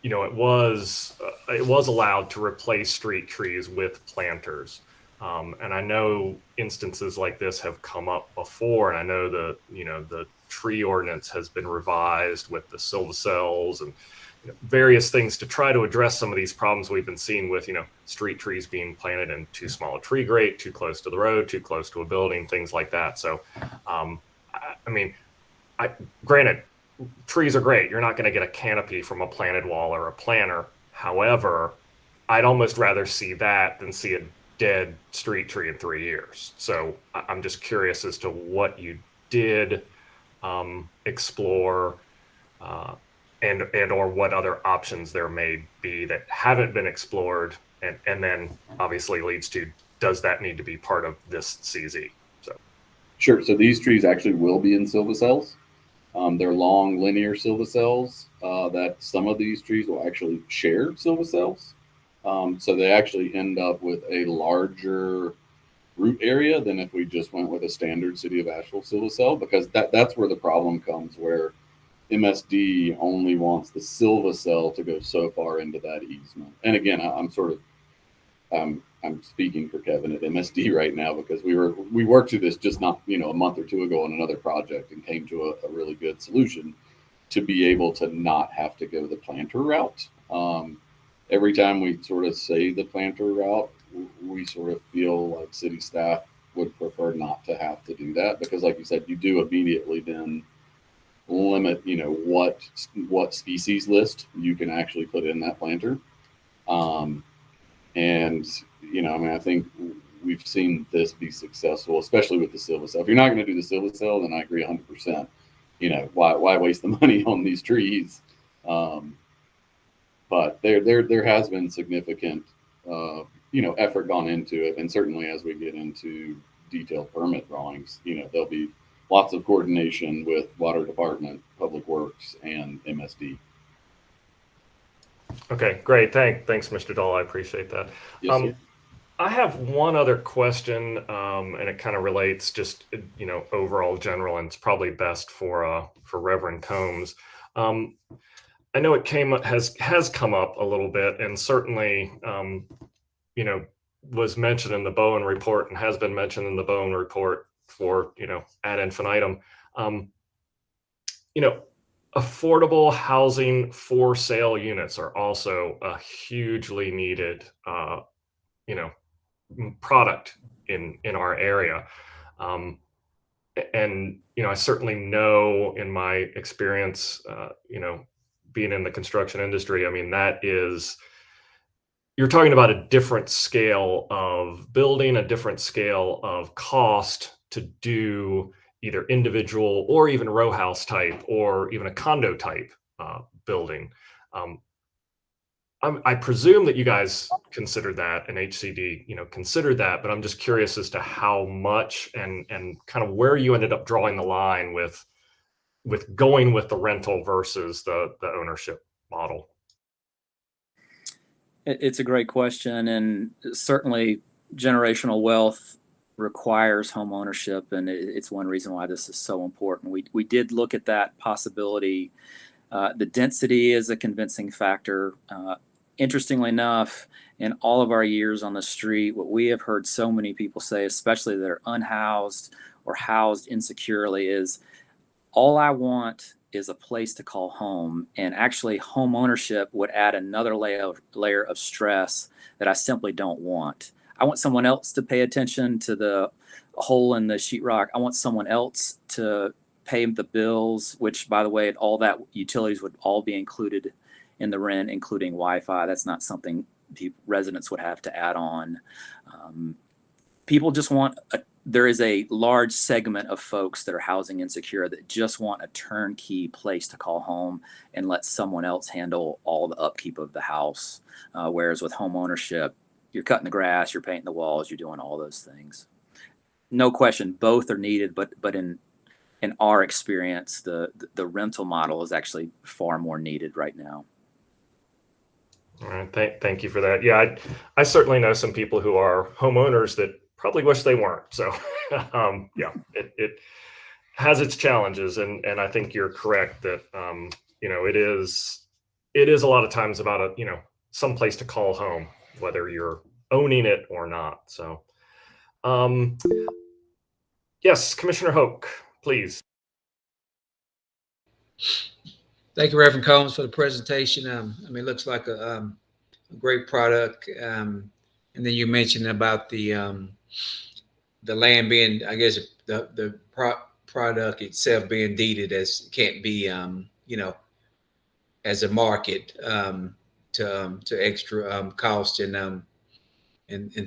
it was allowed to replace street trees with planters, and I know instances like this have come up before, and I know the tree ordinance has been revised with the silvacells and various things to try to address some of these problems we've been seeing with street trees being planted in too small a tree grate, too close to the road, too close to a building, things like that. So granted, trees are great. You're not going to get a canopy from a planted wall or a planter. However, I'd almost rather see that than see a dead street tree in 3 years. So I'm just curious as to what you did explore, and or what other options there may be that haven't been explored, and then obviously leads to, does that need to be part of this CZ? So sure. So these trees actually will be in silvacells. They're long linear silvacells that some of these trees will actually share silvacells. So they actually end up with a larger root area than if we just went with a standard City of Asheville silvacell, because that's where the problem comes, where MSD only wants the silvacell to go so far into that easement. And again, I'm speaking for Kevin at MSD right now because we worked through this just not a month or two ago on another project and came to a really good solution to be able to not have to go the planter route. Every time we sort of say the planter route, we sort of feel like city staff would prefer not to have to do that because, like you said, you do immediately then limit, what species list you can actually put in that planter. And, I think we've seen this be successful, especially with the silva-cell. If you're not going to do the silva-cell, then I agree 100%. Why waste the money on these trees? But there has been significant, effort gone into it. And certainly as we get into detailed permit drawings, there'll be lots of coordination with Water Department, Public Works, and MSD. Okay, great. Thanks, Mr. Dahl. I appreciate that. Yes, sir. I have one other question, and it kind of relates just, overall general, and it's probably best for Reverend Combs. I know it has come up a little bit, and certainly, was mentioned in the Bowen report and has been mentioned in the Bowen report for, ad infinitum. Affordable housing for sale units are also a hugely needed, product in our area. And, I certainly know in my experience, being in the construction industry, I mean, you're talking about a different scale of building, a different scale of cost to do either individual or even row house type or even a condo type building. I presume that you guys considered that, and HCD, considered that, but I'm just curious as to how much and kind of where you ended up drawing the line with going with the rental versus the ownership model. It's a great question, and certainly generational wealth requires home ownership, and it's one reason why this is so important. We did look at that possibility. The density is a convincing factor. Interestingly enough, in all of our years on the street, what we have heard so many people say, especially that are unhoused or housed insecurely, is all I want is a place to call home. And actually, home ownership would add another layer of stress that I simply don't want. I want someone else to pay attention to the hole in the sheetrock. I want someone else to pay the bills, which, by the way, all that utilities would all be included in the rent, including Wi-Fi. That's not something residents would have to add on. People just want there is a large segment of folks that are housing insecure that just want a turnkey place to call home and let someone else handle all the upkeep of the house. Whereas with home ownership, you're cutting the grass, you're painting the walls, you're doing all those things. No question, both are needed, but in our experience, the rental model is actually far more needed right now. All right, thank you for that. Yeah, I certainly know some people who are homeowners that probably wish they weren't. So, yeah, it has its challenges, and I think you're correct that it is a lot of times about some place to call home, whether you're owning it or not. So, yes, Commissioner Hoke, please. Thank you, Reverend Combs, for the presentation. It looks like a great product. And then you mentioned about the land being, I guess, the product itself being deeded as can't be, as a market to extra cost. And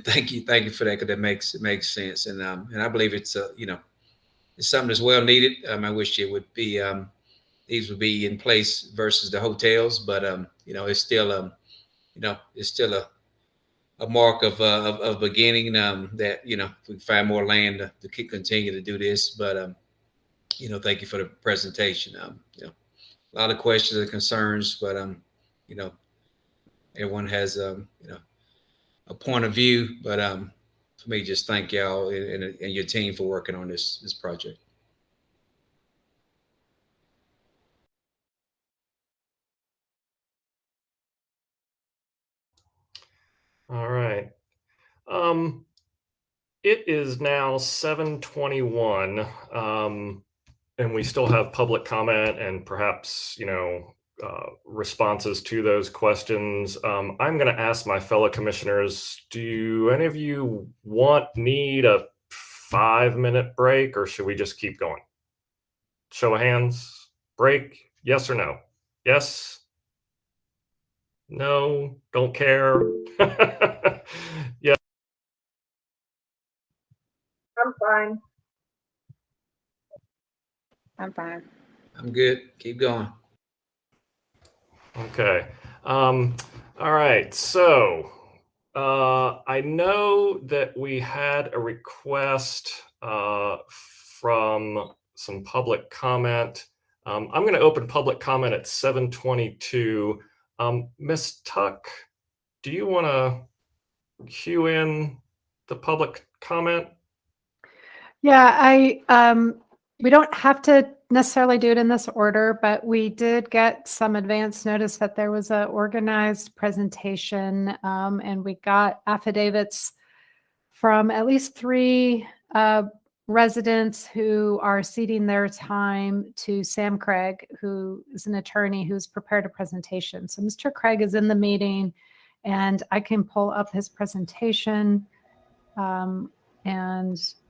thank you for that, because that makes sense. And I believe it's it's something that's well needed. I wish it would be. These would be in place versus the hotels, but it's still it's still a mark of beginning that if we find more land to continue to do this. But thank you for the presentation. A lot of questions and concerns, but everyone has a point of view. But for me, just thank y'all and your team for working on this project. All right. It is now 7:21, and we still have public comment and perhaps, responses to those questions. I'm going to ask my fellow commissioners, do any of you need a 5-minute break, or should we just keep going? Show of hands, break, yes or no? Yes? No, don't care. Yeah. I'm fine. I'm fine. I'm good. Keep going. Okay. All right. So I know that we had a request from some public comment. I'm going to open public comment at 7:22. Ms. Tuck, do you want to cue in the public comment? Yeah, we don't have to necessarily do it in this order, but we did get some advance notice that there was an organized presentation, and we got affidavits from at least 3 residents who are ceding their time to Sam Craig, who is an attorney who's prepared a presentation. So Mr. Craig is in the meeting, and I can pull up his presentation, and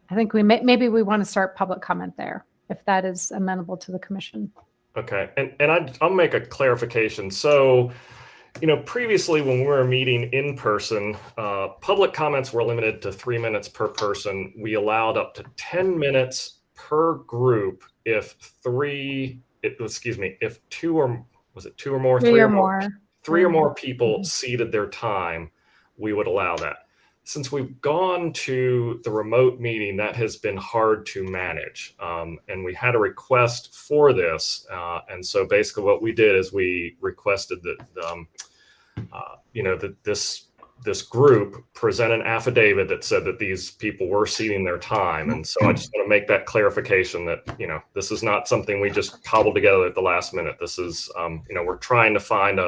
I think maybe we want to start public comment there, if that is amenable to the commission. Okay, and I'll make a clarification. So, previously when we were meeting in person, public comments were limited to 3 minutes per person. We allowed up to 10 minutes per group if 2 or more? 3 or more. 3 or more people ceded their time, we would allow that. Since we've gone to the remote meeting, that has been hard to manage. And we had a request for this. And so basically what we did is we requested that, that this group present an affidavit that said that these people were ceding their time. And so I just want to make that clarification that, this is not something we just cobbled together at the last minute. This is, we're trying to find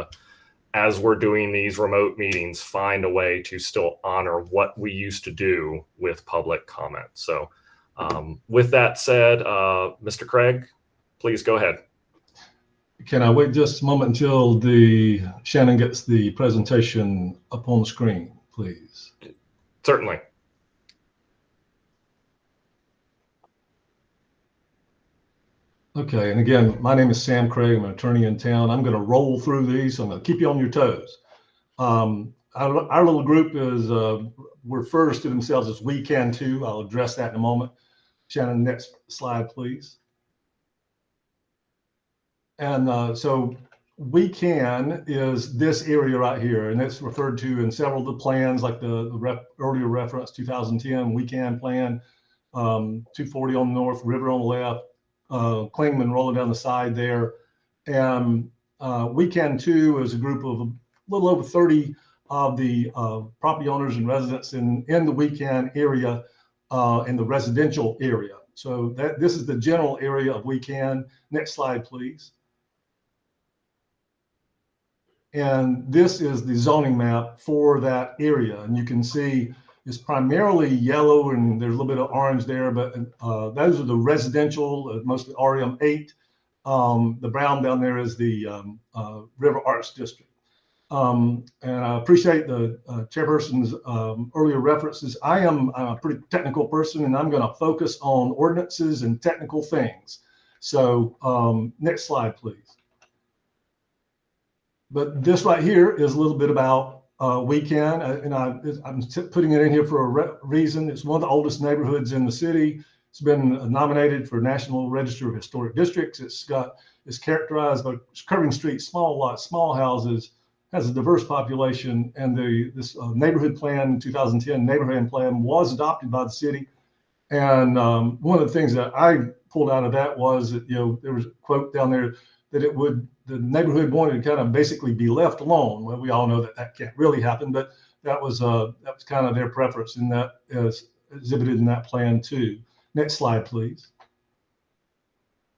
as we're doing these remote meetings, find a way to still honor what we used to do with public comment. So with that said, Mr. Craig, please go ahead. Can I wait just a moment until Shannon gets the presentation up on the screen, please? Certainly. Okay, and again, my name is Sam Craig. I'm an attorney in town. I'm going to roll through these. So I'm going to keep you on your toes. Our little group is refers to themselves as We Can Too. I'll address that in a moment. Shannon, next slide, please. And so We Can is this area right here, and it's referred to in several of the plans, like the earlier reference, 2010 We Can plan, 240 on the north, River on the left, Klingman rolling down the side there. And We Can Too is a group of a little over 30 of the property owners and residents in the We Can area, in the residential area. So this is the general area of We Can. Next slide, please. And this is the zoning map for that area. And you can see it's primarily yellow and there's a little bit of orange there, but those are the residential, mostly RM8. The brown down there is the River Arts District. And I appreciate the chairperson's earlier references. I am a pretty technical person, and I'm going to focus on ordinances and technical things. So next slide, please. But this right here is a little bit about We Can, and I'm putting it in here for a reason. It's one of the oldest neighborhoods in the city. It's been nominated for National Register of Historic Districts. It's characterized by curving streets, small lots, small houses, has a diverse population, and this neighborhood plan, 2010 neighborhood plan, was adopted by the city. And one of the things that I pulled out of that was that there was a quote down there that the neighborhood wanted to kind of basically be left alone. Well, we all know that can't really happen, but that was kind of their preference, and that is exhibited in that plan too. Next slide, please.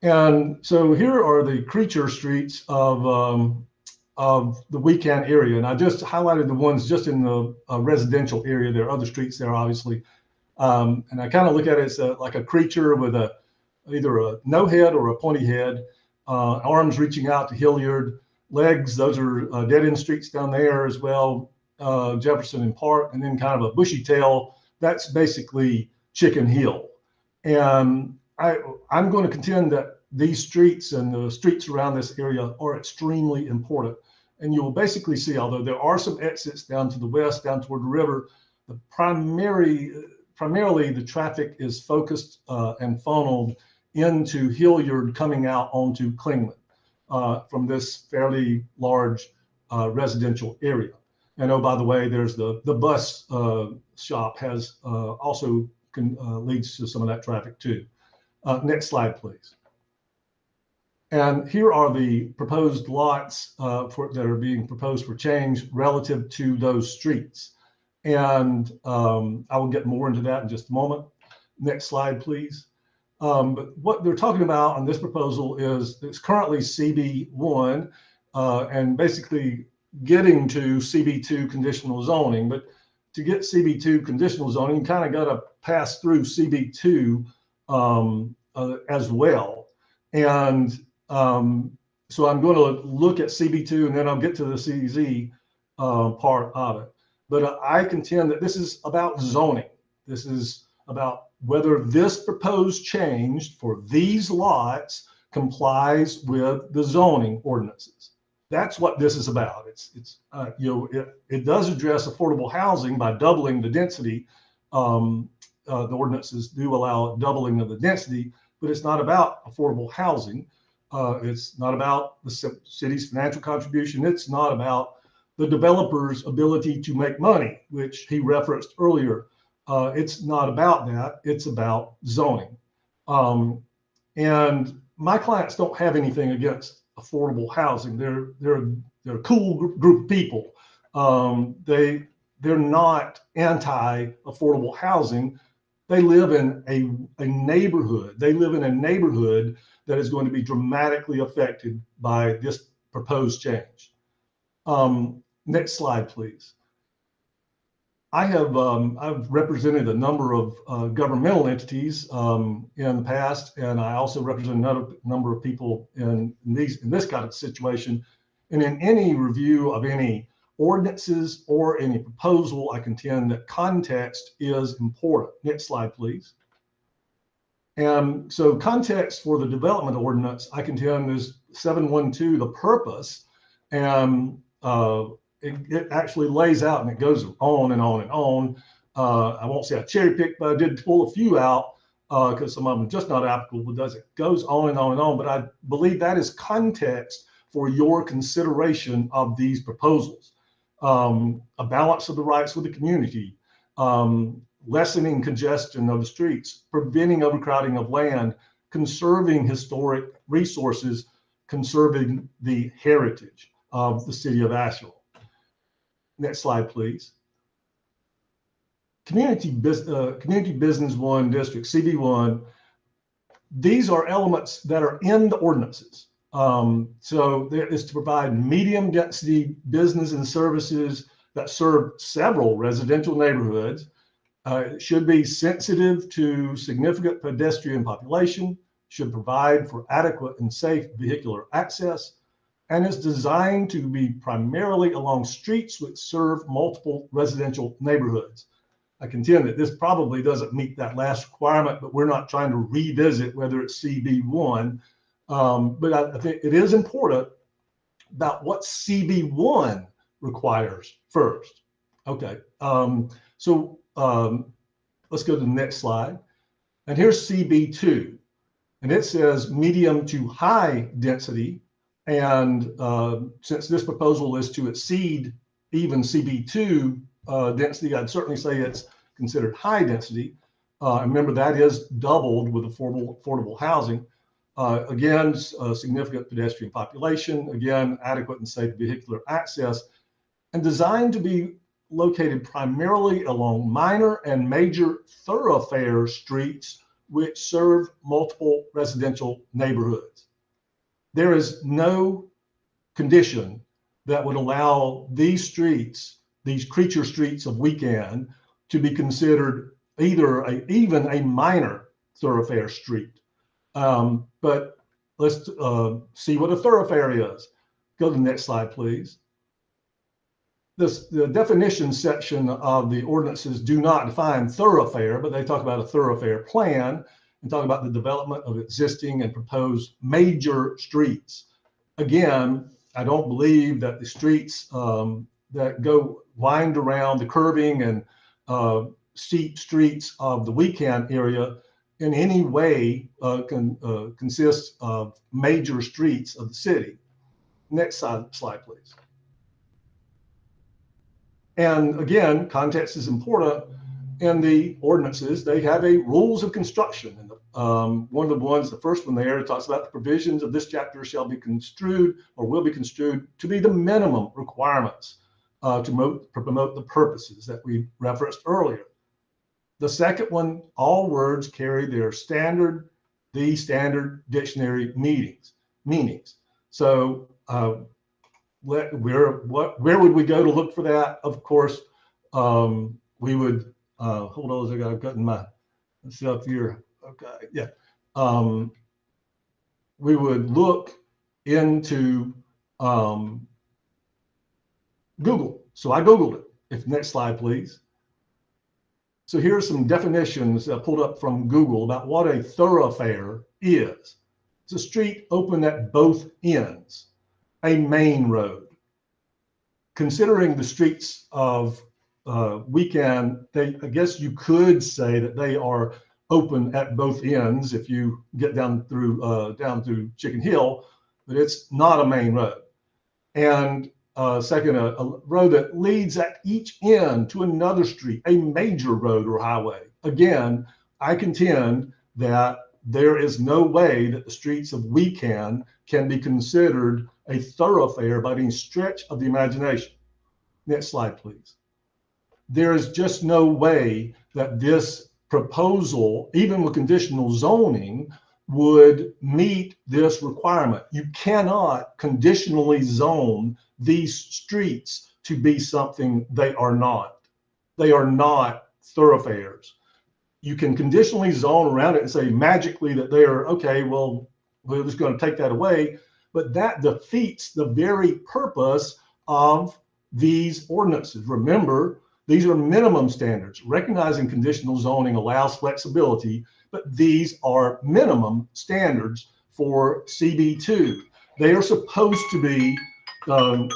And so here are the creature streets of of the weekend area. And I just highlighted the ones just in the residential area. There are other streets there, obviously. And I kind of look at it as like a creature with either a no head or a pointy head, arms reaching out to Hilliard, legs, those are dead end streets down there as well, Jefferson and Park, and then kind of a bushy tail. That's basically Chicken Hill. And I'm going to contend that these streets and the streets around this area are extremely important. And you will basically see, although there are some exits down to the west, down toward the river, the primarily the traffic is focused and funneled into Hilliard coming out onto Klingman from this fairly large residential area. And oh, by the way, there's the bus shop has also leads to some of that traffic too. Next slide, please. And here are the proposed lots that are being proposed for change relative to those streets. And I will get more into that in just a moment. Next slide, please. But what they're talking about on this proposal is it's currently CB1 and basically getting to CB2 conditional zoning. But to get CB2 conditional zoning, you kind of got to pass through CB2 as well. And so I'm going to look at CB2 and then I'll get to the CZ part of it. But I contend that this is about zoning. This is about whether this proposed change for these lots complies with the zoning ordinances. That's what this is about. It does address affordable housing by doubling the density. The ordinances do allow doubling of the density, but it's not about affordable housing. It's not about the city's financial contribution. It's not about the developer's ability to make money, which he referenced earlier. It's not about that. It's about zoning. And my clients don't have anything against affordable housing. They're a cool group of people. They're not anti-affordable housing. They live in a neighborhood. They live in a neighborhood that is going to be dramatically affected by this proposed change. Next slide, please. I've represented a number of governmental entities in the past, and I also represent another number of people in this kind of situation. And in any review of any ordinances or any proposal, I contend that context is important. Next slide, please. And so context for the development ordinance, I contend is 712, the purpose, and it actually lays out and it goes on and on and on. I won't say I cherry picked, but I did pull a few out because some of them are just not applicable. It goes on and on and on. But I believe that is context for your consideration of these proposals. A balance of the rights with the community, lessening congestion of the streets, preventing overcrowding of land, conserving historic resources, conserving the heritage of the city of Asheville. Next slide, please. Community Business 1 District, CB1, these are elements that are in the ordinances. So there is to provide medium density business and services that serve several residential neighborhoods. It should be sensitive to significant pedestrian population, should provide for adequate and safe vehicular access, and is designed to be primarily along streets which serve multiple residential neighborhoods. I contend that this probably doesn't meet that last requirement, but we're not trying to revisit whether it's CB1. But I think it is important about what CB1 requires first. Okay, so let's go to the next slide. And here's CB2. And it says medium to high density. And since this proposal is to exceed even CB2 density, I'd certainly say it's considered high density. Remember, that is doubled with affordable housing. Again, significant pedestrian population, again, adequate and safe vehicular access, and designed to be located primarily along minor and major thoroughfare streets which serve multiple residential neighborhoods. There is no condition that would allow these streets, these creature streets of Weekend, to be considered either even a minor thoroughfare street. But let's see what a thoroughfare is. Go to the next slide, please. The definition section of the ordinances do not define thoroughfare, but they talk about a thoroughfare plan and talk about the development of existing and proposed major streets. Again, I don't believe that the streets that go wind around the curving and steep streets of the Weekend area in any way consist of major streets of the city. Next slide, please. And again, context is important. In the ordinances, they have a rules of construction. And one of the ones, the first one there, talks about the provisions of this chapter shall be construed or will be construed to be the minimum requirements to promote the purposes that we referenced earlier. The second one, all words carry their standard dictionary meanings. So where would we go to look for that? Of course, we would hold on. I've gotten myself here. Okay, yeah. We would look into Google. So I Googled it. Next slide, please. So here are some definitions that I pulled up from Google about what a thoroughfare is. It's a street open at both ends, a main road. Considering the streets of Weekend, I guess you could say that they are open at both ends if you get down through Chicken Hill, but it's not a main road. And second, a road that leads at each end to another street, a major road or highway. Again, I contend that there is no way that the streets of Weekend can be considered a thoroughfare by any stretch of the imagination. Next slide, please. There is just no way that this proposal, even with conditional zoning, would meet this requirement. You cannot conditionally zone these streets to be something they are not. They are not thoroughfares. You can conditionally zone around it and say magically that they are, okay, well, we're just going to take that away. But that defeats the very purpose of these ordinances. Remember, these are minimum standards. Recognizing conditional zoning allows flexibility, but these are minimum standards for CB2. They are supposed to be on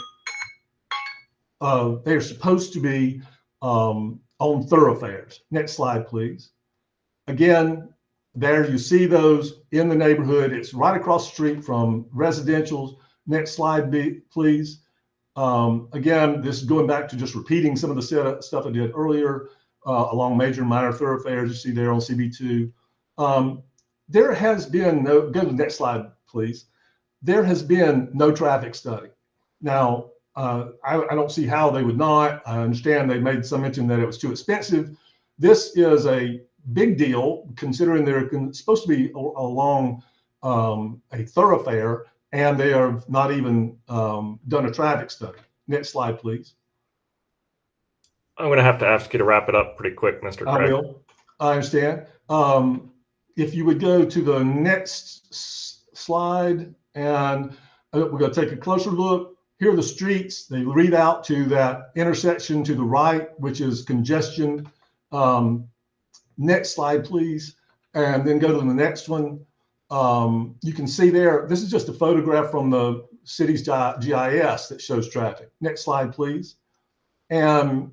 thoroughfares. Next slide, please. Again, there you see those in the neighborhood. It's right across the street from residentials. Next slide, please. Again, this is going back to just repeating some of the stuff I did earlier along major and minor thoroughfares. You see there on CB2. There has been no, go to the next slide, please. There has been no traffic study. Now, I don't see how they would not. I understand they made some mention that it was too expensive. This is a big deal considering they're supposed to be along a thoroughfare, and they have not even done a traffic study. Next slide, please. I'm going to have to ask you to wrap it up pretty quick, Mr. Craig. I will. I understand. If you would go to the next slide, and we're going to take a closer look. Here are the streets. They lead out to that intersection to the right, which is congestion. Next slide, please. And then go to the next one. You can see there, this is just a photograph from the city's GIS that shows traffic. Next slide, please. And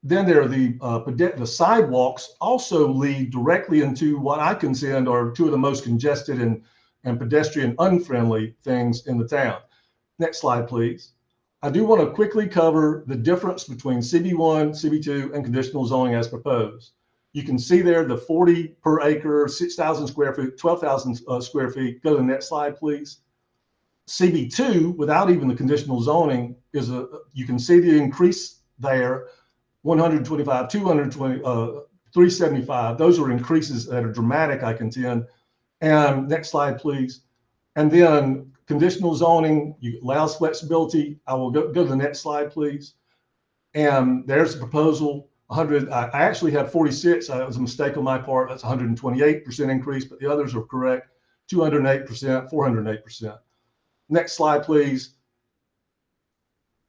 then there are the sidewalks also lead directly into what I contend are two of the most congested and pedestrian unfriendly things in the town. Next slide, please. I do want to quickly cover the difference between CB1, CB2, and conditional zoning as proposed. You can see there the 40 per acre, 6,000 square feet, 12,000 square feet. Go to the next slide, please. CB2, without even the conditional zoning, you can see the increase there, 125, 220, 375. Those are increases that are dramatic, I contend. And next slide, please. And then conditional zoning allows flexibility. I will go to the next slide, please. And there's a proposal, 100, I actually have 46. It was a mistake on my part. That's 128% increase, but the others are correct. 208%, 408%. Next slide, please.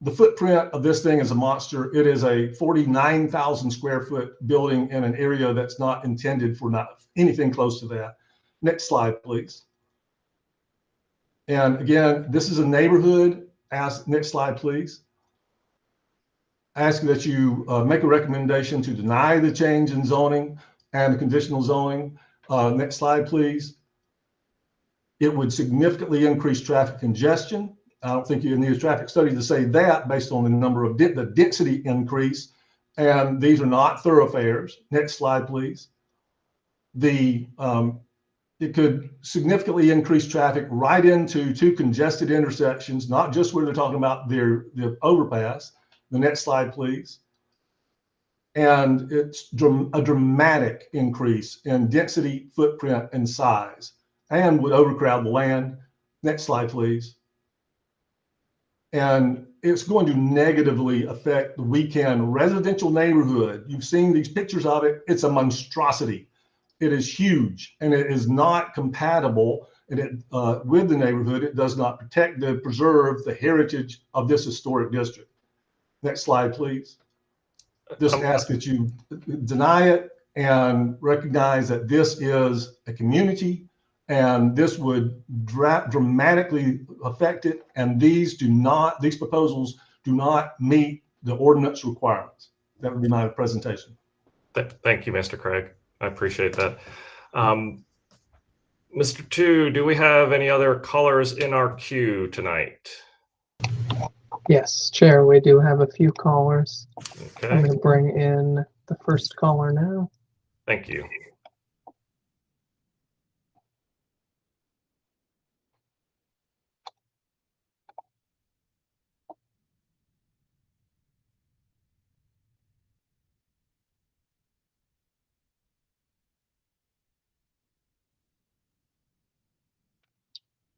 The footprint of this thing is a monster. It is a 49,000 square foot building in an area that's not intended for not anything close to that. Next slide, please. And again, this is a neighborhood. Next slide, please. I ask that you make a recommendation to deny the change in zoning and the conditional zoning. Next slide, please. It would significantly increase traffic congestion. I don't think you need a traffic study to say that based on the number of the density increase. And these are not thoroughfares. Next slide, please. It could significantly increase traffic right into two congested intersections, not just where they're talking about the overpass. The next slide, please. And it's a dramatic increase in density, footprint, and size, and would overcrowd the land. Next slide, please. And it's going to negatively affect the weekend residential neighborhood. You've seen these pictures of it. It's a monstrosity. It is huge, and it is not compatible with the neighborhood. It does not preserve the heritage of this historic district. Next slide, please. Just ask that you deny it and recognize that this is a community, and this would dramatically affect it. And these proposals do not meet the ordinance requirements. That would be my presentation. Thank you, Mr. Craig. I appreciate that. Mr. Tu, do we have any other callers in our queue tonight? Yes, Chair, we do have a few callers. Okay. I'm going to bring in the first caller now. Thank you.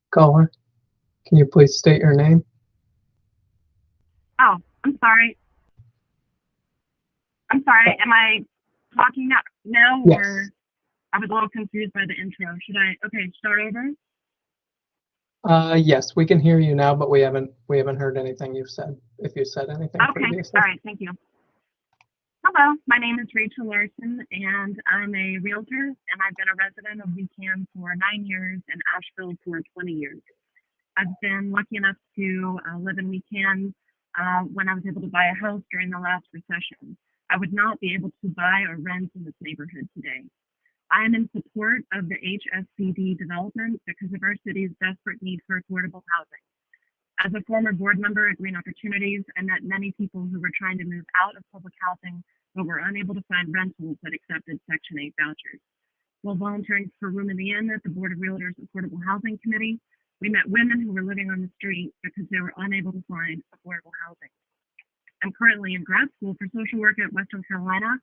Caller, can you please state your name? Oh, I'm sorry. Am I talking now Yes. or I was a little confused by the intro. Okay, start over? Yes, we can hear you now, but we haven't heard anything you've said. If you said anything Okay, previously. all right, thank you. Hello, my name is Rachel Larson, and I'm a realtor, and I've been a resident of WeCan for 9 years and Asheville for 20 years. I've been lucky enough to live in WeCan when I was able to buy a house during the last recession. I would not be able to buy or rent in this neighborhood today. I am in support of the HSCD development because of our city's desperate need for affordable housing. As a former board member at Green Opportunities, I met many people who were trying to move out of public housing but were unable to find rentals that accepted Section 8 vouchers. While volunteering for Room in the Inn at the Board of Realtors Affordable Housing Committee, we met women who were living on the street because they were unable to find affordable housing. I'm currently in grad school for social work at Western Carolina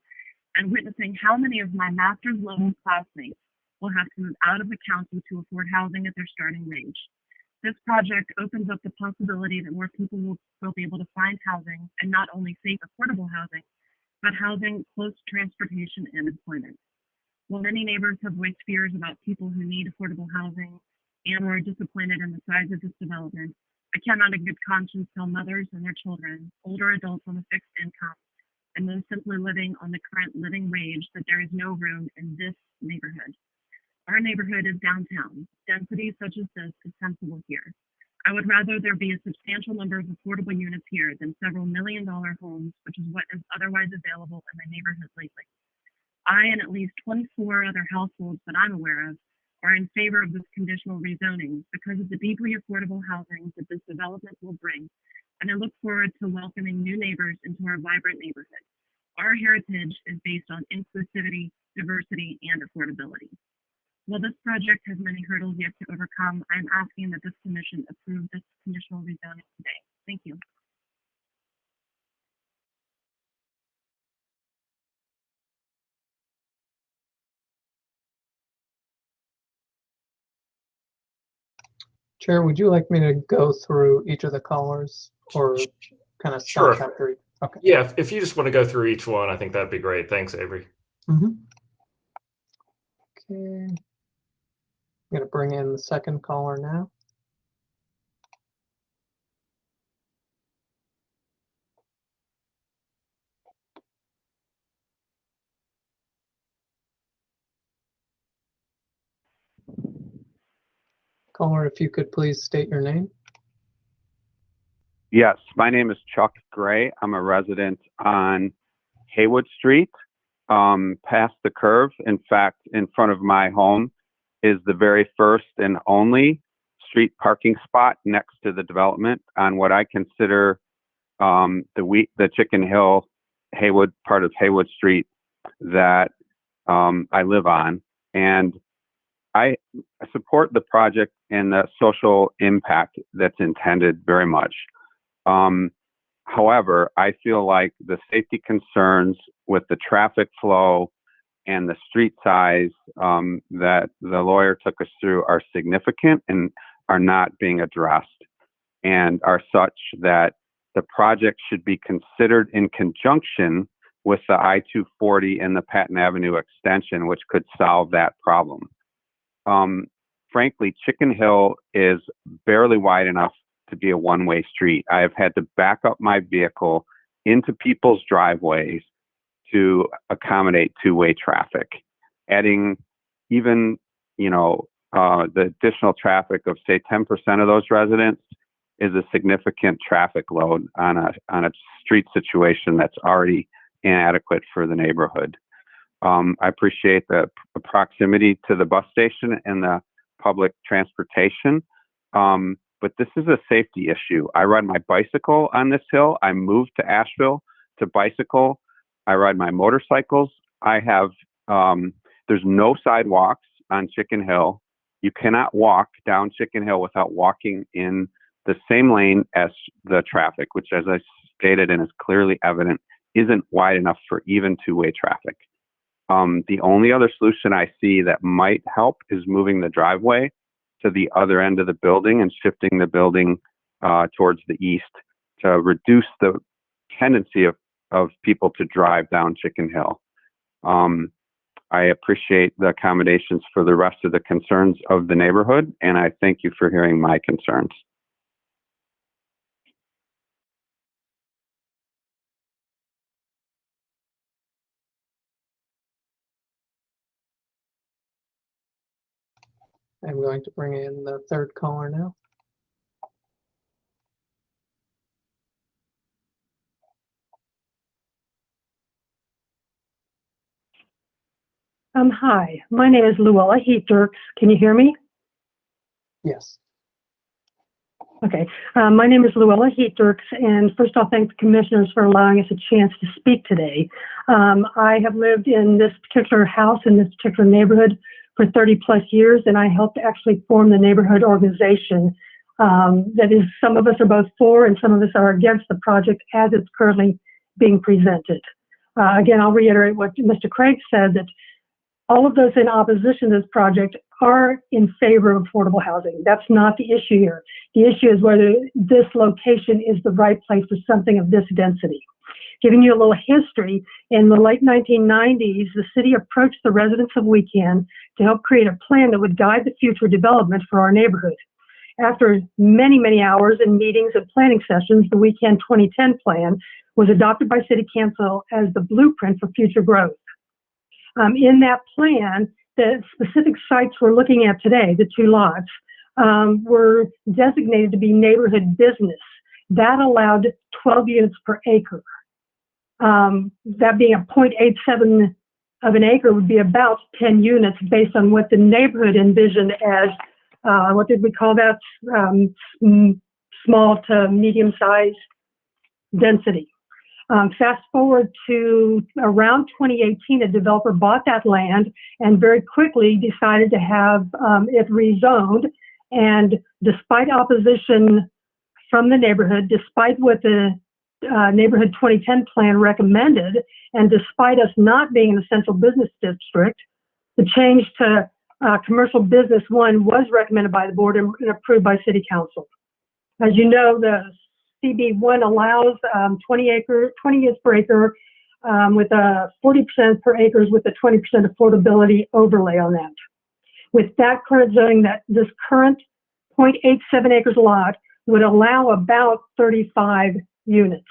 and witnessing how many of my master's level classmates will have to move out of the county to afford housing at their starting wage. This project opens up the possibility that more people will be able to find housing, and not only safe, affordable housing, but housing close to transportation and employment. While many neighbors have voiced fears about people who need affordable housing and are disappointed in the size of this development, I cannot in good conscience tell mothers and their children, older adults on a fixed income, and those simply living on the current living wage that there is no room in this neighborhood. Our neighborhood is downtown. Density such as this is sensible here. I would rather there be a substantial number of affordable units here than several million-dollar homes, which is what is otherwise available in my neighborhood lately. I and at least 24 other households that I'm aware of are in favor of this conditional rezoning because of the deeply affordable housing that this development will bring, and I look forward to welcoming new neighbors into our vibrant neighborhood. Our heritage is based on inclusivity, diversity, and affordability. While this project has many hurdles yet to overcome, I'm asking that this commission approve this conditional rezoning today. Thank you. Chair, would you like me to go through each of the callers or kind of Sure. stop after each? Okay. Yeah, if you just want to go through each one, I think that'd be great. Thanks, Avery. Mm-hmm. Okay. I'm going to bring in the second caller now. Caller, if you could please state your name. Yes, my name is Chuck Gray. I'm a resident on Haywood Street, past the curve. In fact, in front of my home is the very first and only street parking spot next to the development on what I consider the Chicken Hill Haywood part of Haywood Street that I live on. And I support the project and the social impact that's intended very much. However, I feel like the safety concerns with the traffic flow and the street size that the lawyer took us through are significant and are not being addressed, and are such that the project should be considered in conjunction with the I-240 and the Patton Avenue extension, which could solve that problem. Frankly, Chicken Hill is barely wide enough to be a one-way street. I have had to back up my vehicle into people's driveways to accommodate two-way traffic. Adding even, the additional traffic of say 10% of those residents is a significant traffic load on a street situation that's already inadequate for the neighborhood. I appreciate the proximity to the bus station and the public transportation, but this is a safety issue. I ride my bicycle on this hill. I moved to Asheville to bicycle. I ride my motorcycles. I have, there's no sidewalks on Chicken Hill. You cannot walk down Chicken Hill without walking in the same lane as the traffic, which, as I stated and is clearly evident, isn't wide enough for even two-way traffic. The only other solution I see that might help is moving the driveway to the other end of the building and shifting the building towards the east to reduce the tendency of people to drive down Chicken Hill. I appreciate the accommodations for the rest of the concerns of the neighborhood, and I thank you for hearing my concerns. I'm going to bring in the third caller now. Hi, my name is Luella Heat-Dirks. Can you hear me? Yes. Okay. My name is Luella Heat-Dirks, and first I'll thank the commissioners for allowing us a chance to speak today. I have lived in this particular house in this particular neighborhood for 30 plus years, and I helped actually form the neighborhood organization. That is, some of us are both for and some of us are against the project as it's currently being presented. Again, I'll reiterate what Mr. Craig said, that all of those in opposition to this project are in favor of affordable housing. That's not the issue here. The issue is whether this location is the right place for something of this density. Giving you a little history, in the late 1990s, the city approached the residents of Weekend to help create a plan that would guide the future development for our neighborhood. After many, many hours in meetings and planning sessions, the Weekend 2010 plan was adopted by City Council as the blueprint for future growth. In that plan, the specific sites we're looking at today, the two lots, were designated to be neighborhood business. That allowed 12 units per acre. That being a 0.87 of an acre would be about 10 units based on what the neighborhood envisioned as, what did we call that? Small to medium size density. Fast forward to around 2018, a developer bought that land and very quickly decided to have it rezoned. And despite opposition from the neighborhood, despite what the neighborhood 2010 plan recommended, and despite us not being in the central business district, the change to commercial business 1 was recommended by the board and approved by city council. As you know, the CB1 allows 20 units per acre with a 40% per acres with a 20% affordability overlay on that. With that current zoning, this current 0.87 acres lot would allow about 35 units.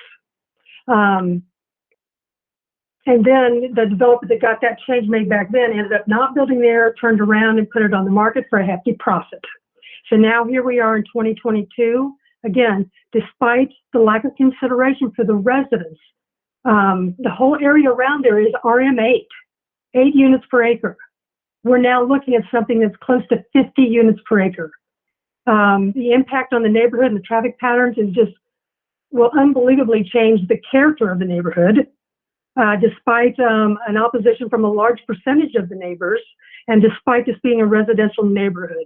And then the developer that got that change made back then ended up not building there, turned around and put it on the market for a hefty profit. So now here we are in 2022. Again, despite the lack of consideration for the residents, the whole area around there is RM8, 8 units per acre. We're now looking at something that's close to 50 units per acre. The impact on the neighborhood and the traffic patterns is will unbelievably change the character of the neighborhood. Despite an opposition from a large percentage of the neighbors, and despite this being a residential neighborhood.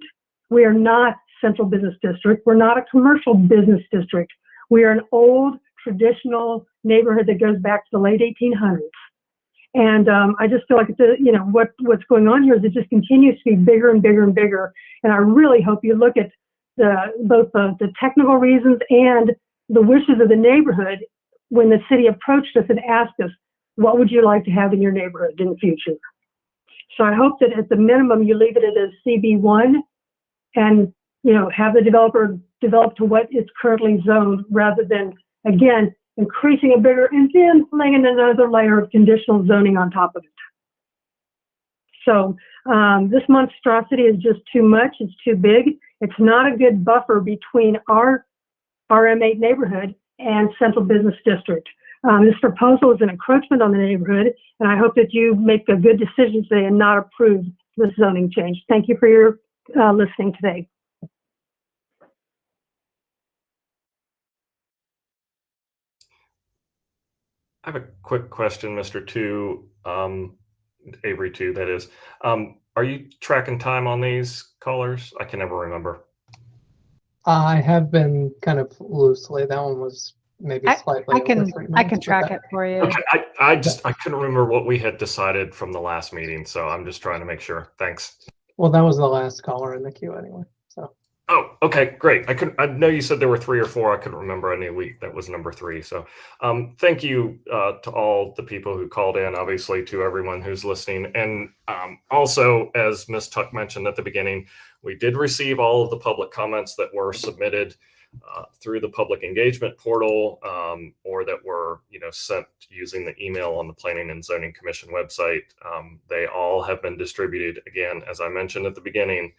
We are not central business district. We're not a commercial business district. We are an old traditional neighborhood that goes back to the late 1800s. And I just feel like what's going on here is it just continues to be bigger and bigger and bigger. And I really hope you look at both the technical reasons and the wishes of the neighborhood when the city approached us and asked us, what would you like to have in your neighborhood in the future? So I hope that at the minimum you leave it as CB1 and have the developer develop to what is currently zoned rather than, again, increasing it bigger and then laying another layer of conditional zoning on top of it. So this monstrosity is just too much. It's too big. It's not a good buffer between our RM8 neighborhood and central business district. This proposal is an encroachment on the neighborhood, and I hope that you make a good decision today and not approve this zoning change. Thank you for your listening today. I have a quick question, Mr. Avery 2, that is. Are you tracking time on these callers? I can never remember. I have been kind of loosely. That one was maybe slightly I can over 3 minutes, I can but track it for you. Okay, I couldn't remember what we had decided from the last meeting, so I'm just trying to make sure. Thanks. Well, that was the last caller in the queue anyway. So. Oh, okay, great. I know you said there were 3 or 4. I couldn't remember any week. That was number 3. So thank you to all the people who called in, obviously to everyone who's listening. And also, as Ms. Tuck mentioned at the beginning, we did receive all of the public comments that were submitted through the public engagement portal or that were sent using the email on the Planning and Zoning Commission website. They all have been distributed. Again, as I mentioned at the beginning,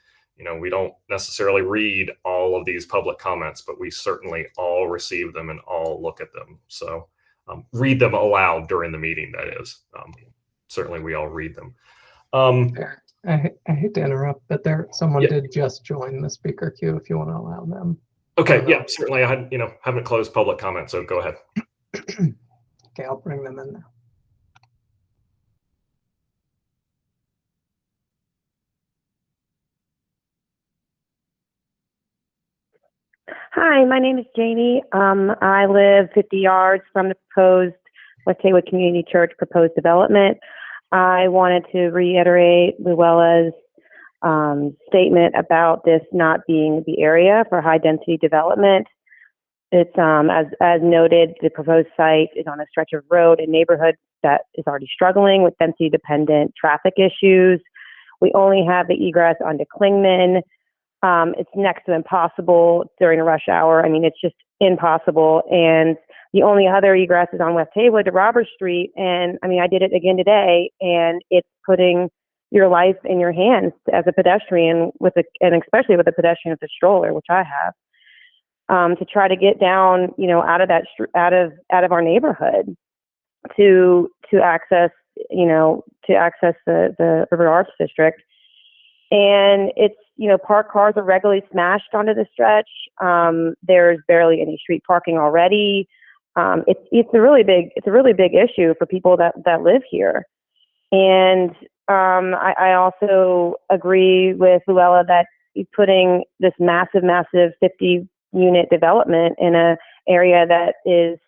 we don't necessarily read all of these public comments, but we certainly all receive them and all look at them. So read them aloud during the meeting, that is. Certainly we all read them. I hate to interrupt, but someone did just join the speaker queue if you want to allow them. Okay, yeah, certainly. I haven't closed public comment, so go ahead. Okay, I'll bring them in now. Hi, my name is Janie. I live 50 yards from the proposed West Haywood Community Church proposed development. I wanted to reiterate Luella's statement about this not being the area for high density development. It's as noted, the proposed site is on a stretch of road and neighborhood that is already struggling with density dependent traffic issues. We only have the egress onto Klingman. It's next to impossible during a rush hour. I mean, it's just impossible. And the only other egress is on West Haywood to Robert Street. And I mean, I did it again today, and it's putting your life in your hands as a pedestrian and especially with a pedestrian with a stroller, which I have, to try to get down, out of that, out of our neighborhood to access, the River Arts District. And it's, parked cars are regularly smashed onto the stretch. There's barely any street parking already. It's a really big issue for people that live here. And I also agree with Luella that putting this massive 50-unit development in an area that is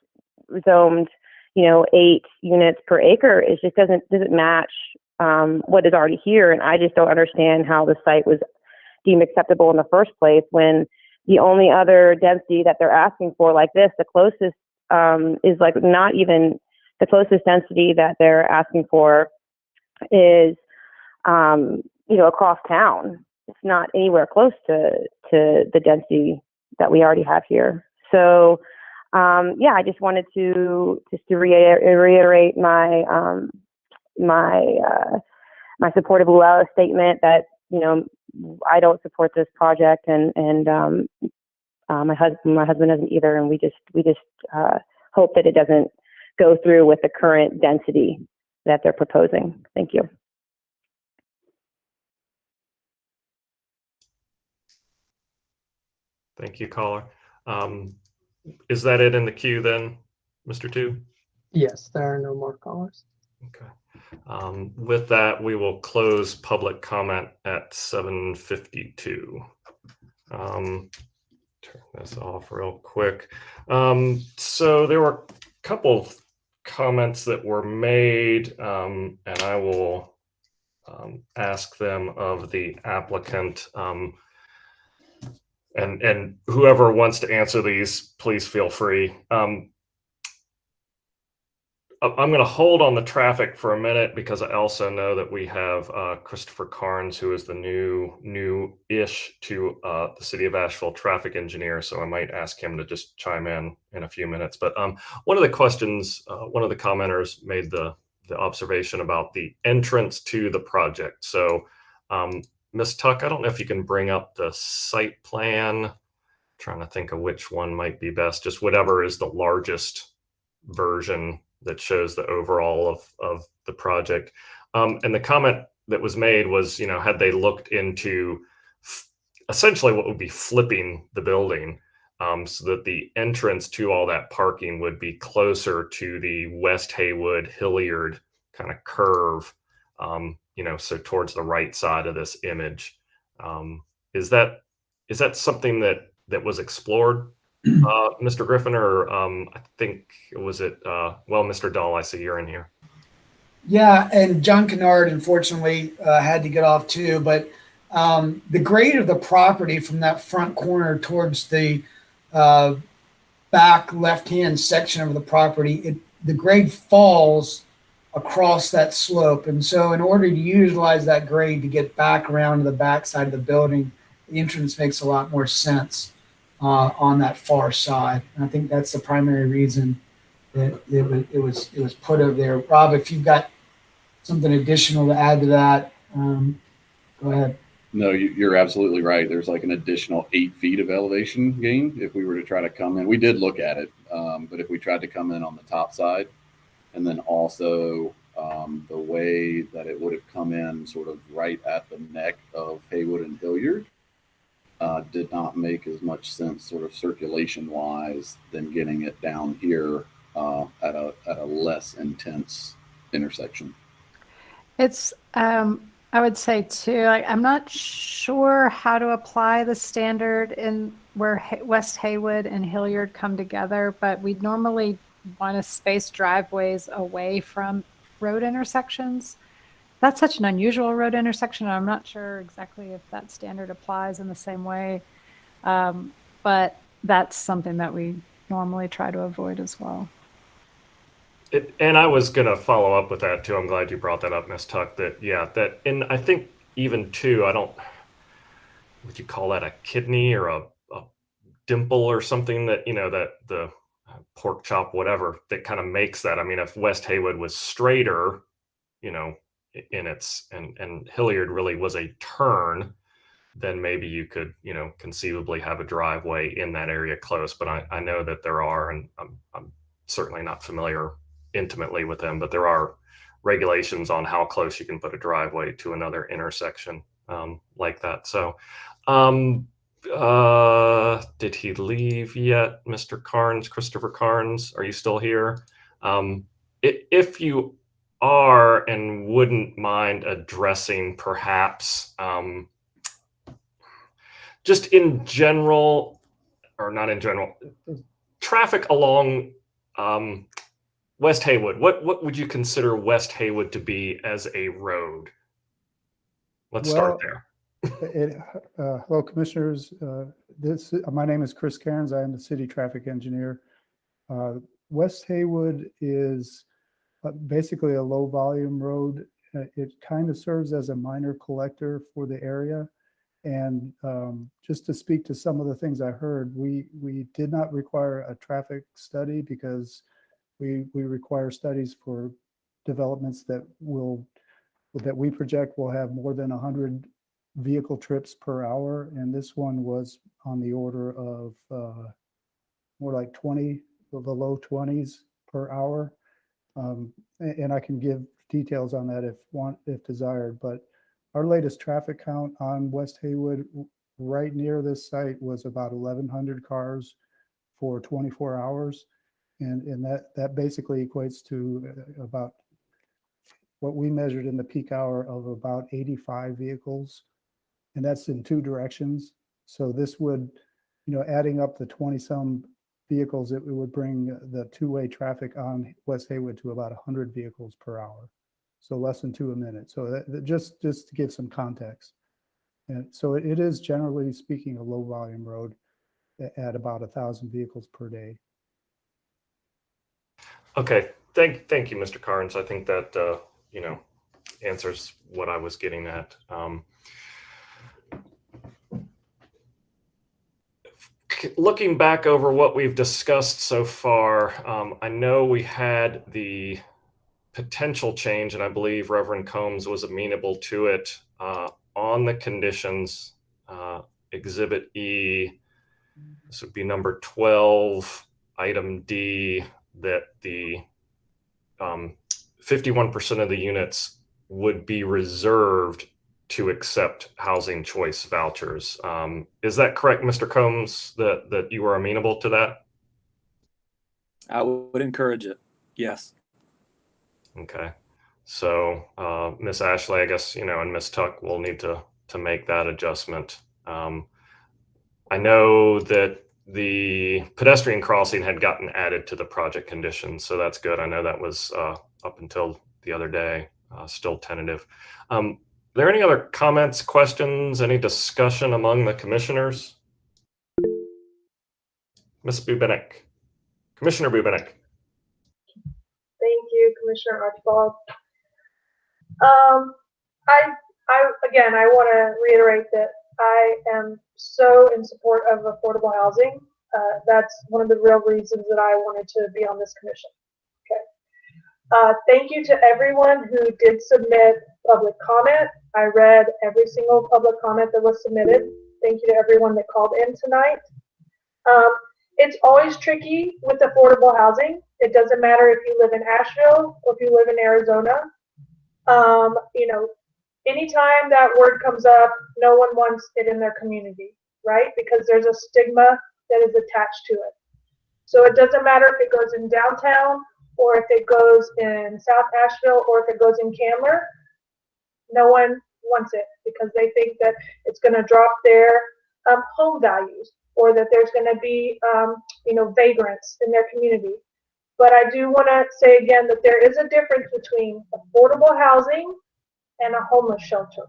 zoned, 8 units per acre, it just doesn't match what is already here. And I just don't understand how the site was deemed acceptable in the first place when the only other density that they're asking for like this, the closest is like not even the closest density that they're asking for is, across town. It's not anywhere close to the density that we already have here. So, I just wanted to reiterate my my support of Luella's statement that I don't support this project, and my husband doesn't either, and we just hope that it doesn't go through with the current density that they're proposing. Thank you. Thank you, caller. Is that it in the queue then, Mr. Two? Yes, there are no more callers. Okay. With that, we will close public comment at 7:52. Turn this off real quick. So there were a couple of comments that were made, and I will ask them of the applicant. And whoever wants to answer these, please feel free. I'm going to hold on the traffic for a minute because I also know that we have Christopher Carnes, who is the new-ish to the City of Asheville traffic engineer. So I might ask him to just chime in a few minutes. But one of the questions, one of the commenters made the observation about the entrance to the project. So Ms. Tuck, I don't know if you can bring up the site plan. I'm trying to think of which one might be best, just whatever is the largest version that shows the overall of the project. And the comment that was made was, had they looked into essentially what would be flipping the building so that the entrance to all that parking would be closer to the West Haywood Hilliard kind of curve, so towards the right side of this image. Is that something that was explored, Mr. Griffin, or I think Mr. Dahl, I see you're in here. Yeah, and John Kennard unfortunately had to get off too, but the grade of the property from that front corner towards the back left-hand section of the property, the grade falls across that slope. And so in order to utilize that grade to get back around to the back side of the building, the entrance makes a lot more sense on that far side. And I think that's the primary reason that it was put over there. Rob, if you've got something additional to add to that, go ahead. No, you're absolutely right. There's like an additional 8 feet of elevation gain if we were to try to come in. We did look at it, but if we tried to come in on the top side, and then also the way that it would have come in sort of right at the neck of Haywood and Hilliard did not make as much sense sort of circulation wise than getting it down here at a less intense intersection. It's, I would say too, I'm not sure how to apply the standard in where West Haywood and Hilliard come together, but we normally want to space driveways away from road intersections. That's such an unusual road intersection. I'm not sure exactly if that standard applies in the same way, but that's something that we normally try to avoid as well. And I was going to follow up with that too. I'm glad you brought that up, Ms. Tuck, and I think even too, would you call that a kidney or a dimple or something that, that the pork chop, whatever, that kind of makes that. I mean, if West Haywood was straighter, in its, and Hilliard really was a turn, then maybe you could, conceivably have a driveway in that area close. But I know that there are, and I'm certainly not familiar intimately with them, but there are regulations on how close you can put a driveway to another intersection like that. So, did he leave yet, Mr. Carnes, Christopher Carnes? Are you still here? If you are and wouldn't mind addressing perhaps just in general, or not in general, traffic along West Haywood. What would you consider West Haywood to be as a road? Let's start there. Hello, Commissioners. My name is Chris Cairns. I am the City Traffic Engineer. West Haywood is basically a low volume road. It kind of serves as a minor collector for the area. And just to speak to some of the things I heard, we did not require a traffic study because we require studies for developments that we project will have more than 100 vehicle trips per hour. And this one was on the order of more like 20, the low 20s per hour. And I can give details on that if desired, but our latest traffic count on West Haywood right near this site was about 1,100 cars for 24 hours. And that basically equates to about what we measured in the peak hour of about 85 vehicles. And that's in two directions. So this would, adding up the 20 some vehicles, it would bring the two-way traffic on West Haywood to about 100 vehicles per hour. So less than 2 a minute. So that just to give some context. And so it is generally speaking a low volume road at about 1,000 vehicles per day. Okay, thank you, Mr. Carnes. I think that answers what I was getting at. Looking back over what we've discussed so far, I know we had the potential change, and I believe Reverend Combs was amenable to it on the conditions, Exhibit E. This would be number 12, item D, that the 51% of the units would be reserved to accept housing choice vouchers. Is that correct, Mr. Combs, that you were amenable to that? I would encourage it. Yes. Okay. So Ms. Ashley, I guess, and Ms. Tuck will need to make that adjustment. I know that the pedestrian crossing had gotten added to the project conditions, so that's good. I know that was up until the other day, still tentative. Are there any other comments, questions, any discussion among the commissioners? Ms. Bubenik, Commissioner Bubenik. Thank you, Commissioner Archibald. I want to reiterate that I am so in support of affordable housing. That's one of the real reasons that I wanted to be on this commission. Okay. Thank you to everyone who did submit public comment. I read every single public comment that was submitted. Thank you to everyone that called in tonight. It's always tricky with affordable housing. It doesn't matter if you live in Asheville or if you live in Arizona. Anytime that word comes up, no one wants it in their community, right? Because there's a stigma that is attached to it. So it doesn't matter if it goes in downtown or if it goes in South Asheville or if it goes in Candler. No one wants it because they think that it's going to drop their home values or that there's going to be, vagrants in their community. But I do want to say again that there is a difference between affordable housing and a homeless shelter.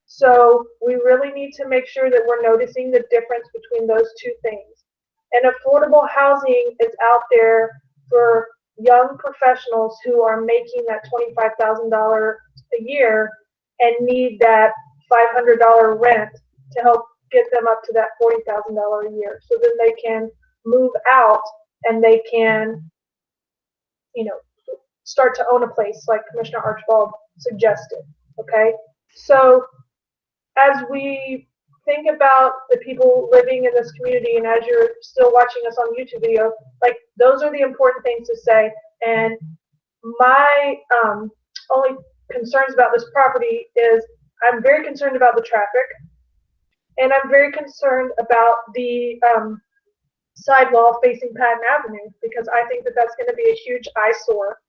So we really need to make sure that we're noticing the difference between those two things. And affordable housing is out there for young professionals who are making that $25,000 a year and need that $500 rent to help get them up to that $40,000 a year. So then they can move out and they can, start to own a place like Commissioner Archibald suggested. Okay. So as we think about the people living in this community, and as you're still watching us on YouTube video, like those are the important things to say. And my only concerns about this property is I'm very concerned about the traffic, and I'm very concerned about the sidewall facing Patton Avenue, because I think that that's going to be a huge eyesore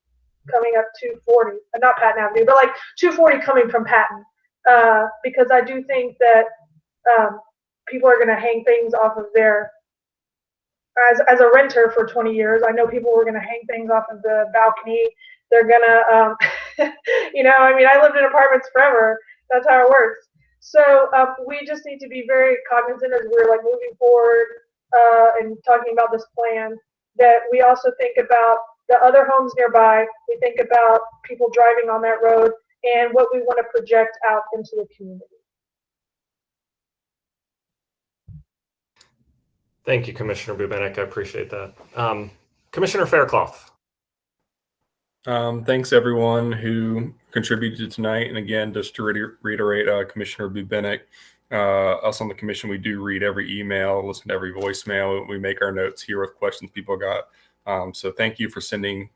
coming up 240, not Patton Avenue, but like 240 coming from Patton, because I do think that people are going to hang things off of there as a renter for 20 years, I know people were going to hang things off of the balcony. They're going to, I mean, I lived in apartments forever. That's how it works. So we just need to be very cognizant as we're like moving forward and talking about this plan, that we also think about the other homes nearby. We think about people driving on that road and what we want to project out into the community. Thank you, Commissioner Bubenik. I appreciate that. Commissioner Faircloth. Thanks everyone who contributed tonight. And again, just to reiterate, Commissioner Bubenik, us on the commission, we do read every email, listen to every voicemail. We make our notes here with questions people got. So thank you for sending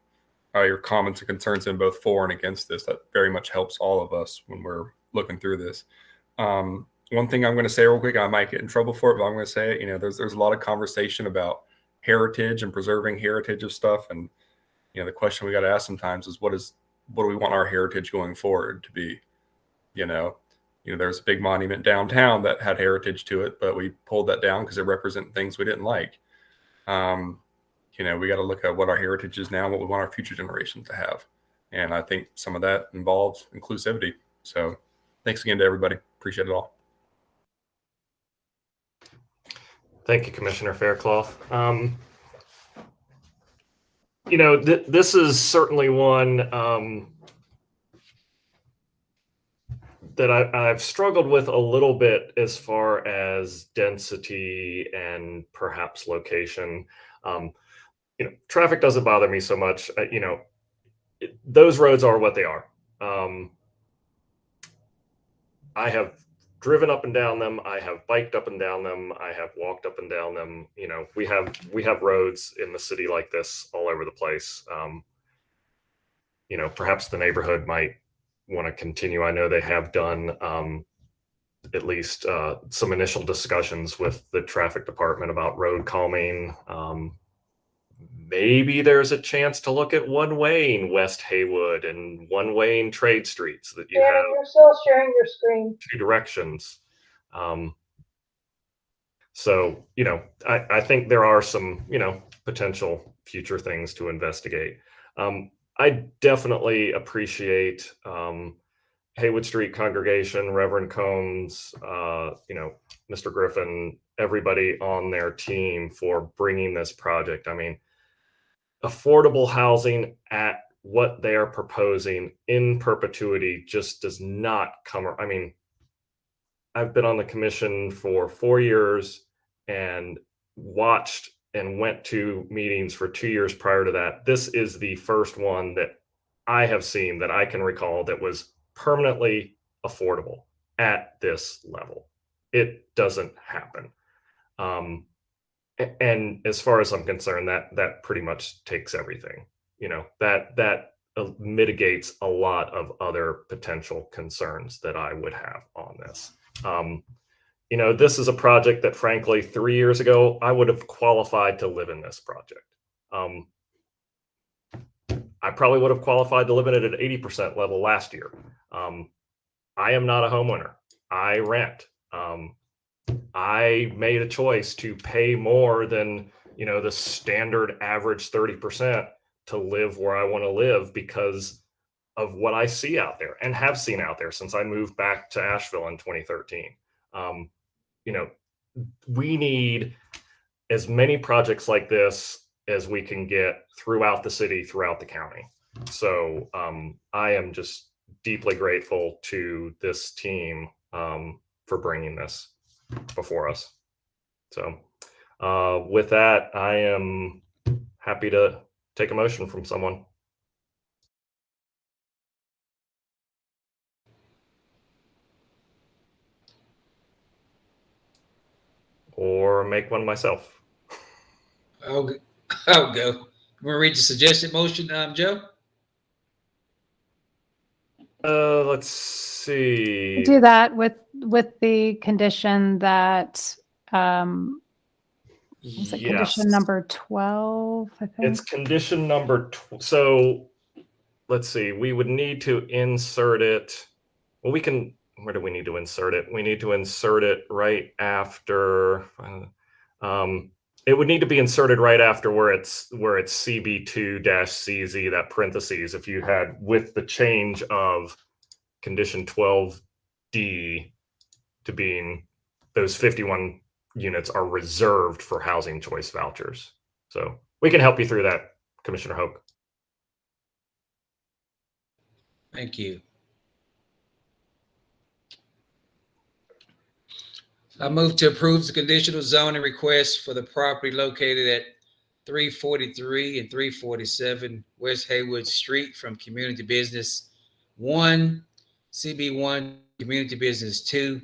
your comments and concerns in both for and against this. That very much helps all of us when we're looking through this. One thing I'm going to say real quick, I might get in trouble for it, but I'm going to say it. You know, there's a lot of conversation about heritage and preserving heritage of stuff. And, you know, the question we got to ask sometimes is what do we want our heritage going forward to be? You know, there's a big monument downtown that had heritage to it, but we pulled that down because it represented things we didn't like. We got to look at what our heritage is now and what we want our future generations to have. And I think some of that involves inclusivity. So thanks again to everybody. Appreciate it all. Thank you, Commissioner Faircloth. This is certainly one that I've struggled with a little bit as far as density and perhaps location. Traffic doesn't bother me so much. Those roads are what they are. I have driven up and down them. I have biked up and down them. I have walked up and down them. We have roads in the city like this all over the place. Perhaps the neighborhood might want to continue. I know they have done at least some initial discussions with the traffic department about road calming. Maybe there's a chance to look at one-way in West Haywood and one-way in Trade Streets that you have. You're still sharing your screen. Two directions. So, I think there are some, potential future things to investigate. I definitely appreciate Haywood Street congregation, Reverend Combs, Mr. Griffin, everybody on their team for bringing this project. I mean, affordable housing at what they are proposing in perpetuity just does not come. I mean, I've been on the commission for 4 years and watched and went to meetings for 2 years prior to that. This is the first one that I have seen that I can recall that was permanently affordable at this level. It doesn't happen. And as far as I'm concerned, that pretty much takes everything. That mitigates a lot of other potential concerns that I would have on this. This is a project that, frankly, 3 years ago, I would have qualified to live in this project. I probably would have qualified to live in it at 80% level last year. I am not a homeowner. I rent. I made a choice to pay more than, the standard average 30% to live where I want to live because of what I see out there and have seen out there since I moved back to Asheville in 2013. We need as many projects like this as we can get throughout the city, throughout the county. So I am just deeply grateful to this team for bringing this before us. So with that, I am happy to take a motion from someone. Or make one myself. I'll go. I'm going to read the suggested motion, Joe. Let's see. Do that with the condition that is it condition number 12, I think? It's condition number so let's see. We would need to insert it. Well, we can. Where do we need to insert it? We need to insert it right after. It would need to be inserted right after where it's CB2-CZ, that parentheses, if you had with the change of condition 12D to being those 51 units are reserved for housing choice vouchers. So we can help you through that, Commissioner Hoke. Thank you. I move to approve the conditional zoning request for the property located at 343 and 347 West Haywood Street from Community Business 1, CB1, Community Business 2,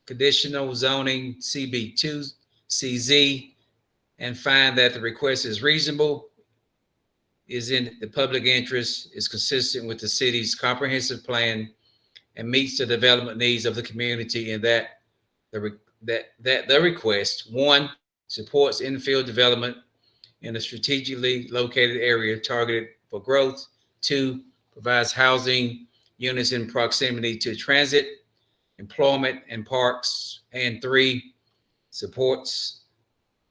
Conditional Zoning CB2, CZ, and find that the request is reasonable, is in the public interest, is consistent with the city's comprehensive plan, and meets the development needs of the community, and that the request, 1, supports infill development in a strategically located area targeted for growth, 2, provides housing units in proximity to transit, employment, and parks, and 3, supports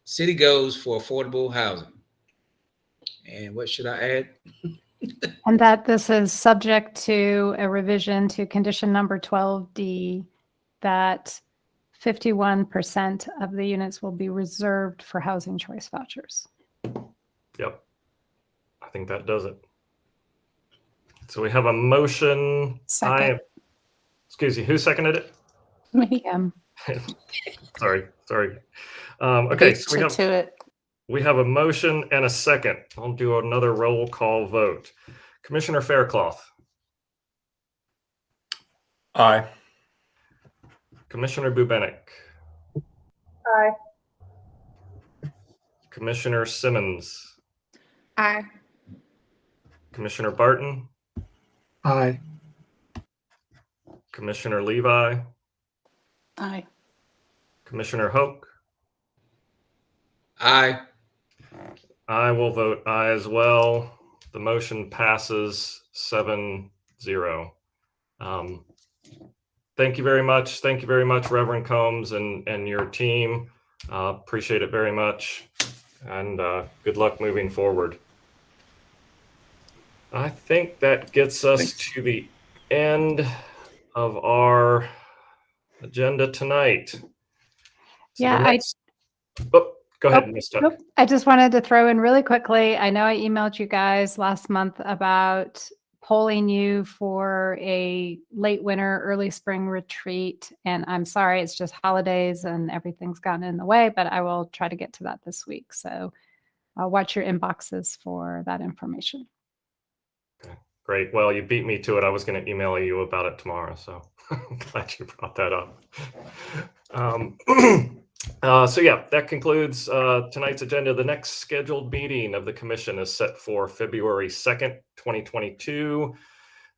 city goals for affordable housing. And what should I add? And that this is subject to a revision to condition number 12D, that 51% of the units will be reserved for housing choice vouchers. Yep. I think that does it. So we have a motion. Second. Excuse me, who seconded it? Me. Sorry. Okay, so we have a motion and a second. I'll do another roll call vote. Commissioner Faircloth. Aye. Commissioner Bubenik. Aye. Commissioner Simmons. Aye. Commissioner Barton. Aye. Commissioner Levi. Aye. Commissioner Hoke. Aye. I will vote aye as well. The motion passes 7-0. Thank you very much. Thank you very much, Reverend Combs and your team. Appreciate it very much. And good luck moving forward. I think that gets us to the end of our agenda tonight. So go ahead, Ms. Tuck. I just wanted to throw in really quickly. I know I emailed you guys last month about polling you for a late winter, early spring retreat. And I'm sorry, it's just holidays and everything's gotten in the way, but I will try to get to that this week. So watch your inboxes for that information. Okay, great. Well, you beat me to it. I was going to email you about it tomorrow. So I'm glad you brought that up. So yeah, that concludes tonight's agenda. The next scheduled meeting of the commission is set for February 2nd, 2022.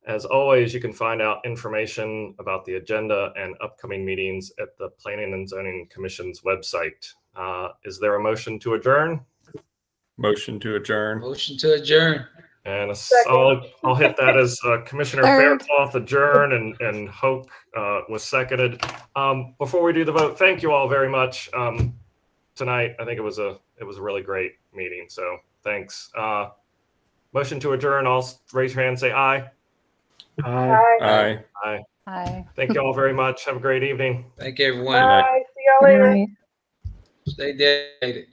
As always, you can find out information about the agenda and upcoming meetings at the Planning and Zoning Commission's website. Is there a motion to adjourn? Motion to adjourn. Motion to adjourn. And I'll hit that as Commissioner Faircloth adjourn and Hoke was seconded. Before we do the vote, thank you all very much tonight. I think it was a really great meeting. So thanks. Motion to adjourn. All raise your hand and say aye. Aye. Aye. Aye. Aye. Thank you all very much. Have a great evening. Thank you, everyone. Bye. See y'all later. Stay dedicated.